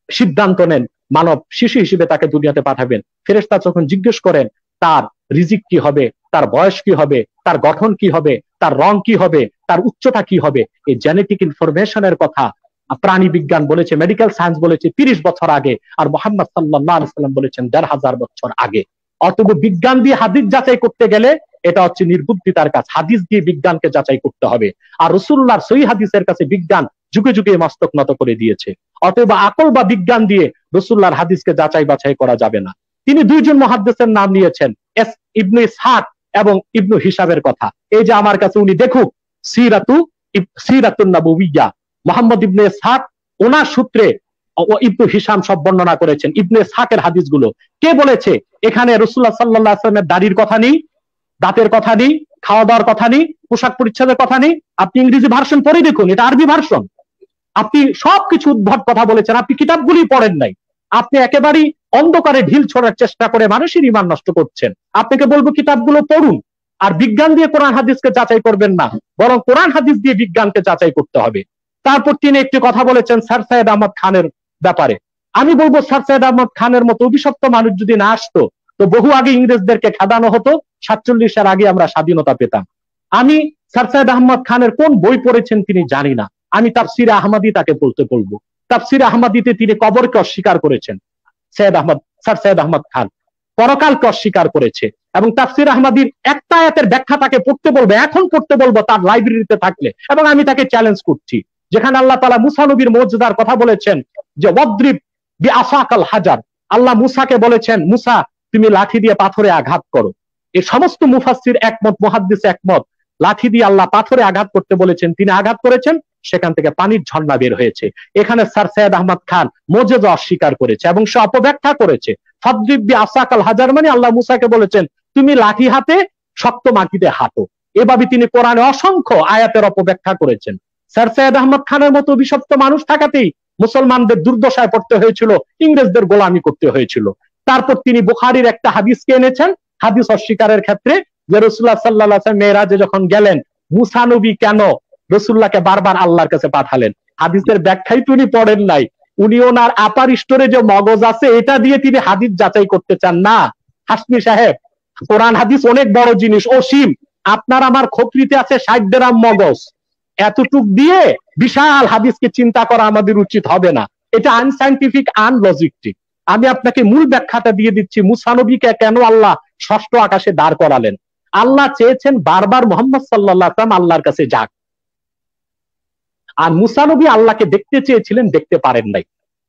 সিদ্ধান্ত নেন মানব শিশু হিসেবে তাকে দুনিয়াতে পাঠাবেন, ফেরেশতা যখন জিজ্ঞেস করেন তার রিজিক কি হবে, তার বয়স কি হবে, তার গঠন কি হবে, তার রং কি হবে, তার উচ্চতা কি হবে, এই জেনেটিক ইনফরমেশনের কথা প্রাণী বিজ্ঞান বলেছে, মেডিকেল সায়েন্স বলেছে 30 বছর আগে, আর মুহাম্মদ সাল্লাল্লাহু আলাইহি সাল্লাম বলেছেন 1500 বছর আগে। অতএব বিজ্ঞান দিয়ে হাদিস যাচাই করতে গেলে এটা হচ্ছে নির্বুদ্ধিতার কাজ। হাদিস দিয়ে বিজ্ঞানকে যাচাই করতে হবে। আর রাসূলুল্লাহর সহিহ হাদিসের কাছে বিজ্ঞান যুগে যুগে মস্তক নত করে দিয়েছে। অতএব আকল বা বিজ্ঞান দিয়ে রাসূলুল্লাহর হাদিসকে যাচাই বাছাই করা যাবে না। তিনি দুইজন মুহাদ্দিসের নাম নিয়েছেন, ইবনে ইসহাক এবং ইবনু হিসাবের কথা। এই যে আমার কাছে উনি দেখুক সিরাতুন নবুবিয়্যা, মুহাম্মদ ইবনে ইসহাক ওনার সূত্রে ইবনু হিসাম সব বর্ণনা করেছেন। ইবনে ইসহাকের হাদিসগুলো কে বলেছে? এখানে রাসূলুল্লাহ সাল্লাল্লাহু আলাইহি ওয়াসাল্লামের দাড়ির কথা নেই, দাঁতের কথা নেই, খাওয়া দাওয়ার কথা নেই, পোশাক পরিচ্ছদের কথা নেই। আপনি ইংরেজি ভার্সন পড়ে দেখুন, এটা আরবি ভার্সন। আপনি সবকিছু উদ্ভট কথা বলেছেন, আপনি কিতাবগুলি পড়েন নাই। আপনি একেবারেই অন্ধকারে ঢিল ছোড়ার চেষ্টা করে মানুষের ঈমান নষ্ট করছেন। আপনাকে বলবো কিতাবগুলো পড়ুন, আর বিজ্ঞান দিয়ে কোরআন হাদিসকে যাচাই করবেন না, বরং কোরআন হাদিস দিয়ে বিজ্ঞানকে যাচাই করতে হবে। তারপর তিনি একটি কথা বলেছেন স্যার সৈয়দ আহমদ খানের ব্যাপারে। আমি বলবো স্যার সৈয়দ আহমদ খানের মতো অভিশপ্ত মানুষ যদি না আসতো তো বহু আগে ইংরেজদেরকে খেদানো হতো, 47 আগে আমরা স্বাধীনতা পেতাম। আমি স্যার সৈয়দ আহমদ খানের কোন বই পড়েছেন তিনি জানি না, আমি তাফসিরে আহমদী তাকে বলতে বলবো। তাফসিরে আহমদীতে তিনি কবরকে অস্বীকার করেছেন। স্যার সৈয়দ আহমদ খান পরকালকে অস্বীকার করেছে, এবং তাফসির আহমদীর একটা আয়াতের ব্যাখ্যা তাকে পড়তে বলবো, এখন পড়তে বলবো তার লাইব্রেরিতে থাকলে, এবং আমি তাকে চ্যালেঞ্জ করছি, যেখানে আল্লাহ তাআলা মুসা নবীর মর্যাদার কথা বলেছেন যে ওয়াদ্রিব বিআসাকাল হাজার। আল্লাহ মুসাকে বলেছেন মুসা তুমি লাঠি দিয়ে পাথরে আঘাত করো। এই সমস্ত মুফাসসির একমত, মুহাদ্দিস একমত, লাঠি দিয়ে আল্লাহ পাথরে আঘাত করতে বলেছেন, তিনি আঘাত করেছেন, সেখান থেকে পানির ঝর্ণা বের হয়েছে। এখানে স্যার সৈয়দ আহমদ খান মর্যাদা অস্বীকার করেছে এবং সে অপব্যাখ্যা করেছে। ফাদ্রিব বিআসাকাল হাজার মানে আল্লাহ মুসাকে বলেছেন তুমি লাঠি হাতে শক্ত মাটিতে হাঁটো। এভাবে তিনি কোরআনে অসংখ্য আয়াতের অপব্যাখ্যা করেছেন। স্যার সৈয়দ আহমদ খানের মতো অভিশপ্ত মানুষ থাকাতেই মুসলমানদের দুর্দশায় পড়তে হয়েছিল, ইংরেজদের গোলামি করতে হয়েছিল। তারপর তিনি বুখারীর একটা হাদিসকে এনেছেন হাদিস অস্বীকারের ক্ষেত্রে, যে রাসূলুল্লাহ সাল্লাল্লাহু আলাইহি ওয়াসাল্লাম মেরাজে যখন গেলেন মুসা নবী কেন রাসূলুল্লাহকে বারবার আল্লাহর কাছে পাঠালেন, হাদিসের ব্যাখ্যাই তিনি পড়েন নাই। উনি ওনার আপার স্টোরে যে মগজ আছে এটা দিয়ে তিনি হাদিস যাচাই করতে চান না। হাসমি সাহেব, কোরআন হাদিস অনেক বড় জিনিস, অসীম। আপনার আমার খোপরিতে আছে 60 গ্রাম মগজ, এতটুক দিয়ে বিশাল হাদিসকে চিন্তা করা আমাদের উচিত হবে না। এটা আনসাইন্টিফিক, আনলজিকটিক। আমি আপনাকে মূল ব্যাখ্যাটা দিয়ে দিচ্ছি, মুসা নবীকে কেন আল্লাহ ষষ্ঠ আকাশে দাঁড় করালেন। আল্লাহ চেয়েছেন বারবার মুহাম্মদ সাল্লাল্লাহু আলাইহি ওয়াসাল্লাম আল্লাহর কাছে যাক, আর মুসা নবী আল্লাহকে দেখতে চেয়েছিলেন, দেখতে পারেন নাই।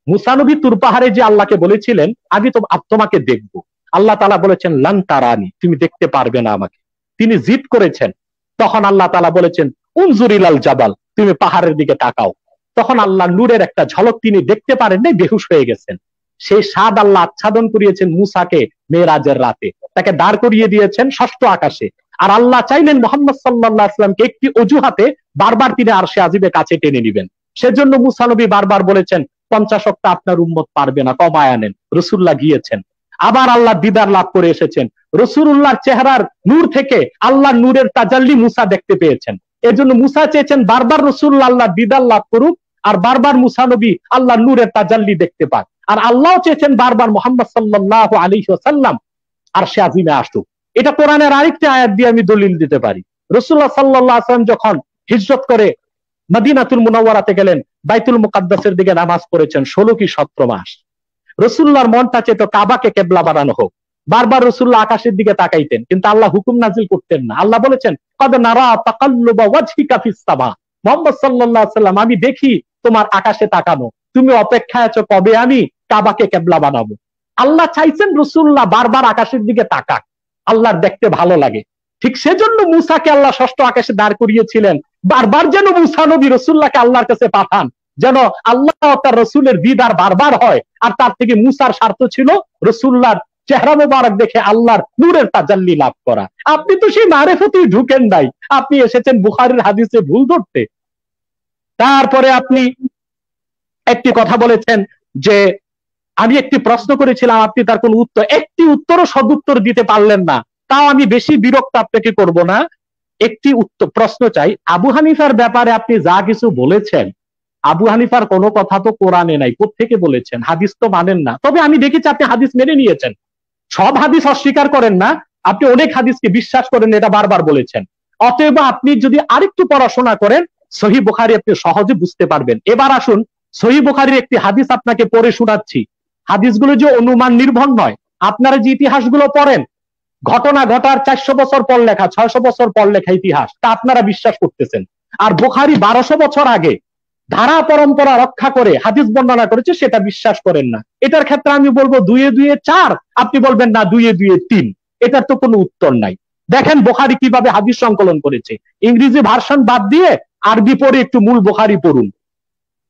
মুসা নবী তুর পাহাড়ে যে আল্লাহকে বলেছিলেন আমি তো তোমাকে দেখব, আল্লাহ তাআলা বলেছেন লান তারানি, তুমি দেখতে পারবে না আমাকে। তিনি জিদ করেছেন, তখন আল্লাহ তাআলা বলেছেন উনজুর ইলাল জাবাল, তুমি পাহাড়ের দিকে তাকাও। তখন আল্লাহ নূরের একটা ঝলক তিনি দেখতে পারেন নাই, বেহুশ হয়ে গেছেন। সেই স্বাদ আল্লাহ আচ্ছাদন করিয়েছেন মুসাকে মেরাজের রাতে, তাকে দাঁড় করিয়ে দিয়েছেন ষষ্ঠ আকাশে। আর আল্লাহ চাইলেন মুহাম্মদ সাল্লাল্লাহু আলাইহি ওয়াসাল্লামকে একটি অজুহাতে বারবার তিনি আরশে আজিবে কাছে টেনে নেবেন। সেজন্য মুসা নবী বারবার বলেছেন 50 ওয়াক্ত আপনার উম্মত পারবে না, কমায় আনেন। রাসূলুল্লাহ গিয়েছেন, আবার আল্লাহ দিদার লাভ করে এসেছেন। রাসূলুল্লাহর চেহারার নূর থেকে আল্লাহর নূরের তাজাল্লি মুসা দেখতে পেয়েছেন। এজন্য মুসা চেয়েছেন বারবার রাসূলুল্লাহ আল্লাহ দিদার লাভ করুক, আর বারবার মুসা নবী আল্লাহর নূরের তাজাল্লি দেখতে পান। আর আল্লাহ চেয়েছেন বারবার মুহাম্মদ সাল্লাল্লাহু আলাইহি ওয়াসাল্লাম আরশে আজিমে আসুক। এটা কোরআনের আরেকটি আয়াত দিয়ে আমি দলিল দিতে পারি। রাসূলুল্লাহ সাল্লাল্লাহু আলাইহি ওয়াসাল্লাম যখন হিজরত করে মদিনাতুল মুনাওয়ারাতে গেলেন, বাইতুল মুকাদ্দাসের দিকে নামাজ পড়েছেন 16 কি 17 মাস। রাসূলুল্লাহর মনটা চেয়ে তো কাবাকে কিবলা বানানো হোক। বারবার রাসূলুল্লাহ আকাশের দিকে তাকাইতেন, কিন্তু আল্লাহ হুকুম নাজিল করতেন না। আল্লাহ বলেছেন কদ নারা তাকাল্লুবা ওয়াজহিকা ফিস সামা, মুহাম্মদ সাল্লাল্লাহু আলাইহি ওয়াসাল্লাম আমি দেখি তোমার আকাশে তাকানো, তুমি অপেক্ষায় আছো কবে আমি কাবাকে কিবলা বানাবো। আল্লাহ চাইছেন রাসূলুল্লাহ বারবার আকাশের দিকে তাকাক, আল্লাহর দেখতে ভালো লাগে। ঠিক সেজন্য মুসাকে আল্লাহ ষষ্ঠ আকাশে দাঁড় করিয়েছিলেন, বারবার যেন মুসা নবী রাসূলুল্লাহকে আল্লাহর কাছে পাঠান, যেন আল্লাহ তার রাসূলের দিদার বারবার হয়। আর তার থেকে মুসার স্বার্থ ছিল রাসূলুল্লাহর চেহারা মোবারক দেখে আল্লাহর নূরের তাজাল্লি লাভ করা। আপনি তো সেই মারেফতেই ঢুকেন নাই, আপনি এসেছেন বুখারীর হাদিসে ভুল ধরতে। তারপরে আপনি একটি কথা বলেছেন যে আমি একটি প্রশ্ন করেছিলাম, আপনি তার কোন উত্তর, একটি উত্তরও সদুত্তর দিতে পারলেন না। তাও আমি বেশি বিরক্ত আপনাকে করব না, একটি উত্তর প্রশ্ন চাই। আবু হানিফার ব্যাপারে আপনি যা কিছু বলেছেন আবু হানিফার কোনো কথা তো কোরআনে নাই, কোত্থেকে বলেছেন? হাদিস তো মানেন না। তবে আমি দেখেছি আপনি হাদিস মেনে নিয়েছেন, সব হাদিস অস্বীকার করেন না, আপনি অনেক হাদিসকে বিশ্বাস করেন, এটা বারবার বলেছেন। অতএব আপনি যদি আরেকটু পড়াশোনা করেন সহিহ বুখারী আপনি সহজে বুঝতে পারবেন। এবার আসুন সহিহ বুখারীর একটি হাদিস আপনাকে পড়ে শোনাচ্ছি। হাদিসগুলো যে অনুমান নির্ভর নয়, আপনারা যে ইতিহাসগুলো পড়েন ঘটনা ঘটার 400 বছর পর লেখা, 600 বছর পর লেখা ইতিহাস, তা আপনারা বিশ্বাস করতেছেন। আর বুখারী 1200 বছর আগে ধারা পরম্পরা রক্ষা করে হাদিস বর্ণনা করেছে, সেটা বিশ্বাস করেন না। এটার ক্ষেত্রে আমি বলবো 2 এ 2 4, আপনি বলবেন না 2 এ 2 3। এটার তো কোনো উত্তর নাই। দেখেন বুখারী কিভাবে হাদিস সংকলন করেছে, ইংরেজি ভার্সন বাদ দিয়ে আরবি পড়ে একটু মূল বুখারী পড়ুন।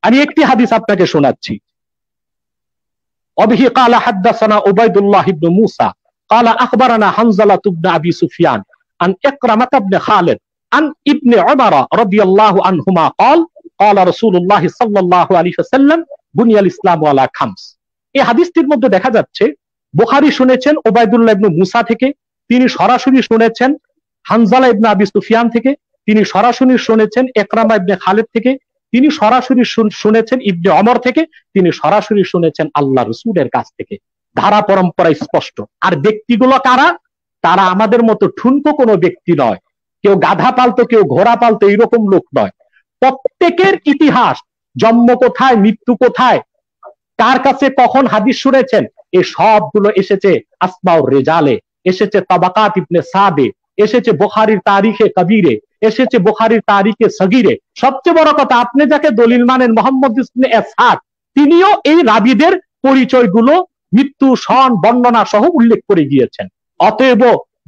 আমি একটি হাদিস আপনাকে শোনাচ্ছি। অবিহি ক্বালা হাদাসানা উবাইদুল্লাহ ইবনে মুসা ক্বালা আখবারানা হানজালা ইবনে আবি সুফিয়ান আন ইকরামাহ ইবনে খালিদ আন ইবনে উমর রাদিয়াল্লাহু আনহুমা ক্বাল ক্বালা রাসূলুল্লাহ সাল্লাল্লাহু আলাইহি ওয়াসাল্লাম বুনিয়াল ইসলামু আলা খামস। এই হাদিসটির মধ্যে দেখা যাচ্ছে বুখারী শুনেছেন উবাইদুল্লাহ ইবনে মুসা থেকে, তিনি সরাসরি শুনেছেন হানজালা ইবনে আবি সুফিয়ান থেকে, তিনি সরাসরি শুনেছেন ইকরামা ইবনে খালিদ থেকে, তিনি সরাসরি শুনেছেন ইবনে ওমর থেকে, তিনি সরাসরি শুনেছেন আল্লাহ রাসূলের কাছ থেকে। ধারা পরম্পরা স্পষ্ট। আর ব্যক্তিগুলো কারা? তারা আমাদের মতো ঠুনকো কোনো ব্যক্তি নয়, কেউ গাধা পালতো কেউ ঘোড়া পালতো এরকম লোক নয়। প্রত্যেকের ইতিহাস, জন্ম কোথায় মৃত্যু কোথায়, কার কাছে কখন হাদিস শুনেছেন, এই সবগুলো এসেছে আসমাউর রিজালে, এসেছে তাবাকাত ইবনে সাদে, এসেছে বুখারীর তারিখে কবীরে, এসেছে বুখারীর তারিখে সগীরে। সবচেয়ে বড় কথা, আপনি যাকে দলিল মানেন মুহাম্মদ ইবনে ইসহাক, তিনিও এই রাবীদের পরিচয়গুলো মৃত্যু সন বর্ণনা সহ উল্লেখ করে গিয়েছেন। অতএব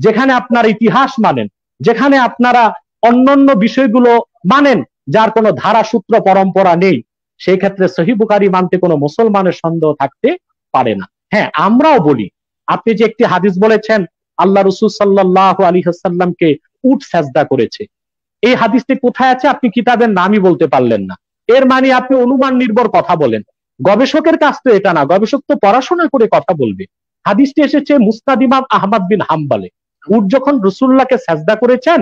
যেখানে আপনারা ইতিহাস মানেন, যেখানে আপনারা অন্যান্য বিষয়গুলো মানেন যার কোনো ধারা সূত্র পরম্পরা নেই, সেই ক্ষেত্রে সহিহ বুখারী মানতে কোনো মুসলমানের সন্দেহ থাকতে পারে না। হ্যাঁ, আমরাও বলি, আপনি যে একটি হাদিস বলেছেন আল্লাহ রাসূল সাল্লাল্লাহু আলাইহি ওয়াসাল্লামকে উট সাজদা করেছে, এই হাদিসটি কোথায় আছে আপনি কিতাবের নামই বলতে পারলেন না। এর মানে আপনি অনুমান নির্ভর কথা বলেন। গবেষকের কাছ তো এটা না, গবেষক তো পড়াশোনা করে কথা বলবে। হাদিসটি এসেছে মুসনাদ ইমাম আহমদ বিন হাম্বলে। উট যখন রাসূলুল্লাহকে সাজদা করেছেন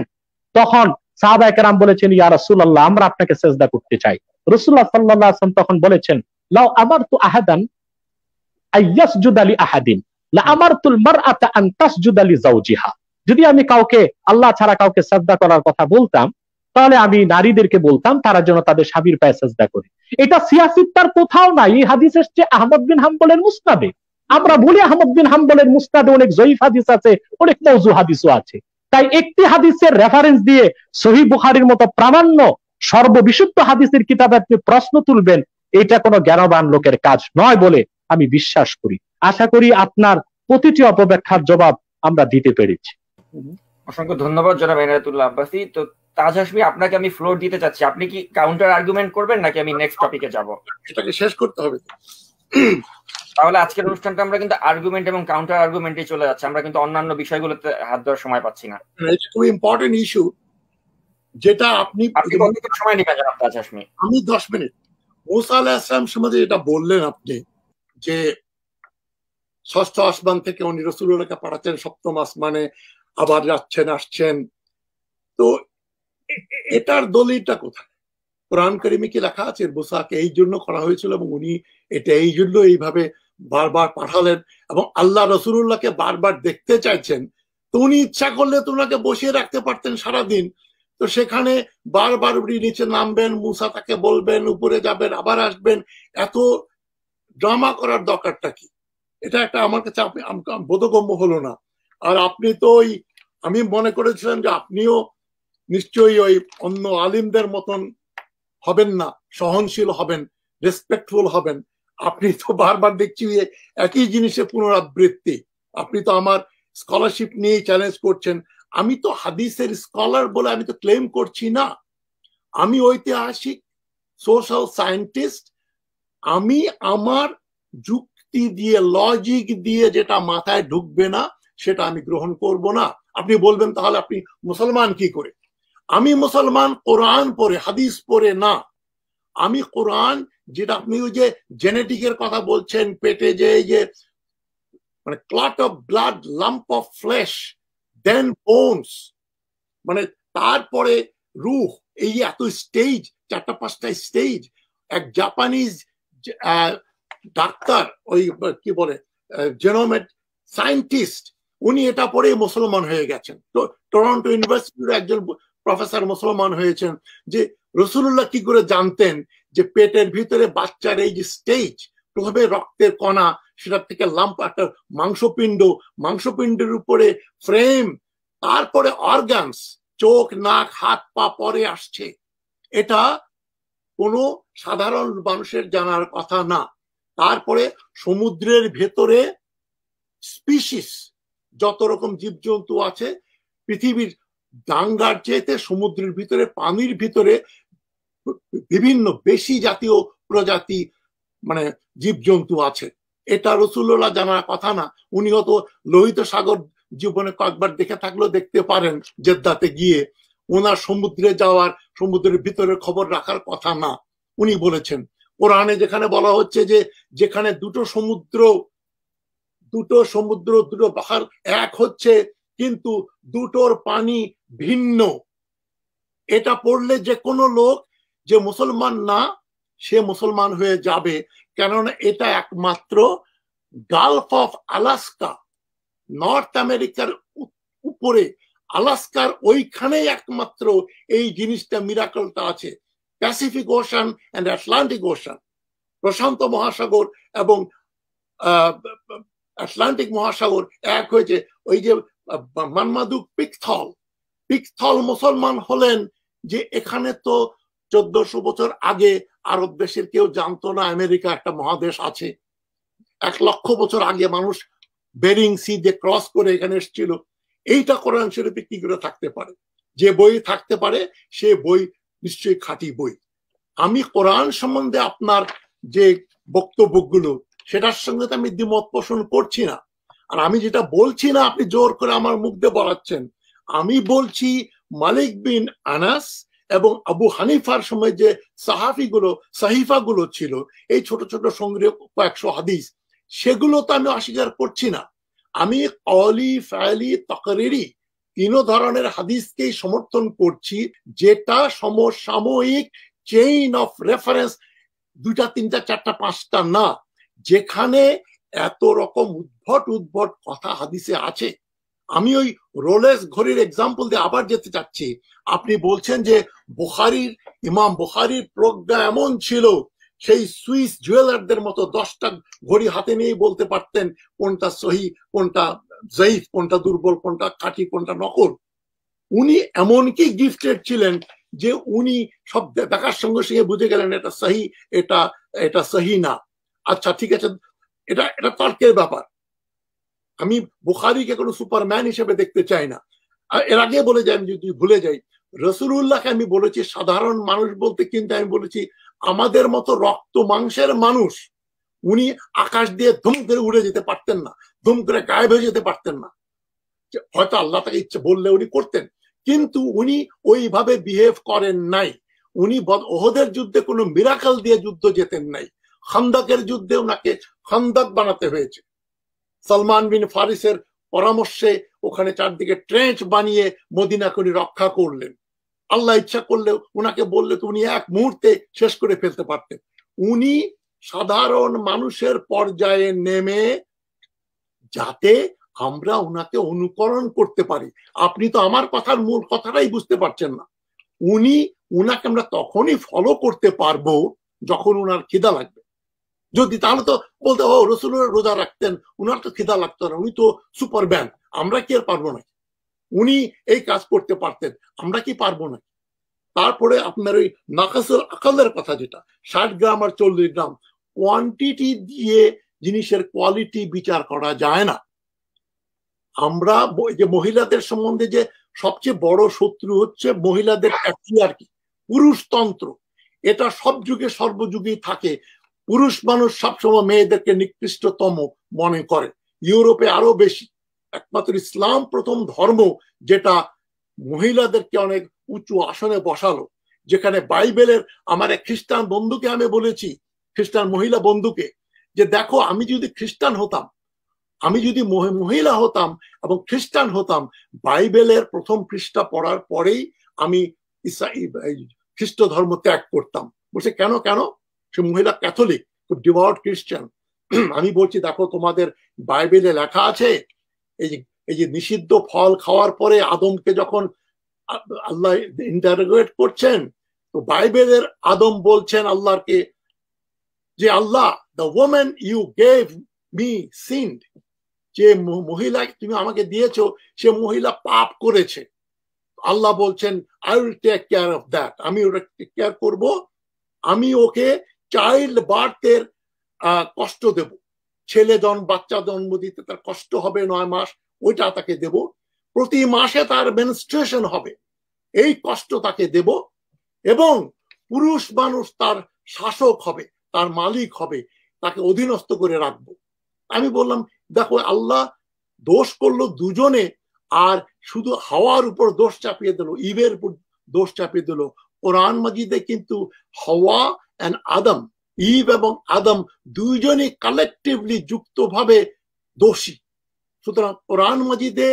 তখন সাহাবায়ে কেরাম বলেছেন, ইয়া রাসূলুল্লাহ, আমরা আপনাকে সাজদা করতে চাই। রাসূলুল্লাহ সাল্লাল্লাহু আলাইহি ওয়াসাল্লাম তখন বলেছেন, লাউ আমারতু আহাদান আইয়াসজুদা লি আহাদিন লা আমারতুল মারআতা আন তাসজুদা লি যাওজিহা। যদি আমি কাউকে আল্লাহ ছাড়া কাউকে সাজদা করার কথা বলতাম, তাহলে আমি নারীদেরকে বলতাম তারা যেন তাদের স্বামীর পায়ে সাজদা করে। এটা সিয়াসিত্তার কোথাও নাই, এই হাদিস এসেছে আহমদ বিন হাম্বলের মুসনাদে। আমরা বলি আহমদ বিন হাম্বলের মুসনাদে অনেক জয়ীফ হাদিস আছে, অনেক মওযু হাদিসও আছে। তাই একটি হাদিসের রেফারেন্স দিয়ে সহিহ বুখারীর মতো প্রামাণ্য সর্ববিশুদ্ধ হাদিসের কিতাবে আপনি প্রশ্ন তুলবেন, এটা কোনো জ্ঞানবান লোকের কাজ নয় বলে আমি বিশ্বাস করি। আশা করি আপনার প্রতিটি অপব্যাখ্যার জবাব আমরা দিতে পেরেছি।
অসংখ্য ধন্যবাদ জনাব এনায়েতুল্লাহ আব্বাসী। তো তাজ হাশমি, আপনাকে আমি ফ্লোর দিতে চাচ্ছি, আপনি কি কাউন্টার আর্গুমেন্ট করবেন নাকি আমি নেক্সট টপিকে যাব?
এটাকে শেষ করতে হবে।
তাহলে আজকের অনুষ্ঠানটা আমরা কিন্তু আর্গুমেন্ট এবং কাউন্টার আর্গুমেন্টে চলে যাচ্ছে, আমরা কিন্তু অন্যান্য বিষয়গুলোতে হাত দেওয়ার সময় পাচ্ছি না।
এটা খুব ইম্পর্টেন্ট ইস্যু, যেটা আপনি
কতটুকু সময় নেবেন জনাব তাজ হাশমি?
আমি 10 মিনিট। মুসা আলাইহিস সালাম সম্বন্ধে এটা বললেন আপনি যে ষষ্ঠ আসমান থেকে উনি রাসূলুল্লাহকে পাঠাচ্ছেন, সপ্তম আসমানে আবার যাচ্ছেন আসছেন, তো এটার দলিলটা কোথায়? কোরআন কারিমে কি লেখা আছে মুসাকে এই জন্য করা হয়েছিল এবং উনি এটা এই জন্য এইভাবে বারবার পাঠালেন এবং আল্লাহ রাসূলুল্লাহকে বারবার দেখতে চাইছেন, তো উনি ইচ্ছা করলে তো ওনাকে বসিয়ে রাখতে পারতেন সারাদিন। তো সেখানে বারবার উনি নিচে নামবেন, মুসা তাকে বলবেন, উপরে যাবেন, আবার আসবেন, এত ড্রামা করার দরকারটা কি? এটা একটা আমার কাছে বোধগম্য হলো না। আর আপনি তো ওই, আমি মনে করেছিলাম যে আপনিও নিশ্চয়ই ওই অন্য আলিমদের মতন হবেন না, সহনশীল হবেন, রেসপেক্টফুল হবেন। আপনি তো বারবার দেখছি একই জিনিসের পুনরাবৃত্তি। আপনি তো আমার স্কলারশিপ নিয়ে চ্যালেঞ্জ করছেন। আমি তো হাদিসের স্কলার বলে আমি তো ক্লেম করছি না, আমি ঐতিহাসিক সোশ্যাল সায়েন্টিস্ট। আমি আমার যুক্তি দিয়ে, লজিক দিয়ে যেটা মাথায় ঢুকবে না সেটা আমি গ্রহণ করব না। আপনি বলবেন তাহলে আপনি মুসলমান কি করে? আমি মুসলমান কোরআন পড়ে, হাদিস পড়ে না। আমি কোরআন, যেটা আপনি ওই যে জেনেটিকের কথা বলছেন, পেটে যে এই যে মানে clot of blood, lump of flesh, then bones, মানে তারপরে রুহ, এই এত স্টেজ, 4-5টা স্টেজ, এক জাপানিজ ডাক্তার, ওই কি বলে জেনোমেট সায়েন্টিস্ট, উনি এটা পড়ে মুসলমান হয়ে গেছেন। তো টরন্টো ইউনিভার্সিটির একজন প্রফেসর মুসলমান হয়েছেন যে রাসূলুল্লাহ কি করে জানতেন যে পেটের ভিতরে বাচ্চার এই যে স্টেজ, প্রথমে রক্তের কণা, সেটা থেকে লাম্প, একটা মাংসপিণ্ডের উপরে ফ্রেম, তারপরে অর্গানস, চোখ, নাক, হাত, পা পরে আসছে। এটা কোনো সাধারণ মানুষের জানার কথা না। তারপরে সমুদ্রের ভেতরে স্পিসিস, যত রকম জীবজন্তু আছে, পৃথিবীর ডাঙ্গার চেয়েতে সমুদ্রের ভিতরে, পানির ভিতরে বিভিন্ন বেশি জাতীয় প্রজাতি মানে জীবজন্তু আছে। এটা রাসূলুল্লাহ জানার কথা না। উনি হয়তো লোহিত সাগর জীবনে কয়েকবার দেখে থাকলেও দেখতে পারেন জেদ্দাতে গিয়ে, ওনার সমুদ্রে যাওয়ার, সমুদ্রের ভিতরে খবর রাখার কথা না। উনি বলেছেন কোরআনে যেখানে বলা হচ্ছে যে যেখানে দুটো সমুদ্র দুটো বাহার এক হচ্ছে কিন্তু দুটোর পানি ভিন্ন, এটা পড়লে যে কোনো লোক যে মুসলমান না সে মুসলমান হয়ে যাবে। কেননা এটা একমাত্র গালফ অফ আলাস্কা, নর্থ আমেরিকার উপরে আলাস্কার ওইখানেই একমাত্র এই জিনিসটা, মিরাকলটা আছে। Pacific Ocean and Atlantic Ocean, প্রশান্ত মহাসাগর এবং আটলান্টিক মহাসাগর এক হয়েছে। ওই যে মানমাদুক পিকথল মুসলমান হলেন যে এখানে তো 1400 বছর আগে আরব দেশের কেউ জানতো না আমেরিকা একটা মহাদেশ আছে। 1 লক্ষ বছর আগে মানুষ বেরিং সি দিয়ে ক্রস করে এখানে এসেছিল। এইটা কোরআন শরীফে কি করে থাকতে পারে? যে বই থাকতে পারে সে বই নিশ্চয়ই খাঁটি বই। আমি কোরআন সম্বন্ধে আপনার যে বক্তব্যগুলো, সেটার সঙ্গে তো আমি দ্বিমত পোষণ করছি না। আর আমি যেটা বলছি না আপনি জোর করে আমার মুখ দিয়ে বলাচ্ছেন। আমি বলছি মালিক বিন আনাস এবং আবু হানিফার সময় যে সাহিফাগুলো ছিল, এই ছোট ছোট সংগ্রহ কয়েকশো হাদিস, সেগুলো তো আমি অস্বীকার করছি না। আমি কওলি, ফাইলি, তাকরিরি 3 ধরনের হাদিসকেই সমর্থন করছি, যেটা সমসাময়িক চেইন অফ রেফারেন্স 2টা 3টা 4টা 5টা না, যেখানে এত রকম উদ্ভট কথা হাদিসে আছে। আমি ওই রোলেক্স ঘড়ির এক্সাম্পল দিয়ে আবার যেতে চাচ্ছি। আপনি বলছেন যে ইমাম বুখারীর প্রজ্ঞা এমন ছিল, সেই সুইস জুয়েলারদের মতো 10টা ঘড়ি হাতে নিয়ে বলতে পারতেন কোনটা সহি, কোনটা জয়ীফ, কোনটা দুর্বল, কোনটা খাঁটি, কোনটা নকল। উনি এমনকি গিফটেড ছিলেন যে উনি সব দেখার সঙ্গে সঙ্গে বুঝে গেলেন এটা সহি, এটা সহি না। আচ্ছা ঠিক আছে, এটা তর্কের ব্যাপার। আমি বুখারীকে কোনো সুপারম্যান হিসেবে দেখতে চাই না। এর আগে বলে যাই, আমি যদি ভুলে যাই, রাসূলুল্লাহকে আমি বলেছি সাধারণ মানুষ বলতে, কিন্তু আমি বলেছি আমাদের মতো রক্ত মাংসের মানুষ। উনি আকাশ দিয়ে ধুম করে উড়ে যেতে পারতেন না, ধুম করে গায়েব হয়ে যেতে পারতেন না। হয়তো আল্লাহ তাকে ইচ্ছে বললে উনি করতেন, কিন্তু উনি ওইভাবে বিহেভ করেন নাই। উনি ওহদের যুদ্ধে কোনো মিরাকল দিয়ে যুদ্ধ যেতেন নাই। খান্দাকের যুদ্ধে ওনাকে খান্দাক বানাতে হয়েছে। সালমান বিন ফারিসের পরামর্শে ওখানে চারদিকে ট্রেঞ্চ বানিয়ে মদিনাকে উনি রক্ষা করলেন। আল্লাহ ইচ্ছা করলে উনাকে বললে তো উনি এক মুহূর্তে শেষ করে ফেলতে পারতেন। উনি সাধারণ মানুষের পর্যায়ে নেমে যাতে আমরা উনাকে অনুকরণ করতে পারি। আপনি তো আমার কথার মূল কথাটাই বুঝতে পারছেন না। উনাকে আমরা তখনই ফলো করতে পারবো যখন উনার খিদা লাগবে। যদি তাহলে তো বলতে ও রাসূলুল্লাহ রোজা রাখতেন, উনার তো খিদা লাগতো না, উনি তো সুপারম্যান, আমরা কি আর পারবো না? উনি এই কাজ করতে পারতেন, আমরা কি পারবো না? তারপরে আপনার ওই নাকাসুল আকলের কথা, যেটা 60 গ্রাম আর 40 গ্রাম, কোয়ান্টিটি দিয়ে জিনিসের কোয়ালিটি বিচার করা যায় না। আমরা যে মহিলাদের সম্বন্ধে যে সবচেয়ে বড় শত্রু হচ্ছে মহিলাদের প্যাট্রিয়ার্কি, পুরুষতন্ত্র। এটা সব যুগে সর্বযুগেই থাকে। পুরুষ মানুষ সবসময় মেয়েদেরকে নিকৃষ্টতম মনে করে, ইউরোপে আরো বেশি। একমাত্র ইসলাম প্রথম ধর্ম যেটা মহিলাদেরকে অনেক উঁচু আসনে বসালো, যেখানে বাইবেলের, আমার এক খ্রিস্টান বন্ধুকে আমি বলেছি, খ্রিস্টান মহিলা বন্ধুকে, যে দেখো আমি যদি খ্রিস্টান হতাম, আমি যদি মহিলা হতাম এবং খ্রিস্টান হতাম, বাইবেলের প্রথম পৃষ্ঠা পড়ার পরেই আমি খ্রিস্ট ধর্ম ত্যাগ করতাম। বলছে কেন? সে মহিলা ক্যাথলিক, খুব ডিভোট খ্রিস্টান। আমি বলছি দেখো তোমাদের বাইবেলে লেখা আছে এই যে নিষিদ্ধ ফল খাওয়ার পরে আদমকে যখন আল্লাহ ইন্টারোগেট করছেন, তো বাইবেলের আদম বলছেন আল্লাহকে যে আল্লাহ, the woman you gave me sinned, যে মহিলা তুমি আমাকে দিয়েছো সে মহিলা পাপ করেছে। আল্লাহ বলছেন I will take care of that, আমি ওটা টেক কেয়ার করব, আমি ওকে চাইল্ড বার্থের কষ্ট দেব, ছেলে বাচ্চা জন্ম দিতে তার কষ্ট হবে 9 মাস, ওইটা তাকে দেব, প্রতি মাসে তার মেনস্ট্রুয়েশন হবে, এই কষ্ট তাকে দেব, এবং পুরুষ মানুষ তার শাসক হবে, তার মালিক হবে, তাকে অধীনস্থ করে রাখবো। আমি বললাম দেখো আল্লাহ দোষ করলো দুজনে, আর শুধু হাওয়ার উপর দোষ চাপিয়ে দিল, ইভের উপর দোষ চাপিয়ে দিল। কোরআন মাজিদে কিন্তু হাওয়া এন্ড আদম, ইভ এবং আদম দুইজনই কালেকটিভলি যুক্তভাবে দোষী। সুতরাং কোরআন মাজিদে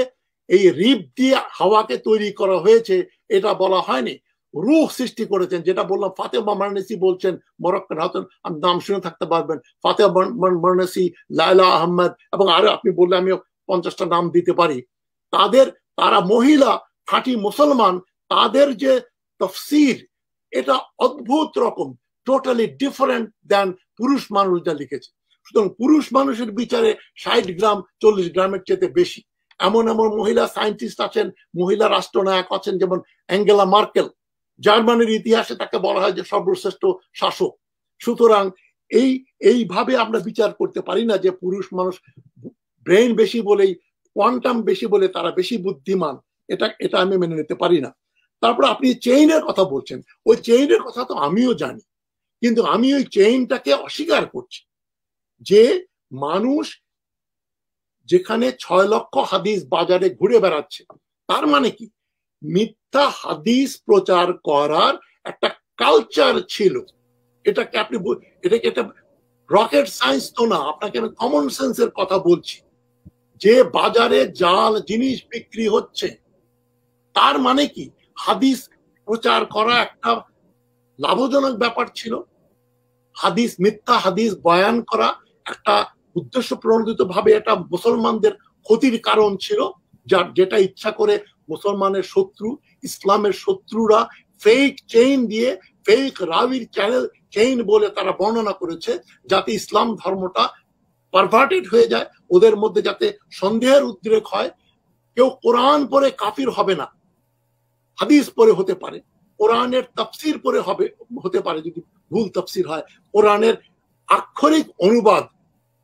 এই রিব দিয়ে হাওয়াকে তৈরি করা হয়েছে এটা বলা হয়নি, রূহ সৃষ্টি করেছেন, যেটা বললাম ফাতেমা মারনেসি বলছেন, মরক্কান হাতন, নাম শুনে থাকতে পারবেন, ফাতেমা মারনেসি, লায়লা আহমেদ, এবং আরো আপনি বললে আমি 50টা নাম দিতে পারি। তারা মহিলা, খাঁটি মুসলমান, তাদের যে তফসির এটা অদ্ভুত রকম, টোটালি ডিফারেন্ট দেন পুরুষ মানুষ যা লিখেছে। সুতরাং পুরুষ মানুষের বিচারে 60 গ্রাম 40 গ্রামের চেয়ে বেশি। এমন এমন মহিলা সায়েন্টিস্ট আছেন, মহিলা রাষ্ট্রনায়ক আছেন, যেমন অ্যাঙ্গেলা মার্কেল, জার্মানির ইতিহাসে তাকে বলা হয় যে সর্বশ্রেষ্ঠ শাসক। সুতরাং এইভাবে আমরা বিচার করতে পারি না যে পুরুষ মানুষ ব্রেন বেশি বলেই, কোয়ান্টাম বেশি বলে তারা বেশি বুদ্ধিমান, এটা আমি মেনে নিতে পারি না। তারপর আপনি চেইনের কথা বলছেন, ওই চেইনের কথা তো আমিও জানি, কিন্তু আমি ওই চেইনটাকে অস্বীকার করছি। যে মানুষ যেখানে 6 লক্ষ হাদিস বাজারে ঘুরে বেড়াচ্ছে, তার মানে কি মিথ্যা হাদিস প্রচার করার একটা কালচার ছিল। এটাকে আপনি এটা রকেট সায়েন্স তো না, আপনাকে আমি কমন সেন্সের কথা বলছি। যে বাজারে জাল জিনিস বিক্রি হচ্ছে, তার মানে কি হাদিস প্রচার করা একটা লাভজনক ব্যাপার ছিল। হাদিস, মিথ্যা হাদিস বয়ান করা একটা উদ্দেশ্য প্রণোদিত ভাবে এটা মুসলমানদের ক্ষতির কারণ ছিল, যেটা ইচ্ছা করে মুসলমানের শত্রু, ইসলামের শত্রুরা ফেক চেইন দিয়ে, ফেক রাবির চ্যানেল চেইন বলে তারা বর্ণনা করেছে, যাতে ইসলাম ধর্মটা পারভার্টেড হয়ে যায়, ওদের মধ্যে যাতে সন্দেহের উদ্রেক হয়। কেউ কোরআন পড়ে কাফির হবে না, হাদিস পড়ে হতে পারে, কোরআনের তাফসির পড়ে হতে পারে যদি ভুল তাফসির হয়, কোরআনের আক্ষরিক অনুবাদ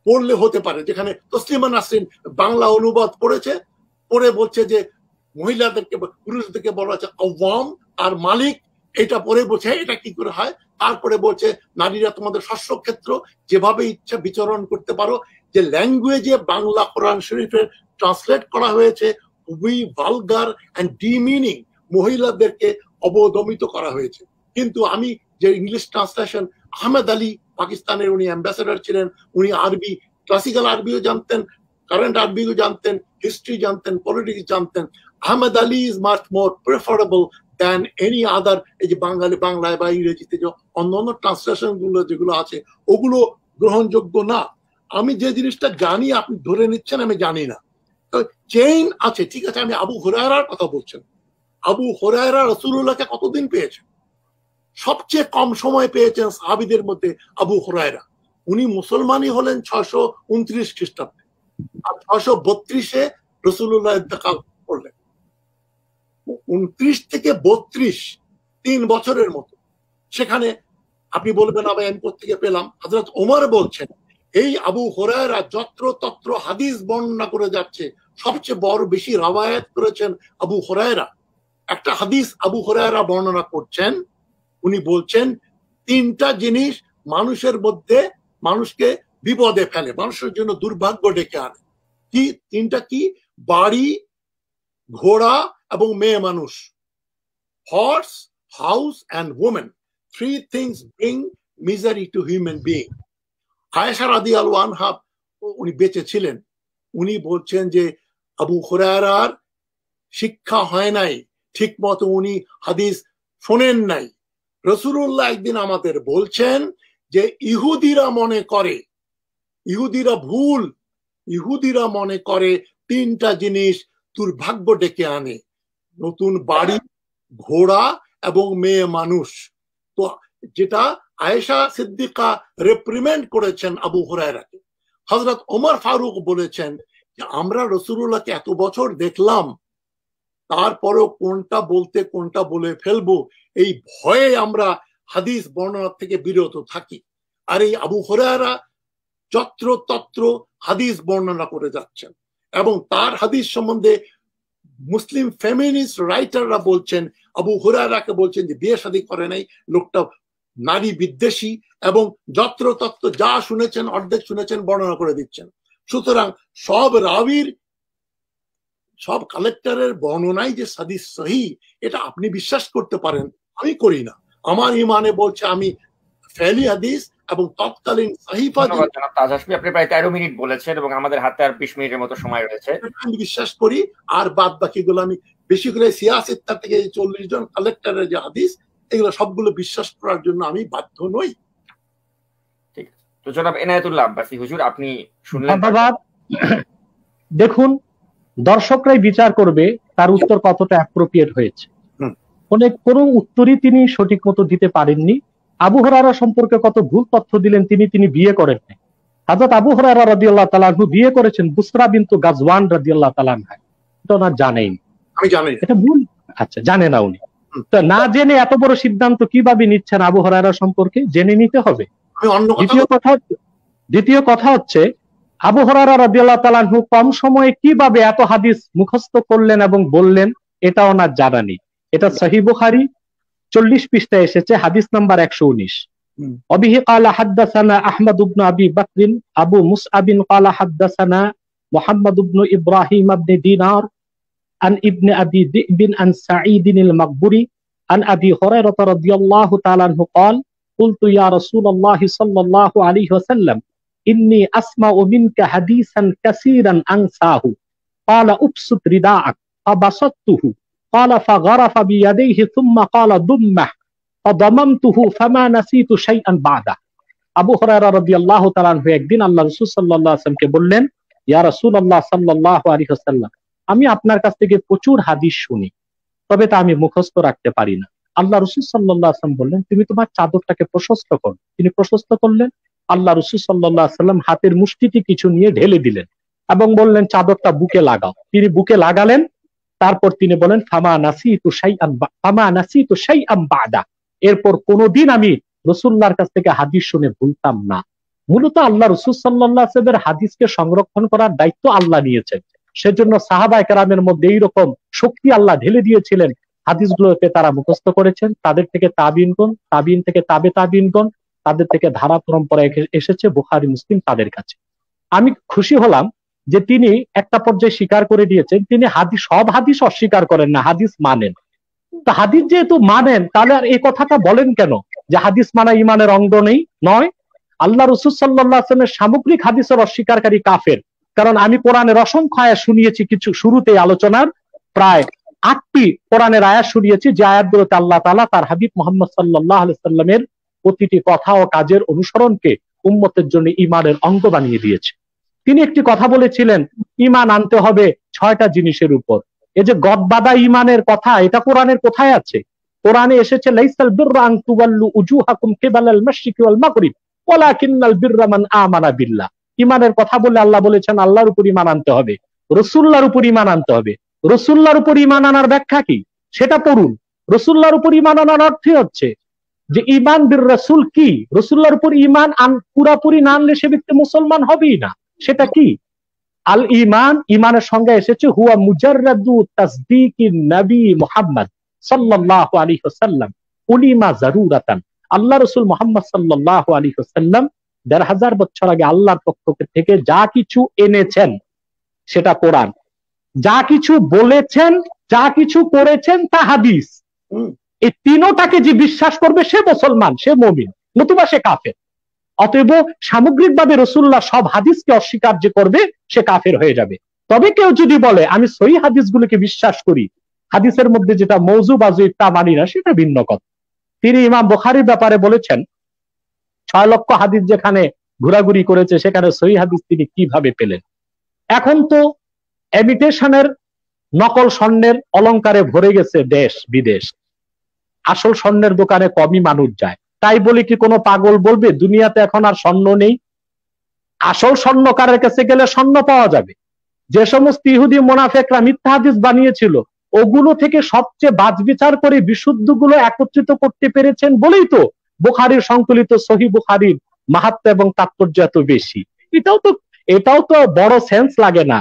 পড়লে হতে পারে। যেখানে তসলিমা নাসরিন বাংলা অনুবাদ পড়েছে, পড়ে বলছে যে মহিলাদেরকে, পুরুষদেরকে বলা হচ্ছে আওয়াম আর মালিক, এটা পড়ে বলছে এটা কি করে হয়। তারপরে বলছে নারীরা তোমাদের শস্যক্ষেত্র, যেভাবে ইচ্ছা বিচরণ করতে পারো। যে ল্যাঙ্গুয়েজে বাংলা কোরআন শরীফের ট্রান্সলেট করা হয়েছে খুবই ভালগার এন্ড ডিমিনিং, মহিলাদেরকে অবদমিত করা হয়েছে। কিন্তু আমি যে ইংলিশ ট্রান্সলেশন, আহমেদ আলী পাকিস্তানের, উনি অ্যাম্বাসেডর ছিলেন, উনি আরবি, ক্লাসিক্যাল আরবিও জানতেন, কারেন্ট আরবিও জানতেন, হিস্ট্রি জানতেন, পলিটিক্স জানতেন। Ahmed Ali is much more preferable than any other. এই যে বাংলায় বা ইংরেজিতে যে অন্যান্য ট্রান্সলেশন গুলো যেগুলো আছে, ওগুলো গ্রহণযোগ্য না। আমি যে জিনিসটা জানি আপনি ধরে নিচ্ছেন আমি জানি না। তো চেইন আছে, ঠিক আছে। আমি আবু হুরায়রার কথা বলছেন, আবু হুরায়রা রাসূলুল্লাহকে কতদিন পেয়েছেন? সবচেয়ে কম সময় পেয়েছেন সাহাবীদের মধ্যে আবু হুরায়রা। উনি মুসলমানই হলেন 629 খ্রিস্টাব্দে, আর 632-এ রাসূলুল্লাহ ইন্তেকাল করলেন। 29 থেকে 32, 3 বছরের মতো। সেখানে আপনি বলবেন আমি কোথেকে পেলাম? হযরত ওমর বলছেন এই আবু হুরায়রা যত্র তত্র হাদিস বর্ণনা করে যাচ্ছে, সবচেয়ে বড় বেশি রাওয়ায়াত করেছেন আবু হুরায়রা। একটা হাদিস আবু হুরায়রা বর্ণনা করছেন, উনি বলছেন 3টা জিনিস মানুষের মধ্যে মানুষকে বিপদে ফেলে, মানুষের জন্য দুর্ভাগ্য ডেকে আনে। কি 3টা? কি? বাড়ি, ঘোড়া এবং মেয়ে মানুষ। Horse, house and women, 3 things bring misery to human being. Aisha রাদিয়াল্লাহু আনহা, উনি বেঁচে ছিলেন, উনি বলছেন যে আবু হুরায়রার শিক্ষা হয় নাই, ঠিক মতো উনি হাদিস শোনেন নাই। রাসূলুল্লাহ একদিন আমাদের বলছেন যে ইহুদিরা মনে করে, ইহুদিরা ভুল, ইহুদিরা মনে করে তিনটা জিনিস দুর্ভাগ্য ডেকে আনে, নতুন বাড়ি, ঘোড়া এবং মেয়ে মানুষ। তো যেটা আয়েশা সিদ্দিকা রিপ্রিমেন্ড করেছেন আবু হুরায়রাকে, হযরত ওমর ফারুক বলেছেন যে আমরা রাসূলুল্লাহকে এত বছর দেখলাম, তারপরেও কোনটা বলতে কোনটা বলে ফেলবো এই ভয়ে আমরা হাদিস বর্ণনা থেকে বিরত থাকি। আর এই আবু হুরায়রা যত্র তত্র হাদিস বর্ণনা করে যাচ্ছেন, এবং তার হাদিস সম্বন্ধে মুসলিম ফেমিনিস্ট রাইটাররা বলছেন, আবু হুরায়রাকে বলছেন যে বিয়ে শাদী করে নাই, লোকটা নারী বিদ্বেষী, এবং যত্র তত্র যা শুনেছেন অর্ধেক শুনেছেন বর্ণনা করে দিচ্ছেন। সুতরাং সব রাবির, সব কালেক্টরের বর্ণনাই যে হাদিস সহি এটা আপনি বিশ্বাস করতে পারেন, আমি করি না। আমার ইমানে বলছে আমি ফেলি হাদিস এবং তৎকালীন সাহিফা,
আপনি প্রায় 13 মিনিট বলেছেন এবং আমাদের হাতে আর 20 মিনিটের মতো সময় রয়েছে,
আমি বিশ্বাস করি। আর বাদ বাকিগুলো আমি বেশি করে সিয়াসেত্তা থেকে 40 জন কালেক্টরের যে হাদিস এগুলো সবগুলো বিশ্বাস করার জন্য আমি বাধ্য নই।
ঠিক আছে, তো জনাব এনায়েতুল্লাহ আব্বাসী হুজুর, আপনি শুনলেন।
ধন্যবাদ। দেখুন, দর্শকরাই বিচার করবে তার উত্তর কতটা অ্যাপ্রোপ্রিয়েট হয়েছে। কোনো উত্তরই তিনি সঠিক মতো দিতে পারেননি। আবু হুরায়রা সম্পর্কে কত ভুল তথ্য দিলেন, তিনি বিয়ে করেন নাই। হযরত আবু হুরায়রা রাদিয়াল্লাহু তাআলা আনহু বিয়ে করেছেন বুসরা বিনতু গাজওয়ান রাদিয়াল্লাহু তাআলা আনহা, এটা না জানেন?
আমি জানি
এটা ভুল। আচ্ছা, জানে না উনি, তো না জেনে এত বড় সিদ্ধান্ত কিভাবে নিচ্ছেন আবু হুরায়রা সম্পর্কে? জেনে নিতে হবে। দ্বিতীয় কথা হচ্ছে আবু হুরায়রা রাদিয়াল্লাহু তাআলা আনহু কম সময়ে কিভাবে এত হাদিস মুখস্থ করলেন এবং বললেন, এটা ওনার জানা নেই। এটা সহিহ বুখারী 40 পৃষ্ঠায় এসেছে, হাদিস নাম্বার 119। অবিহি ক্বালা হাদাসানা আহমদ ইবনে আবি বকর আবু মুসআব ক্বালা হাদাসানা মুহাম্মদ ইবনে ইব্রাহিম ইবনে দিনার আন ইবনে আবি দিব আন সাঈদ আল-মাকবুরি আন আবি হুরায়রা রাদিয়াল্লাহু তাআলা আনহু قال قلت يا رسول الله صلى الله عليه وسلم إني أسمع منك حديثا كثيرا أنساه قال أبسط رداءك فبسطته قال فغرف بيديه ثم قال ضمه فضممته فما نسيت شيئا بعده। আবু হুরায়রা রাদিয়াল্লাহু তাআলা আনহু একদিন আল্লাহ রাসূল সাল্লাল্লাহু আলাইহি ওয়াসাল্লামকে বললেন, ইয়া রাসূলুল্লাহ সাল্লাল্লাহু আলাইহি ওয়াসাল্লাম, আমি আপনার কাছ থেকে প্রচুর হাদিস শুনি, তবে তা আমি মুখস্থ রাখতে পারি না। আল্লাহ রাসূল সাল্লাল্লাহু আলাইহি ওয়াসাল্লাম বললেন, তুমি তোমার চাদরটাকে প্রশস্ত করো। তিনি প্রশস্ত করলেন। আল্লাহ রাসূল সাল্লাল্লাহু আলাইহি ওয়াসাল্লাম হাতের মুষ্টিতে কিছু নিয়ে ঢেলে দিলেন এবং বললেন, চাদরটা বুকে লাগাও। তিনি বুকে লাগালেন। তারপর তিনি বলেন, ফামা নাসিতু শাইআন বাদা, এরপর কোনদিন আমি রাসূলুল্লাহর কাছ থেকে হাদিস শুনে ভুলতাম না। মূলত আল্লাহ রাসূল সাল্লাল্লাহু আলাইহি ওয়াসাল্লামের হাদিসকে সংরক্ষণ করার দায়িত্ব আল্লাহ নিয়েছেন। সেজন্য সাহাবায়ে কেরামের মধ্যে এইরকম শক্তি আল্লাহ ঢেলে দিয়েছিলেন, হাদিসগুলোকে তারা মুখস্থ করেছেন। তাদের থেকে তাবিঈনগণ, তাবিঈন থেকে তাবিঈনগণ, তাদের থেকে ধারা পরম্পরা এসেছে বুখারী মুসলিম তাদের কাছে। আমি খুশি হলাম যে তিনি একটা পর্যায়ে স্বীকার করে দিয়েছেন, তিনি সব হাদিস অস্বীকার করেন না, হাদিস মানেন। তো হাদিস যেহেতু মানেন, তাহলে আর এই কথাটা বলেন কেন যে হাদিস মানা ইমানের অঙ্গ নয়? আল্লাহ রাসূল সাল্লাল্লাহু আলাইহি ওয়াসাল্লামের সামগ্রিক হাদিসের অস্বীকারী কাফের। কারণ আমি কোরআনের অসংখ্য আয়াত শুনিয়েছি, কিছু শুরুতে আলোচনার প্রায় 8টি কোরআনের আয়াত শুনিয়েছি, যে আয়াতগুলোতে আল্লাহ তাআলা তার হাবিব মুহাম্মদ সাল্লাল্লাহু আলাইহি ওয়াসাল্লামের প্রতিটি কথা ও কাজের অনুসরণকে উম্মতের জন্য ইমানের অঙ্গ বানিয়ে দিয়েছে। তিনি একটি কথা বলেছিলেন, ইমান আনতে হবে 6টা জিনিসের উপর। এই যে গদবাদা ইমানের কথা, এটা কোরআনের কোথায় আছে? কোরআনে এসেছে, লাইসাল বিররা আন তুওয়াল্লু উজুহাকুম কিবালাল মাশরিকি ওয়াল মাগরিব ওয়ালাকিন্নাল বিররা মান আমানা বিল্লাহ। ইমানের কথা বলে আল্লাহ বলেছেন আল্লাহর উপর ইমান আনতে হবে, রাসূলুল্লাহর উপর ইমান আনতে হবে। রাসূলুল্লাহর উপর ইমান আনার ব্যাখ্যা কি সেটা পড়ুন। রাসূলুল্লাহর উপর ইমান আনার অর্থ হচ্ছে যে ইমান বির রাসূল কি, রাসূলুল্লাহর উপর ইমান পুরাপুরি না আনলে সে ব্যক্তি মুসলমান হবেই না। সেটা কি? আল ইমান, ইমানের সংজ্ঞা এসেছে হুয়া মুজাররাদু তাসদীকিন নবী মুহাম্মদ সাল্লাল্লাহু আলাইহি ওয়াসাল্লাম উলিমা জারুরাতান। আল্লাহ রাসূল মুহাম্মদ সাল্লাল্লাহু আলাইহি ওয়াসাল্লাম ১৫০০ বছর আগে আল্লাহর পক্ষ থেকে যা কিছু এনেছেন সেটা কোরআন, যা কিছু বলেছেন, যা কিছু করেছেন তা হাদিস। এই তিনটাকে যে বিশ্বাস করবে সে মুসলমান, সে মুমিন, নতুবা সে কাফের। অতএব সামগ্রিকভাবে রাসূলুল্লাহ সব হাদিসকে অস্বীকার যে করবে সে কাফের হয়ে যাবে। তবে কেউ যদি বলে আমি সহিহ হাদিসগুলোকে বিশ্বাস করি, হাদিসের মধ্যে যেটা মওযু বা যঈফ তা মানি না, সেটা ভিন্ন কথা। তিনি ইমাম বুখারীর ব্যাপারে বলেছেন, 6 লক্ষ হাদিস যেখানে ঘোরাঘুরি করেছে সেখানে সহিহ হাদিস তিনি কিভাবে পেলেন? এখন তো এমিটেশনের নকল স্বর্ণের অলংকারে ভরে গেছে দেশ বিদেশ, আসল স্বর্ণের দোকানে কমই মানুষ যায়। তাই বলে কি কোনো পাগল বলবে দুনিয়াতে এখন আর স্বর্ণ নেই? আসল স্বর্ণকারের কাছে গেলে স্বর্ণ পাওয়া যাবে। যে সমস্ত ইহুদি মোনাফেকরা মিথ্যা হাদিস বানিয়েছিল ওগুলো থেকে সবচেয়ে বাছবিচার করে বিশুদ্ধগুলো একত্রিত করতে পেরেছেন বলেই তো বুখারীর সংকলিত সহিহ বুখারীর মাহাত্ম্য এবং তাৎপর্য এত বেশি। এটাও তো বড় সেন্স লাগে না,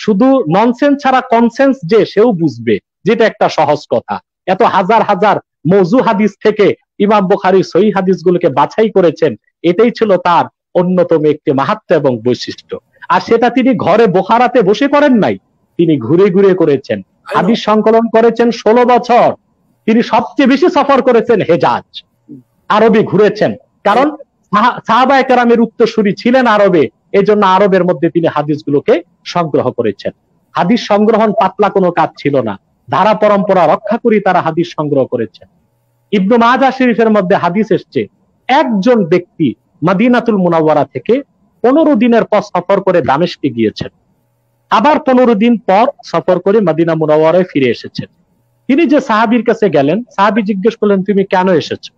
শুধু ননসেন্স ছাড়া কনসেন্স যে সেও বুঝবে, যেটা একটা সহজ কথা। এত হাজার হাজার মওযু হাদিস থেকে ইমাম বুখারী সহিহ হাদিসগুলোকে বাছাই করেছেন, এটাই ছিল তার অন্যতম একটি মাহাত্ম্য এবং বৈশিষ্ট্য। আর সেটা তিনি ঘরে বোখারাতে বসে করেন নাই, তিনি ঘুরে ঘুরে করেছেন। হাদিস সংকলন করেছেন 16 বছর। তিনি সবচেয়ে বেশি সফর করেছেন হেজাজ, আরবে ঘুরেছেন, কারণ সাহাবায়ে কেরামের উত্তরসূরি ছিলেন আরবে, এজন্য আরবের মধ্যে তিনি হাদিসগুলোকে সংগ্রহ করেছেন। হাদিস সংগ্রহণ পাতলা কোনো কাজ ছিল না, ধারা পরম্পরা রক্ষা করে তারা হাদিস সংগ্রহ করেছেন। ইবনে মাজাহ শরীফের মধ্যে হাদিস এসেছে একজন ব্যক্তি মদিনাতুল মুনাওয়ারা থেকে 15 দিনের পর সফর করে দামেস্কে গিয়েছেন, আবার 15 দিন পর সফর করে মদিনা মুনাওয়ারায় ফিরে এসেছেন। তিনি যে সাহাবীর কাছে গেলেন, সাহাবী জিজ্ঞেস করলেন তুমি কেন এসেছো?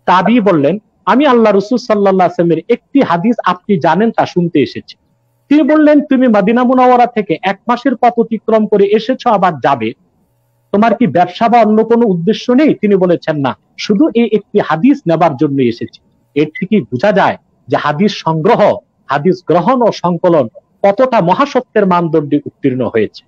তাবী বললেন আমি আল্লাহ রাসূল সাল্লাল্লাহু আলাইহি ওয়াসাল্লামের একটি হাদিস আপনি জানেন তা শুনতে এসেছি। তিনি বললেন তুমি মদিনা মুনাওয়ারা থেকে 1 মাসের পথ অতিক্রম করে এসেছো আবার যাবে, তোমার কি ব্যবসা বা অন্য কোনো উদ্দেশ্য নেই? তিনি বলেছেন না, শুধু এই একটি হাদিস নেবার জন্য এসেছি। এর থেকেই বোঝা যায় যে হাদিস সংগ্রহ, হাদিস গ্রহণ ও সংকলন কতটা মহাসত্যের মানদণ্ডে উত্তীর্ণ হয়েছে।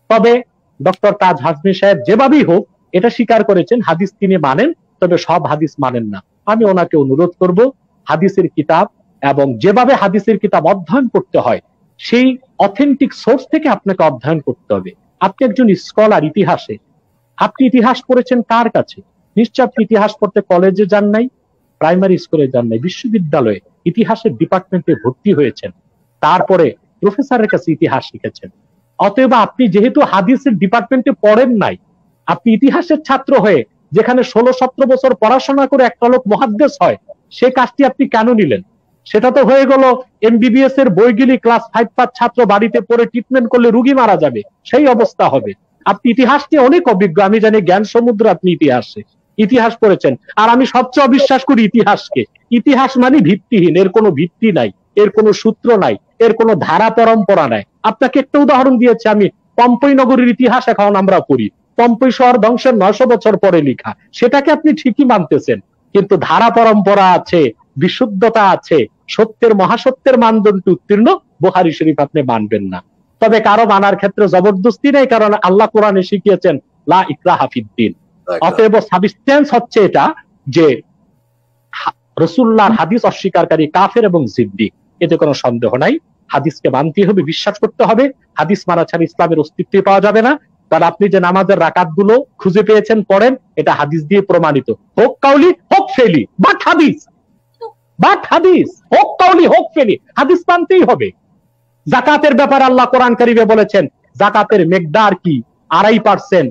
তবে ডক্টর তাজ হাজমি সাহেব যেভাবেই হোক এটা স্বীকার করেছেন হাদিস তিনি মানেন, তবে সব হাদিস মানেন না। আমি ওনাকে অনুরোধ করব হাদিসের কিতাব এবং যেভাবে হাদিসের কিতাব অধ্যয়ন করতে হয় সেই অথেন্টিক সোর্স থেকে আপনাকে অধ্যয়ন করতে হবে। আপনি একজন স্কলার, ইতিহাসে আপনি ইতিহাস পড়েছেন কার কাছে? নিশ্চয় আপনি ইতিহাস পড়তে কলেজে যান নাই, প্রাইমারি স্কুলে যান নাই, বিশ্ববিদ্যালয়ে ইতিহাসের ডিপার্টমেন্টে ভর্তি হয়েছেন, তারপরে প্রফেসরের কাছে ইতিহাস শিখেছেন। অতএব আপনি যেহেতু হাদিসের ডিপার্টমেন্টে পড়েন নাই, আপনি ইতিহাসের ছাত্র হয়ে যেখানে 16-17 বছর পড়াশোনা করে একটা লোক মুহাদ্দিস হয়, সে কাজটি আপনি কেন নিলেন? সেটা তো হয়ে গেল এমবিবিএস এর বইগুলি ক্লাস 5 পাস ছাত্র বাড়িতে পড়ে ট্রিটমেন্ট করলে রোগী মারা যাবে, সেই অবস্থা হবে। আপনি ইতিহাস নিয়ে অনেক অভিজ্ঞ, আমি জানি জ্ঞান সমুদ্র আপনি ইতিহাস পড়েছেন। আর আমি সবচেয়ে অবিশ্বাস করি ইতিহাসকে। ইতিহাস মানে ভিত্তিহীন, এর কোনো ভিত্তি নাই, এর কোনো সূত্র নাই, এর কোনো ধারা পরম্পরা নাই। আপনাকে একটা উদাহরণ দিয়েছি আমি, পম্পই নগরীর ইতিহাস এখন আমরা পড়ি, পম্পই শহর ধ্বংসের 900 বছর পরে লেখা, সেটাকে আপনি ঠিকই মানতেছেন, কিন্তু ধারা পরম্পরা আছে, বিশুদ্ধতা আছে, সত্যের মহাসত্যের মানদণ্ডে উত্তীর্ণ বুখারী শরীফ আপনি মানবেন না। তবে কারো মানার ক্ষেত্রে জবরদস্তি নেই, কারণ আল্লাহ কোরআনে শিখিয়েছেন লা ইকরাহা ফিদ্দিন। অতএব সাবস্টেন্স হচ্ছে এটা যে রাসূলুল্লাহর হাদিস অস্বীকারী কাফের এবং জিদ্দিক, এতে কোনো সন্দেহ নাই। হাদিসকে মানতে হবে, বিশ্বাস করতে হবে। হাদিস মানা ছাড়া ইসলামের অস্তিত্ব পাওয়া যাবে না। কারণ আপনি যে নামাজের রাকাতগুলো খুঁজে পেয়েছেন পড়েন, এটা হাদিস দিয়ে প্রমাণিত, হোক কাউলি হোক ফেলি, বাট হাদিস, হোক কাউলি হোক ফেলি, হাদিস মানতেই হবে। যাকাতের ব্যাপারে আল্লাহ কোরআন কারীমে বলেছেন যাকাতের মিকদার কি 2.5%,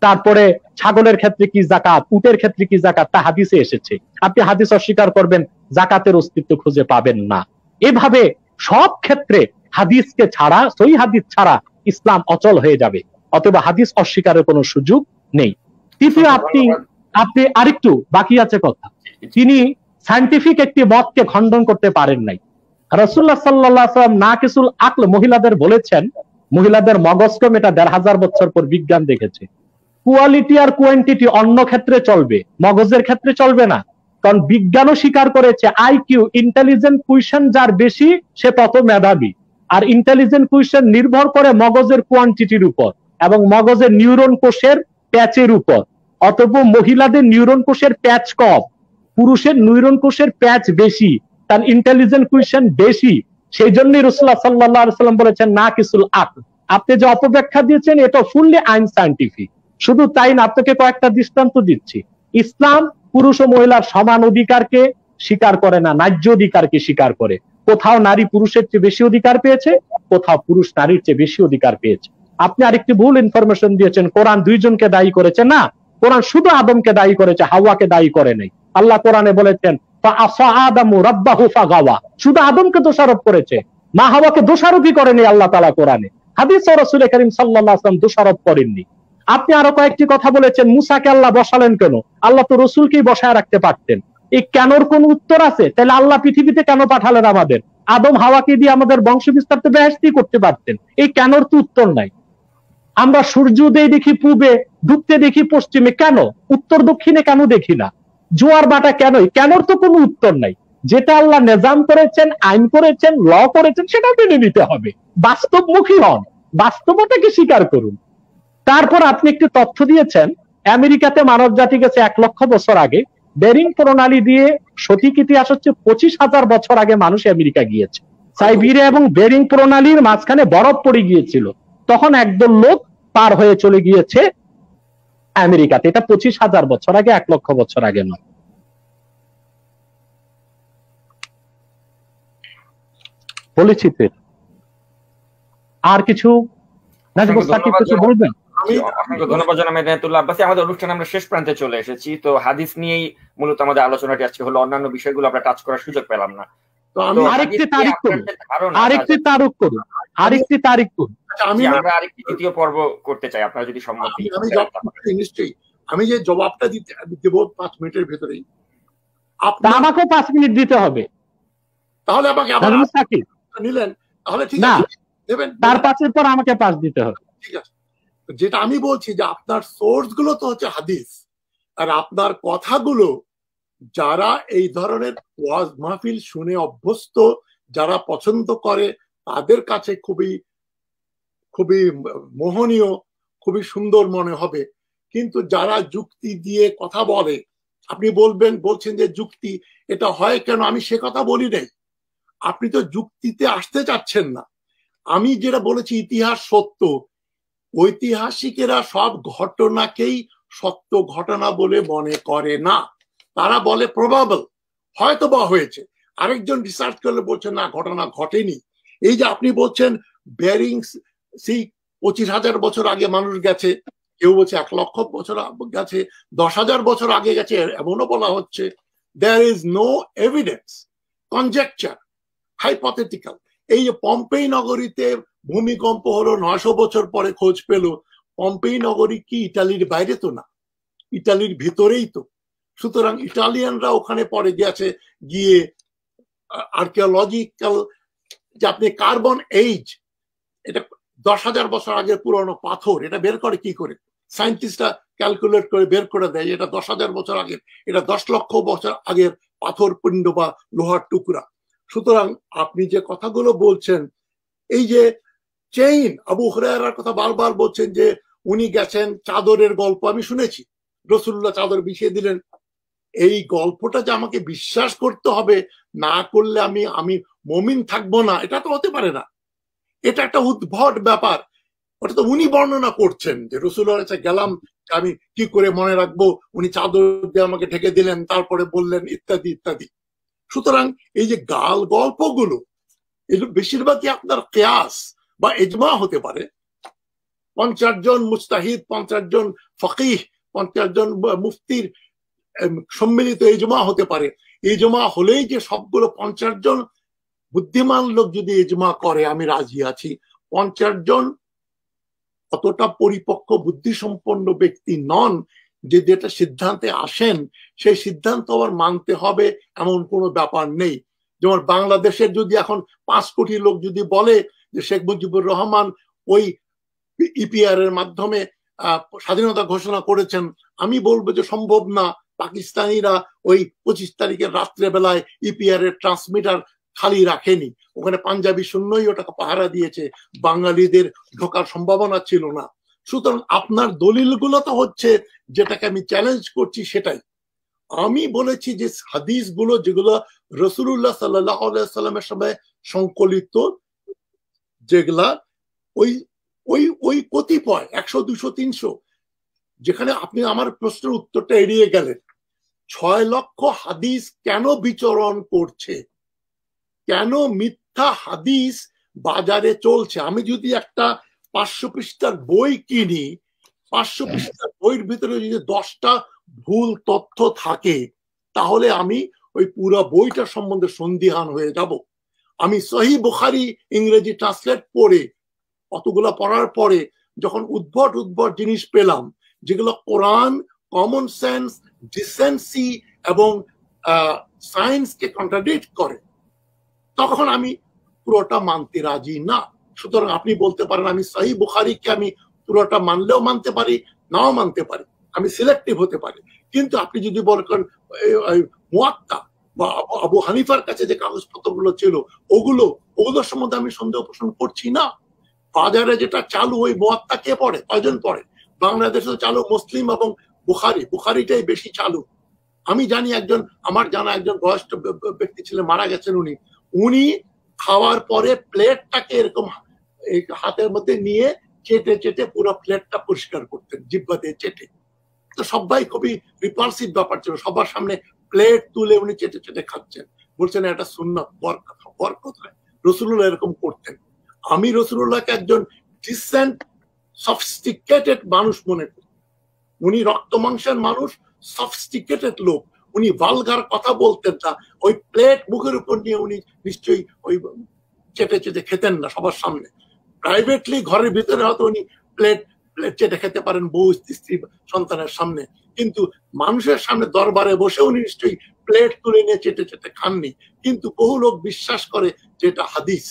তারপরে ছাগলের ক্ষেত্রে কি জাকাত, উটের ক্ষেত্রে কি জাকাত, তা হাদিসে এসেছে। আপনি হাদিস অস্বীকার করবেন, জাকাতের অস্তিত্ব খুঁজে পাবেন না। এভাবে সব ক্ষেত্রে হাদিসকে ছাড়া, সহিহ হাদিস ছাড়া ইসলাম অচল হয়ে যাবে। অতএব হাদিস অস্বীকারের কোনো সুযোগ নেই। তৃতীয়, আপনি আরেকটু বাকি আছে কথা, তিনি সায়েন্টিফিক একটি মতকে খণ্ডন করতে পারেন নাই। রাসূলুল্লাহ সাল্লাল্লাহু আলাইহি ওয়াসাল্লাম নাকিসুল আকল মহিলাদের বলেছেন, মহিলাদের মগজকে এটা 1500 বছর পর বিজ্ঞান দেখেছে। কোয়ালিটি আর কোয়ান্টিটি অন্য ক্ষেত্রে চলবে, মগজের ক্ষেত্রে চলবে না। কারণ বিজ্ঞানও স্বীকার করেছে আইকিউ, ইন্টেলিজেন্ট কোয়েশ্চেন যার বেশি সে তত মেধাবী। আর ইন্টেলিজেন্ট কোয়েশ্চেন নির্ভর করে মগজের কোয়ান্টিটির উপর এবং মগজের নিউরন কোষের প্যাচের উপর। অতএব মহিলাদের নিউরন কোষের প্যাচ কম, পুরুষের নিউরন কোষের প্যাচ বেশি, তার ইন্টেলিজেন্ট কোয়েশ্চেন বেশি। সেই জন্যই রাসূলুল্লাহ সাল্লাল্লাহু আলাইহি ওয়াসাল্লাম বলেছেন নাকিসুল আকল। আপনি যে অপব্যাখ্যা দিয়েছেন এটা ফুললি আনসায়েন্টিফিক। শুধু তাই না, আপনাকে কয়েকটা দৃষ্টান্ত দিচ্ছি। ইসলাম পুরুষ ও মহিলার সমান অধিকারকে স্বীকার করে না, ন্যায্য অধিকারকে স্বীকার করে। কোথাও নারী পুরুষের চেয়ে বেশি অধিকার পেয়েছে, কোথাও পুরুষ নারীর চেয়ে বেশি অধিকার পেয়েছে। আপনি আরেকটি ভুল ইনফরমেশন দিয়েছেন, কোরআন 2 জনকে দায়ী করেছে না, কোরআন শুধু আদমকে দায়ী করেছে, হাওয়াকে দায়ী করে নাই। আল্লাহ কোরআনে বলেছেন শুধু আদমকে দোষারোপ করেছে, মা হাওয়াকে দোষারোপই করেনি আল্লাহ তাআলা কোরআনে। হাদিস ও রাসূল কারীম সাল্লাল্লাহু আলাইহি ওয়াসাল্লাম দোষারোপ করেননি। আপনি আরো কয়েকটি কথা বলেছেন, মুসাকে আল্লাহ বসালেন কেন? আল্লাহ তো রসুলকেই বসায় রাখতে পারতেন। এই কেনর কোন উত্তর আছে? তাহলে আল্লাহ পৃথিবীতে কেন পাঠালেন আমাদের? আদম হাওয়াকে দিয়ে আমাদের বংশ বিস্তার তো বেহেশতেই করতে পারতেন। এই কেনর তো উত্তর নাই। আমরা সূর্যোদয় দেখি পূবে, ডুবতে দেখি পশ্চিমে, কেন উত্তর দক্ষিণে কেন দেখি না? জোয়ার বাটা কেনই? কেনর তো কোনো উত্তর নাই। যেটা আল্লাহ নিজাম করেছেন, আইন করেছেন, ল করেছেন, সেটা মেনে নিতে হবে। বাস্তবমুখী হন, বাস্তবতাকে স্বীকার করুন। তারপর আপনি একটি তথ্য দিয়েছেন, আমেরিকাতে মানব জাতি গেছে 1 লক্ষ বছর আগে। বেরিং প্রণালী দিয়ে সঠিক ইতিহাস হচ্ছে 25,000 বছর আগে মানুষ আমেরিকা গিয়েছে। সাইবেরিয়া এবং বেরিং প্রণালীর মাঝখানে বরফ পড়ে গিয়েছিল, তখন একদল লোক পার হয়ে চলে গিয়েছে আমেরিকাতে। এটা 25,000 বছর আগে, 1 লক্ষ বছর আগে নয়। বলেছি তো। আর কিছু কিছু বলবেন?
ধন্যবাদ জনাব মেদিনাতুল্লাহ আব্বাসী। আমাদের অনুষ্ঠানে আমরা শেষ প্রান্তে চলে এসেছি। তো হাদিস নিয়েই মূলত আমাদের আলোচনাটি আজকে হলো, অন্যান্য বিষয়গুলো আমরা টাচ করার সুযোগ পেলাম না।
আরেকটি তারিখ করুন।
আমরা আরেকটি দ্বিতীয় পর্ব করতে চাই, আপনারা যদি সম্মতি।
নিশ্চয়ই আমি যে জবাবটা দেব 5 মিনিটের ভেতরেই।
আমাকেও 5 মিনিট দিতে হবে,
তাহলে আমাকে আবার নিলেন, তাহলে ঠিক আছে দেবেন।
তার 5-এর পর আমাকে 5 দিতে হবে।
ঠিক আছে। যেটা আমি বলছি যে আপনার সোর্স গুলো তো হচ্ছে হাদিস, আর আপনার কথাগুলো যারা এই ধরনের ওয়াজ মাহফিল শুনে অভ্যস্ত, যারা পছন্দ করে, তাদের কাছে খুবই খুবই মোহনীয়, খুবই সুন্দর মনে হবে। কিন্তু যারা যুক্তি দিয়ে কথা বলে, আপনি বলছেন যে যুক্তি এটা হয় কেন, আমি সে কথা বলি নাই। আপনি তো যুক্তিতে আসতে চাচ্ছেন না। আমি যেটা বলেছি ইতিহাস সত্য, ঐতিহাসিকেরা সব ঘটনাকেই সত্য ঘটনা বলে মনে করে না। তারা বলে প্রবাবল, হয়তো বা হয়েছে। আরেকজন রিসার্চ করলে বলছেন না, ঘটনা ঘটেনি। এই যে আপনি বলছেন বেরিং সি 25,000 বছর আগে মানুষ গেছে, কেউ বলছে 1 লক্ষ বছর গেছে, 10,000 বছর আগে গেছে, এমনও বলা হচ্ছে। There is no evidence, conjecture, hypothetical. এই যে পম্পেই নগরীতে ভূমিকম্প হলো 900 বছর পরে খোঁজ পেল, পম্পেই নগরী কি ইটালির বাইরে? তো না, ইটালির ভিতরেই তো। সুতরাং ইটালিয়ানরা ওখানে পরে গেছে, গিয়ে আর্কিওলজিক্যাল যে আপনি কার্বন এইজ, এটা 10,000 বছর আগের পুরনো পাথর, এটা বের করে কি করে? সায়েন্টিস্টরা ক্যালকুলেট করে বের করে দেয় এটা 10,000 বছর আগের, এটা 10 লক্ষ বছর আগের পাথর পিণ্ড বা লোহার টুকরা। সুতরাং আপনি যে কথাগুলো বলছেন, এই যে চেইন, আবু হুরায়রার কথা বারবার বলছেন যে উনি গেছেন, চাদরের গল্প আমি শুনেছি, রাসূলুল্লাহ চাদর বিছিয়ে দিলেন। এই গল্পটা যে আমাকে বিশ্বাস করতে হবে, না করলে আমি মুমিন থাকবো না, এটা তো হতে পারে না। এটা একটা উদ্ভট ব্যাপার। ওটা তো উনি বর্ণনা করছেন যে রাসূলুল্লাহর কাছে গেলাম, আমি কি করে মনে রাখবো, উনি চাদর দিয়ে আমাকে ঢেকে দিলেন, তারপরে বললেন, ইত্যাদি ইত্যাদি। সুতরাং এই যে গল্পগুলো, এগুলো বেশিরভাগই আপনার কিয়াস বা ইজমা হতে পারে। 50 জন মুজতাহিদ, 50 জন ফকিহ, 50 জন মুফতির সম্মিলিত ইজমা হতে পারে। ইজমা হলেই যে সবগুলো 50 জন বুদ্ধিমান লোক যদি ইজমা করে, আমি রাজি আছি। 50 জন অতটা পরিপক্ক বুদ্ধিসম্পন্ন ব্যক্তি নন যে যেটা সিদ্ধান্তে আসেন সেই সিদ্ধান্ত আবার মানতে হবে, এমন কোনো ব্যাপার নেই। যেমন বাংলাদেশের যদি এখন 5 কোটি লোক যদি বলে যে শেখ মুজিবুর রহমান ওই ইপিআর এর মাধ্যমে স্বাধীনতা ঘোষণা করেছেন, আমি বলবো যে সম্ভব না। পাকিস্তানিরা ওই 25 তারিখের রাত্রে বেলায় ইপিআর এর ট্রান্সমিটার খালি রাখেনি, ওখানে পাঞ্জাবি সৈন্যই ওটাকে পাহারা দিয়েছে, বাঙালিদের ঢোকার সম্ভাবনা ছিল না। সুতরাং আপনার দলিলগুলো তো হচ্ছে, যেটাকে আমি চ্যালেঞ্জ করছি সেটাই। আমি বলেছি যে হাদিসগুলো যেগুলো রাসূলুল্লাহ সাল্লাল্লাহু আলাইহি সাল্লামের সময় সংকলিত, যেগুলা ওই ওই ওই কতিপয় 100, 200, 300, যেখানে আপনি আমার প্রশ্নের উত্তরটা এড়িয়ে গেলেন। 6 লক্ষ হাদিস কেন বিচরণ করছে, কেন মিথ্যা হাদিস বাজারে চলছে? আমি যদি একটা 500 পৃষ্ঠার বই কিনি, 500 পৃষ্ঠার বইয়ের ভিতরে যদি 10টা ভুল তথ্য থাকে, তাহলে আমি ওই পুরো বইটা সম্বন্ধে সন্দিহান হয়ে যাব। আমি সহিহ বুখারী ইংরেজি ট্রান্সলেট পড়ে অতগুলো পড়ার পরে যখন উদ্ভট উদ্ভট জিনিস পেলাম যেগুলো কোরআন, কমন সেন্স, ডিসেন্সি এবং সায়েন্সকে কন্ট্রাডিক্ট করে, তখন আমি পুরোটা মানতে রাজি না। সুতরাং আপনি বলতে পারেন আমি সহিহ বুখারীকে আমি পুরোটা মানলেও মানতে পারি, নাও মানতে পারি, আমি সিলেক্টিভ হতে পারি। কিন্তু আপনি যদি বলেন মুয়াত্তা বা আবু হানিফার কাছে যে কাগজপত্রগুলো ছিল ওগুলোর সম্বন্ধে আমি সন্দেহ পোষণ করছি না। বাজারে যেটা চালু ওই মুয়াত্তা কে পড়ে, কয়জন পড়ে? বাংলাদেশে চালু মুসলিম এবং বুখারিটাই বেশি চালু। আমি জানি আমার জানা একজন বয়স্ক ব্যক্তি ছিলেন, মারা গেছেন, উনি খাওয়ার পরে প্লেটটাকে এরকম হাতের মধ্যে নিয়ে চেটে চেটে পুরো প্লেটটা পরিষ্কার করতেন, জিহ্বা দিয়ে চেটে। তো সবাই খুবই রিপালসিভ ব্যাপার ছিল, সবার সামনে প্লেট তুলে উনি চেটে চেটে খাচ্ছেন, বলছেন এটা সুন্নাত, বরকত হয়। রাসূলুল্লাহ এরকম করতেন। আমি রাসূলুল্লাহকে একজন ডিসেন্ট সফিস্টিকেটেড মানুষ মনে করি। উনি রক্ত মাংসের মানুষ, সফিস্টিকেটেড লোক। উনি ভালগার কথা বলতেন না। ওই প্লেট মুখের উপর নিয়ে উনি নিশ্চয়ই ওই চেটে চেটে খেতেন না সবার সামনে। প্রাইভেটলি ঘরের ভিতরে হয়তো উনি প্লেট চেটে খেতে পারেন বউ, স্ত্রী, সন্তানের সামনে, কিন্তু মানুষের সামনে দরবারে বসে উনি নিশ্চয়ই প্লেট তুলে নিয়ে চেটে চেটে খাননি। কিন্তু বহু লোক বিশ্বাস করে যে এটা হাদিস,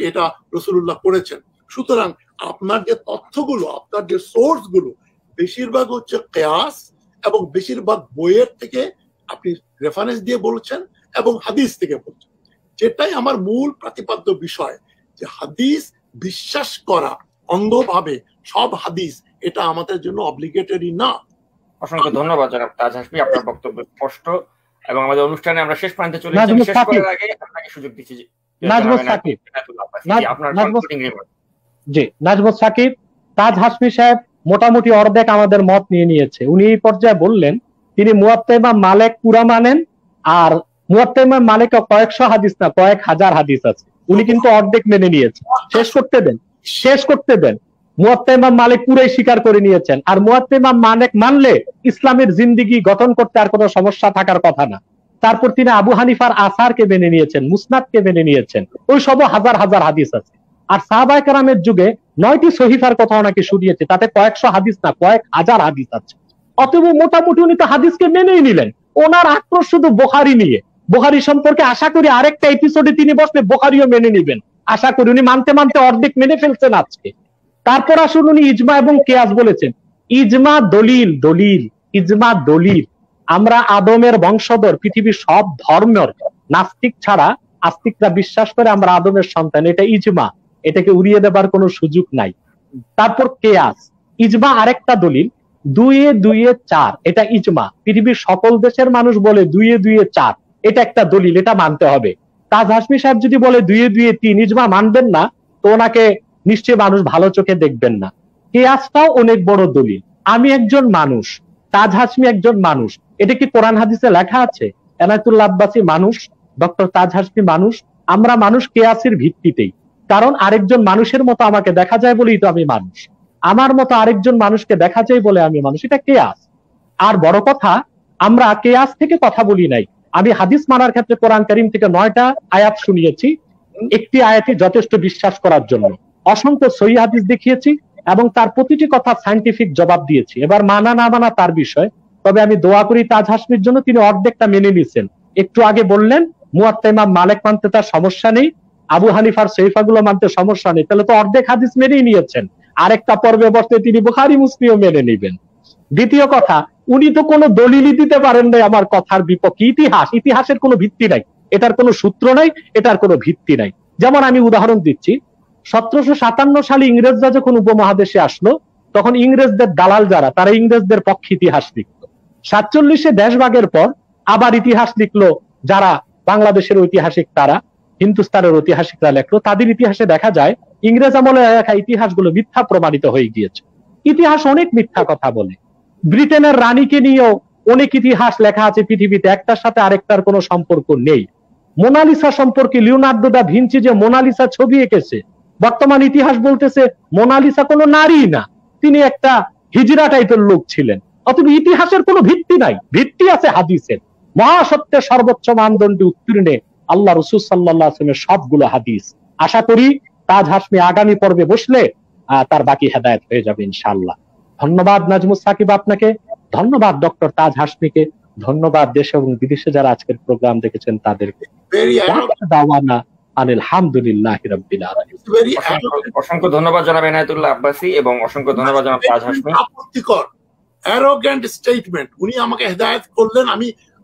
এটা রাসূলুল্লাহ করেছেন। সুতরাং আপনার যে তথ্যগুলো, আপনার যে সোর্স গুলো বেশিরভাগ হচ্ছে কিয়াস এবং বেশিরভাগ বইয়ের থেকে আপনি রেফারেন্স দিয়ে বলছেন এবং হাদিস থেকে বলছেন, যেটাই আমার মূল প্রতিপাদ্য বিষয়, যে হাদিস বিশ্বাস করা অন্ধভাবে সব হাদিস, এটা আমাদের জন্য অব্লিগেটরি না।
অসংখ্য ধন্যবাদ জনাব তাজ হাশমি, আপনার বক্তব্য স্পষ্ট এবং আমাদের অনুষ্ঠানে আমরা শেষ প্রান্তে চলে এসেছি। শেষ করার আগে আপনাকে সুযোগ দিচ্ছি
নাজমুল সাকিব,
আপনার কনক্লুডিং রিমার্ক।
জি, নাজমুল সাকিব, তাজ হাশমি সাহেব মোটামুটি অর্ধেক আমাদের মত নিয়ে নিয়েছে। উনি এই পর্যায়ে বললেন তিনি মুয়াত্তা ইমাম মালিক পুরা মানেন, আর মুয়াত্তা ইমাম মালিকে কয়েকশো হাদিস না কয়েক হাজার হাদিস আছে, উনি কিন্তু অর্ধেক মেনে নিয়েছে। শেষ করতে দেন। মুয়াত্তা ইমাম মালিক পুরাই স্বীকার করে নিয়েছেন। আর মুয়াত্তা ইমাম মালিক মানলে ইসলামের জিন্দেগি গঠন করতে আর কোনো সমস্যা থাকার কথা না। তারপর তিনি আবু হানিফার আসারকে মেনে নিয়েছেন, মুসনাদকে মেনে নিয়েছেন, ওই সব হাজার হাজার হাদিস আছে। আর সাহাবায়ে কেরামের যুগে 9টি সহিফার কথা ওনাকে শুনিয়েছে, তাতে কয়েকশো হাদিস না কয়েক হাজার হাদিস আছে। অতএব মোটামুটি উনি তো হাদিসকে মেনেই নিলেন। ওনার আক্রোশ শুধু বুখারী নিয়ে। বুখারী সম্পর্কে আশা করি আরেকটা এপিসোডে তিনি বসলে বুখারীও মেনে নিবেন, আশা করি। উনি মানতে মানতে অর্ধেক মেনে ফেলছেন আজকে। তারপর আসুন উনি ইজমা এবং কিয়াস বলেছেন। ইজমা দলিল, ইজমা দলিল। আমরা আদমের বংশধর, পৃথিবীর সব ধর্মের নাস্তিক ছাড়া আস্তিকরা বিশ্বাস করে আমরা আদমের সন্তান, এটা ইজমা, এটাকে উড়িয়ে দেবার কোনো সুযোগ নাই। তারপর কিয়াস, ইজমা আরেকটা দলিল, 2-2 4, এটা ইজমা। পৃথিবীর সকল দেশের মানুষ বলে 2-2 4, এটা একটা দলিল, এটা মানতে হবে। তাজ হাশমি সাহেব যদি বলে 2-2 3, ইজমা মানবেন না, তো ওনাকে নিশ্চয়ই মানুষ ভালো চোখে দেখবেন না। কিয়াসটাও অনেক বড় দলিল। আমি একজন মানুষ, তাজ হাশমি একজন মানুষ, এটা কি কোরআন হাদিসে লেখা আছে? এনায়েতুল্লাহ আব্বাসী মানুষ, ডক্টর তাজ হাশমি মানুষ, আমরা মানুষ কিয়াসের ভিত্তিতেই। কারণ আরেকজন মানুষের মতো আমাকে দেখা যায় বলেই তো আমি মানুষ, আমার মতো আরেকজন মানুষকে দেখা যায় বলে আমি মানুষ, এটা কিয়াস। আর বড় কথা, আমরা কিয়াস থেকে কথা বলি নাই। আমি হাদিস মানার ক্ষেত্রে কোরআন কারীম থেকে 9টা আয়াত শুনিয়েছি, একটি আয়াতে যথেষ্ট বিশ্বাস করার জন্য। অসংখ্য সহিহ হাদিস দেখিয়েছি এবং তার প্রতিটি কথা সায়েন্টিফিক জবাব দিয়েছি। এবার মানা না মানা তার বিষয়। তবে আমি দোয়া করি তাজ হাশমির জন্য, তিনি অর্ধেকটা মেনে নিছেন। একটু আগে বললেন মুয়াত্তা ইমাম মালিক মানতে তার সমস্যা নেই, আবু হানিফার সহিফাগুলো মানতে সমস্যা নেই, তাহলে তো অর্ধেক হাদিস মেনেই নিয়েছেন। আরেকটা পর্বে বসতে তিনি বুখারী মুসলিমও মেনে নেবেন। দ্বিতীয় কথা, উনি তো কোনো দলিলই দিতে পারেন নাই আমার কথার বিপক্ষে। ইতিহাসের কোনো ভিত্তি নাই, এটার কোনো সূত্র নাই, এটার কোনো ভিত্তি নাই। যেমন আমি উদাহরণ দিচ্ছি, 1757 সালে ইংরেজরা যখন উপমহাদেশে আসলো, তখন ইংরেজদের দালাল যারা, তারা ইংরেজদের পক্ষে ইতিহাস লিখলো। 47-এ দেশভাগের পর আবার ইতিহাস লিখলো যারা বাংলাদেশের ঐতিহাসিক, তারা হিন্দুস্তানের ঐতিহাসিকরা লেখলো। তাদের ইতিহাসে দেখা যায় ইংরেজ আমলে লেখা ইতিহাসগুলো মিথ্যা প্রমাণিত হয়ে গিয়েছে। ইতিহাস অনেক মিথ্যা কথা বলে। ব্রিটেনের রানীকে নিয়েও অনেক ইতিহাস লেখা আছে পৃথিবীতে, একটার সাথে আরেকটার কোনো সম্পর্ক নেই। মোনালিসা সম্পর্কে লিওনার্দো দা ভিঞ্চি যে মোনালিসা ছবি এঁকেছে, বর্তমান ইতিহাস বলতেছে মোনালিসা কোনো নারী না, তিনি একটা হিজড়া টাইপের লোক ছিলেন। অতএব ইতিহাসের কোনো ভিত্তি নাই, ভিত্তি আছে হাদিসের। মহাসত্যের সর্বোচ্চ মানদণ্ডে উত্তীর্ণে আল্লাহ রাসূল সাল্লাল্লাহু আলাইহি ওয়াসাল্লামের সবগুলো হাদিস। আশা করি তাজ হাশমি আগামী পর্বে বসলে তার বাকি হেদায়েত হয়ে যাবে ইনশাআল্লাহ। ধন্যবাদ নাজমুস সাকিব আপনাকে, ধন্যবাদ ডক্টর তাজ হাশমিকে, ধন্যবাদ দেশে এবং বিদেশে যারা আজকের প্রোগ্রাম দেখেছেন তাদেরকে। দাওয়ানা আলহামদুলিল্লাহি রাব্বিল আলামিন।
অসংখ্য ধন্যবাদ জনাব এনায়েতুল্লাহ আব্বাসী এবং অসংখ্য ধন্যবাদ জনাব তাজ হাশমি।
আপত্তিকর অ্যারোগ্যান্ট স্টেটমেন্ট, উনি আমাকে হেদায়েত করলেন।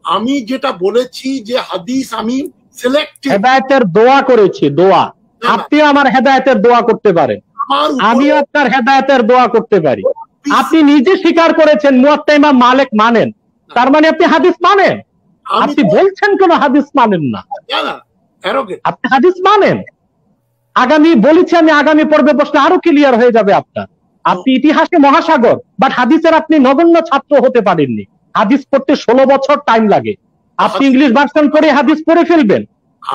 আমি যেটা বলেছি যে হাদিস আমি সিলেক্টিভ
হেদায়েতের দোয়া করেছি, দোয়া। আপনি আমার হেদায়েতের দোয়া করতে পারেন, আমি আপনার হেদায়েতের দোয়া করতে পারি। আপনি নিজে স্বীকার করেছেন মুয়াত্তা ইমাম মালিক মানেন, তার মানে আপনি হাদিস মানেন। আপনি বলছেন কোন হাদিস মানেন না, আপনি হাদিস মানেন। বলেছি আমি আগামী পর্বে বসলে আরো ক্লিয়ার হয়ে যাবে আপনার। আপনি ইতিহাসে মহাসাগর, বাট হাদিসের আপনি নগণ্য ছাত্র হতে পারেননি। হাদিস পড়তে 16 বছর টাইম লাগে। আপনি ইংলিশ ভার্সন করে হাদিস পড়ে ফেলবেন।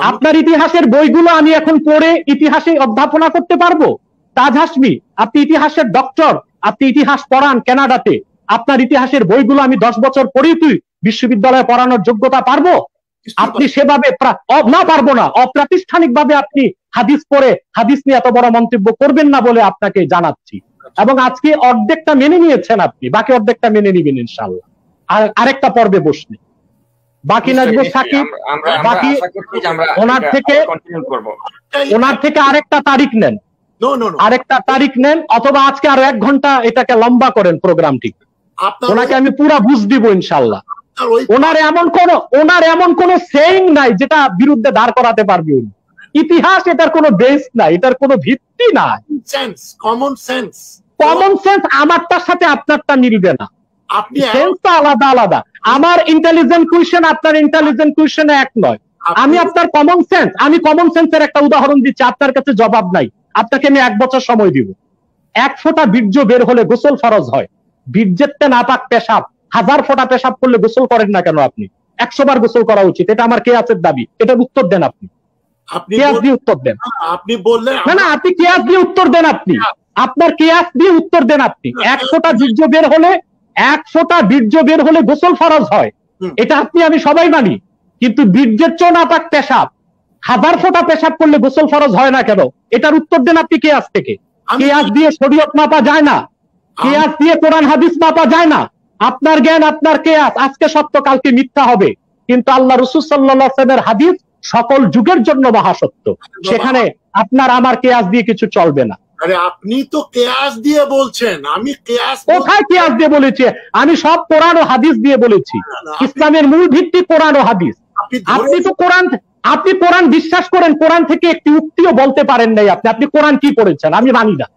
আপনার ইতিহাসের বইগুলো আমি এখন পড়ে ইতিহাসে অধ্যাপনা করতে পারবো? তাজ হাশমি, আপনি ইতিহাসের ডক্টর, আপনি ইতিহাস পড়ান কানাডাতে, আপনার ইতিহাসের বইগুলো আমি 10 বছর পড়েই তুই বিশ্ববিদ্যালয়ে পড়ানোর যোগ্যতা পারবো? আপনি সেভাবে না পারবো না। অপ্রাতিষ্ঠানিক ভাবে আপনি হাদিস পড়ে হাদিস নিয়ে এত বড় মন্তব্য করবেন না বলে আপনাকে জানাচ্ছি। এবং আজকে অর্ধেকটা মেনে নিয়েছেন আপনি, বাকি অর্ধেকটা মেনে নিবেন ইনশাআল্লাহ আরেকটা পর্বে বসলে। বাকি নাজমুস সাকিব, বাকি ওনার থেকে আরেকটা তারিখ নেন, আরেকটা তারিখ নেন, অথবা আজকে আরো 1 ঘন্টা এটাকে লম্বা করেন প্রোগ্রামটি। ওনাকে আমি পুরা বুঝ দিব ইনশাআল্লাহ। ওনার এমন কোন সেইং নাই যেটা বিরুদ্ধে দাঁড় করাতে পারবে উনি। ইতিহাস এটার কোনো বেস নাই, এটার কোনো ভিত্তি নাই।
কমন
সেন্স আমারটার সাথে আপনারটা মিলবে না। সেন্সটা আলাদা আলাদা। আমার ইন্টেলিজেন্ট কোয়েশ্চেন আপনার ইন্টেলিজেন্ট কোয়েশ্চেনে এক নয়। আমি কমন সেন্সের একটা উদাহরণ দিচ্ছি, আপনার কাছে জবাব নাই, আপনাকে আমি 1 বছর সময় দিব। 1 ফোঁটা বীর্য বের হলে গোসল ফরজ হয়। বীর্যেতে নাপাক পেশাব, 1000 ফোঁটা পেশাব করলে গোসল করেন না কেন আপনি? 100 বার গোসল করা উচিত, এটা আমার কিয়াসের দাবি। এটার উত্তর দেন আপনি, কিয়াস দিয়ে উত্তর দেন।
আপনি বললেন
না, আপনি কিয়াস দিয়ে উত্তর দেন। আপনি আপনার কিয়াস দিয়ে উত্তর দেন। আপনি 1 ফোঁটা বীর্য বের হলে 1 ফোঁটা বীর্য বের হলে গোসল ফরজ হয়, এটা আপনি আমি সবাই মানি। কিন্তু বীর্যের চেয়ে নাপাক পেশাব, 1000 ফোঁটা পেশাব করলে গোসল ফরজ হয় না কেন? এটার উত্তর দেন আপনি কিয়াস থেকে। কিয়াস দিয়ে শরীয়ত মাপা যায় না, কিয়াস দিয়ে কোরআন হাদিস মাপা যায় না। আপনার জ্ঞান, আপনার কিয়াস আজকে সত্য কালকে মিথ্যা হবে, কিন্তু আল্লাহ রাসূল সাল্লাল্লাহু আলাইহি ওয়াসাল্লামের হাদিস সকল যুগের জন্য মহাসত্য। সেখানে আপনার আমার কিয়াস দিয়ে কিছু চলবে না।
আরে আপনি তো কিয়াস দিয়ে বলছেন, আমি কিয়াস
কোথায় কিয়াস দিয়ে বলেছি? আমি সব কোরআন ও হাদিস দিয়ে বলেছি। ইসলামের মূল ভিত্তি কোরআন ও হাদিস। আপনি কোরআন বিশ্বাস করেন, কোরআন থেকে একটি উক্তিও বলতে পারেন নাই। আপনি কোরআন কি পড়েছেন আমি মানি না।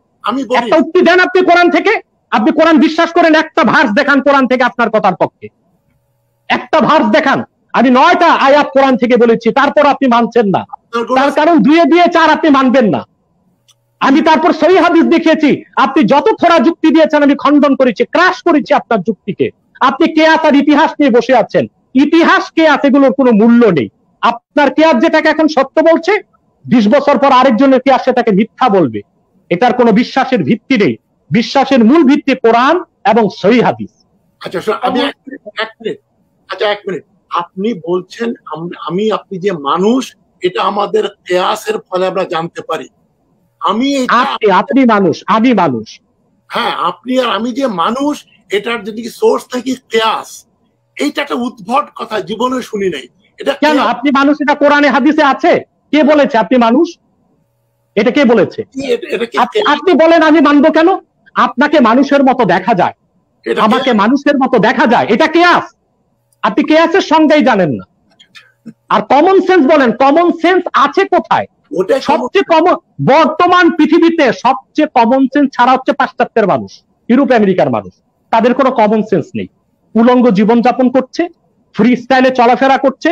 একটা উক্তি দেন আপনি কোরআন থেকে। আপনি কোরআন বিশ্বাস করেন, একটা ভার্স দেখান কোরআন থেকে আপনার কথার পক্ষে, একটা ভার্স দেখান। আমি 9টা আয়াত কোরআন থেকে বলেছি, তারপর আপনি মানছেন না। তার কারণ 2 দিয়ে 4 আপনি মানবেন না। আমি তারপর সহিহ হাদিস দেখিয়েছি, আপনি যত থোড়া যুক্তি দিয়েছেন আমি খণ্ডন করেছি, ক্রাশ করেছি আপনার যুক্তিকে। আপনি কিয়াস আর ইতিহাস নিয়ে বসে আছেন। ইতিহাস কিয়াস এগুলোর কোনো মূল্য নেই। আপনার কিয়াস যেটাকে এখন সত্য বলছে, 20 বছর পর আরেকজনের কিয়াস সেটাকে মিথ্যা বলবে। এটার কোনো বিশ্বাসের ভিত্তি নেই। বিশ্বাসের মূল ভিত্তি কোরআন এবং সহিহ হাদিস।
আচ্ছা আমি 1 মিনিট। আপনি বলছেন আপনি যে মানুষ, এটা আমাদের কিয়াসের ফলে আমরা জানতে পারি।
আপনি মানুষ, আমি মানুষ।
হ্যাঁ, আপনি আর আমি যে মানুষ, এটার যদি সোর্স থাকি কিয়াস, এইটা একটা উদ্ভট কথা, জীবনে শুনি নাই। এটা
কেন আপনি মানুষ? এটা কোরআনে হাদিসে আছে। কে বলেছে আপনি মানুষ? এটা কে বলেছে? আপনি বলেন আমি মানবো কেন? আপনাকে মানুষের মতো দেখা যায়, আমাকে মানুষের মতো দেখা যায়, এটা কিয়াস। আপনি কিয়াসের সংজ্ঞাই জানেন না। আর কমন সেন্স বলেন, কমন সেন্স আছে কোথায়? সবচেয়ে কমন বর্তমান পৃথিবীতে সবচেয়ে কমন সেন্স ছাড়া হচ্ছে পাশ্চাত্যের মানুষ, ইউরোপ আমেরিকার মানুষ। তাদের কোনো কমন সেন্স নেই। উলঙ্গ জীবনযাপন করছে, ফ্রি স্টাইলে চলাফেরা করছে,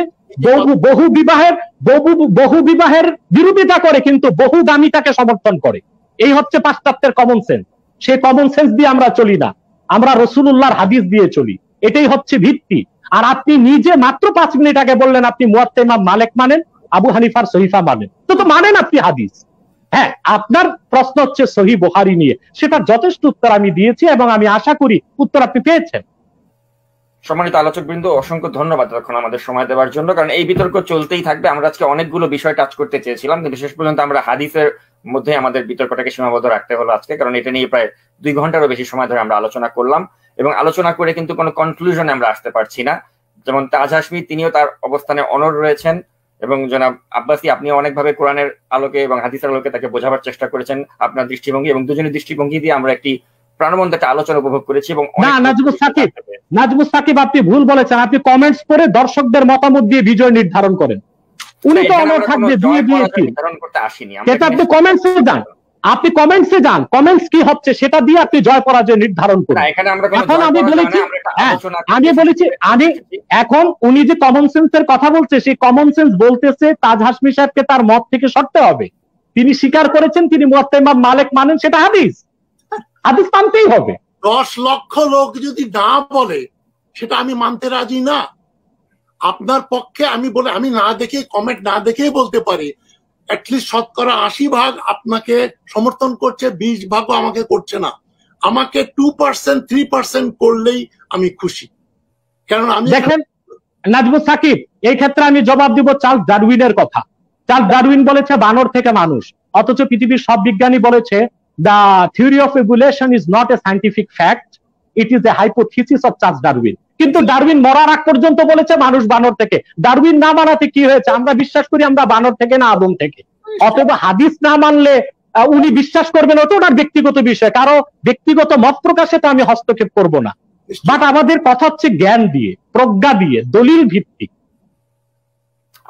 বহু বিবাহের বিরোধিতা করে, কিন্তু বহুগামিতাকে সমর্থন করে। এই হচ্ছে পাশ্চাত্যের কমন সেন্স। সেই কমন সেন্স দিয়ে আমরা চলি না, আমরা রাসূলুল্লাহর হাদিস দিয়ে চলি। এটাই হচ্ছে ভিত্তি। আর আপনি নিজে মাত্র 5 মিনিট আগে বললেন আপনি মুয়াত্তা ইমাম মালিক মানেন, আবু হানিফার সহিফা মানেন, তো মানেন আপনি হাদিস। হ্যাঁ, আপনার প্রশ্ন হচ্ছে সহিহ বুখারী নিয়ে, সেটা যথেষ্ট উত্তর আমি দিয়েছি এবং আমি আশা করি উত্তর আপনি পেয়েছেন।
সম্মানিত আলোচক বৃন্দ, অসংখ্য ধন্যবাদ এতক্ষণ আমাদের সময় দেওয়ার জন্য, কারণ এই বিতর্ক চলতেই থাকবে। আমরা আজকে অনেকগুলো বিষয় টাচ করতে চেয়েছিলাম, কিন্তু শেষ পর্যন্ত আমরা হাদিসের মধ্যে আমাদের বিতর্কটাকে সীমাবদ্ধ রাখতে হলো আজকে, কারণ এটা নিয়ে প্রায় 2 ঘন্টারও বেশি সময় ধরে আমরা আলোচনা করলাম এবং আলোচনা করে কিন্তু কোনো কনক্লুশনে আমরা আসতে পারছি না। যেমন তাজ হাশমি তিনিও তার অবস্থানে অনড় রয়েছেন এবং জনাব আব্বাসী আপনিও অনেকভাবে কোরআনের আলোকে এবং হাদিসের আলোকে তাকে বোঝাবার চেষ্টা করেছেন আপনার দৃষ্টিভঙ্গি, এবং দুজনের দৃষ্টিভঙ্গি দিয়ে আমরা একটি প্রাণবন্ত একটা আলোচনা উপভোগ করেছি। এবং
নাজমুস সাকিব আপনি ভুল বলেছেন, আপনি কমেন্টস করে দর্শকদের মতামত দিয়ে বিজয় নির্ধারণ করেন। উনি তো অনড় থাকবে
নির্ধারণ করতে আসেনি,
সেটা আপনি কমেন্টসে যান, আপনি কমেন্টসে যান, কমেন্টস কি হচ্ছে সেটা দিয়ে আপনি জয় পরাজয় নির্ধারণ করুন। এখন আমি বলেছি আমি এখন উনি যে কমন সেন্সের কথা বলছে, সেই কমন সেন্স বলতেছে তাজ হাশমি সাহেবকে তার মত থেকে সরতে হবে। তিনি স্বীকার করেছেন তিনি মুয়াত্তা ইমাম মালিক মানেন, সেটা হাদিস মানতেই হবে।
10 লক্ষ লোক যদি না বলে সেটা আমি মানতে রাজি না। আপনার পক্ষে আমি বলে আমি না দেখে কমেন্ট না দেখেই বলতে পারি অ্যাটলিস্ট শতকরা 80% আপনাকে সমর্থন করছে, 20% আমাকে করছে না। আমাকে 2% 3% করলেই আমি খুশি। কারণ আমি
দেখেন নাজমুস সাকিব, এই ক্ষেত্রে আমি জবাব দিব চার্লস ডারউইনের কথা। চার্লস ডারউইন বলেছে বানর থেকে মানুষ, অথচ পৃথিবীর সব বিজ্ঞানী বলেছে the theory of evolution is not a scientific fact, it is a hypothesis of Charles Darwin। কিন্তু ডারউইন মরার আগ পর্যন্ত বলেছে মানুষ বানর থেকে। ডারউইন না মানাতে কি হয়েছে? আমরা বিশ্বাস করি আমরা বানর থেকে না আদম থেকে। অথবা হাদিস না মানলে উনি বিশ্বাস করবেন, ওটা ওনার ব্যক্তিগত বিষয়, কারো ব্যক্তিগত মত প্রকাশে তো আমি হস্তক্ষেপ করব না। বাট আমাদের কথা হচ্ছে জ্ঞান দিয়ে, প্রজ্ঞা দিয়ে, দলিল ভিত্তিক।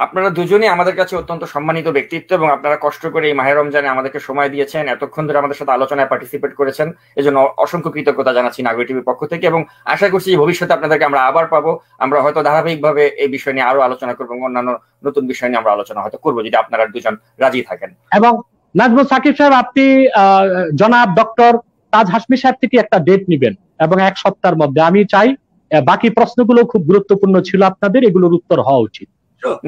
আপনারা দুজনেই আমাদের কাছে অত্যন্ত সম্মানিত ব্যক্তিত্ব এবং আপনারা কষ্ট করে এই মাহে রমজানে আমাদেরকে সময় দিয়েছেন, এতক্ষণ ধরে আমাদের সাথে আলোচনায় পার্টিসিপেট করেছেন, এজন্য অসংখ্য কৃতজ্ঞতা জানাচ্ছি নাগরিক টিভির পক্ষ থেকে। এবং আশা করছি ভবিষ্যতে আপনাদেরকে আমরা আবার পাবো, আমরা হয়তো ধারাবাহিকভাবে এই বিষয় নিয়ে আরো আলোচনা করবো, অন্যান্য নতুন বিষয় নিয়ে আমরা আলোচনা হয়তো করবো, যদি আপনারা দুজন রাজি থাকেন।
এবং নাজমুস সাকিব সাহেব, আপনি জনাব ডক্টর তাজ হাশমি সাহেব থেকে একটা ডেট নিবেন এবং 1 সপ্তাহের মধ্যে। আমি চাই, বাকি প্রশ্নগুলো খুব গুরুত্বপূর্ণ ছিল আপনাদের, এগুলোর উত্তর হওয়া উচিত।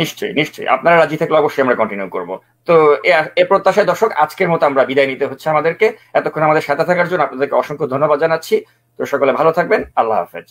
নিশ্চয়ই নিশ্চয়ই, আপনারা রাজি থাকলে অবশ্যই আমরা কন্টিনিউ করবো। তো এ প্রত্যাশায় দর্শক আজকের মতো আমরা বিদায় নিতে হচ্ছে আমাদেরকে। এতক্ষণ আমাদের সাথে থাকার জন্য আপনাদেরকে অসংখ্য ধন্যবাদ জানাচ্ছি। তো সকলে ভালো থাকবেন, আল্লাহ হাফেজ।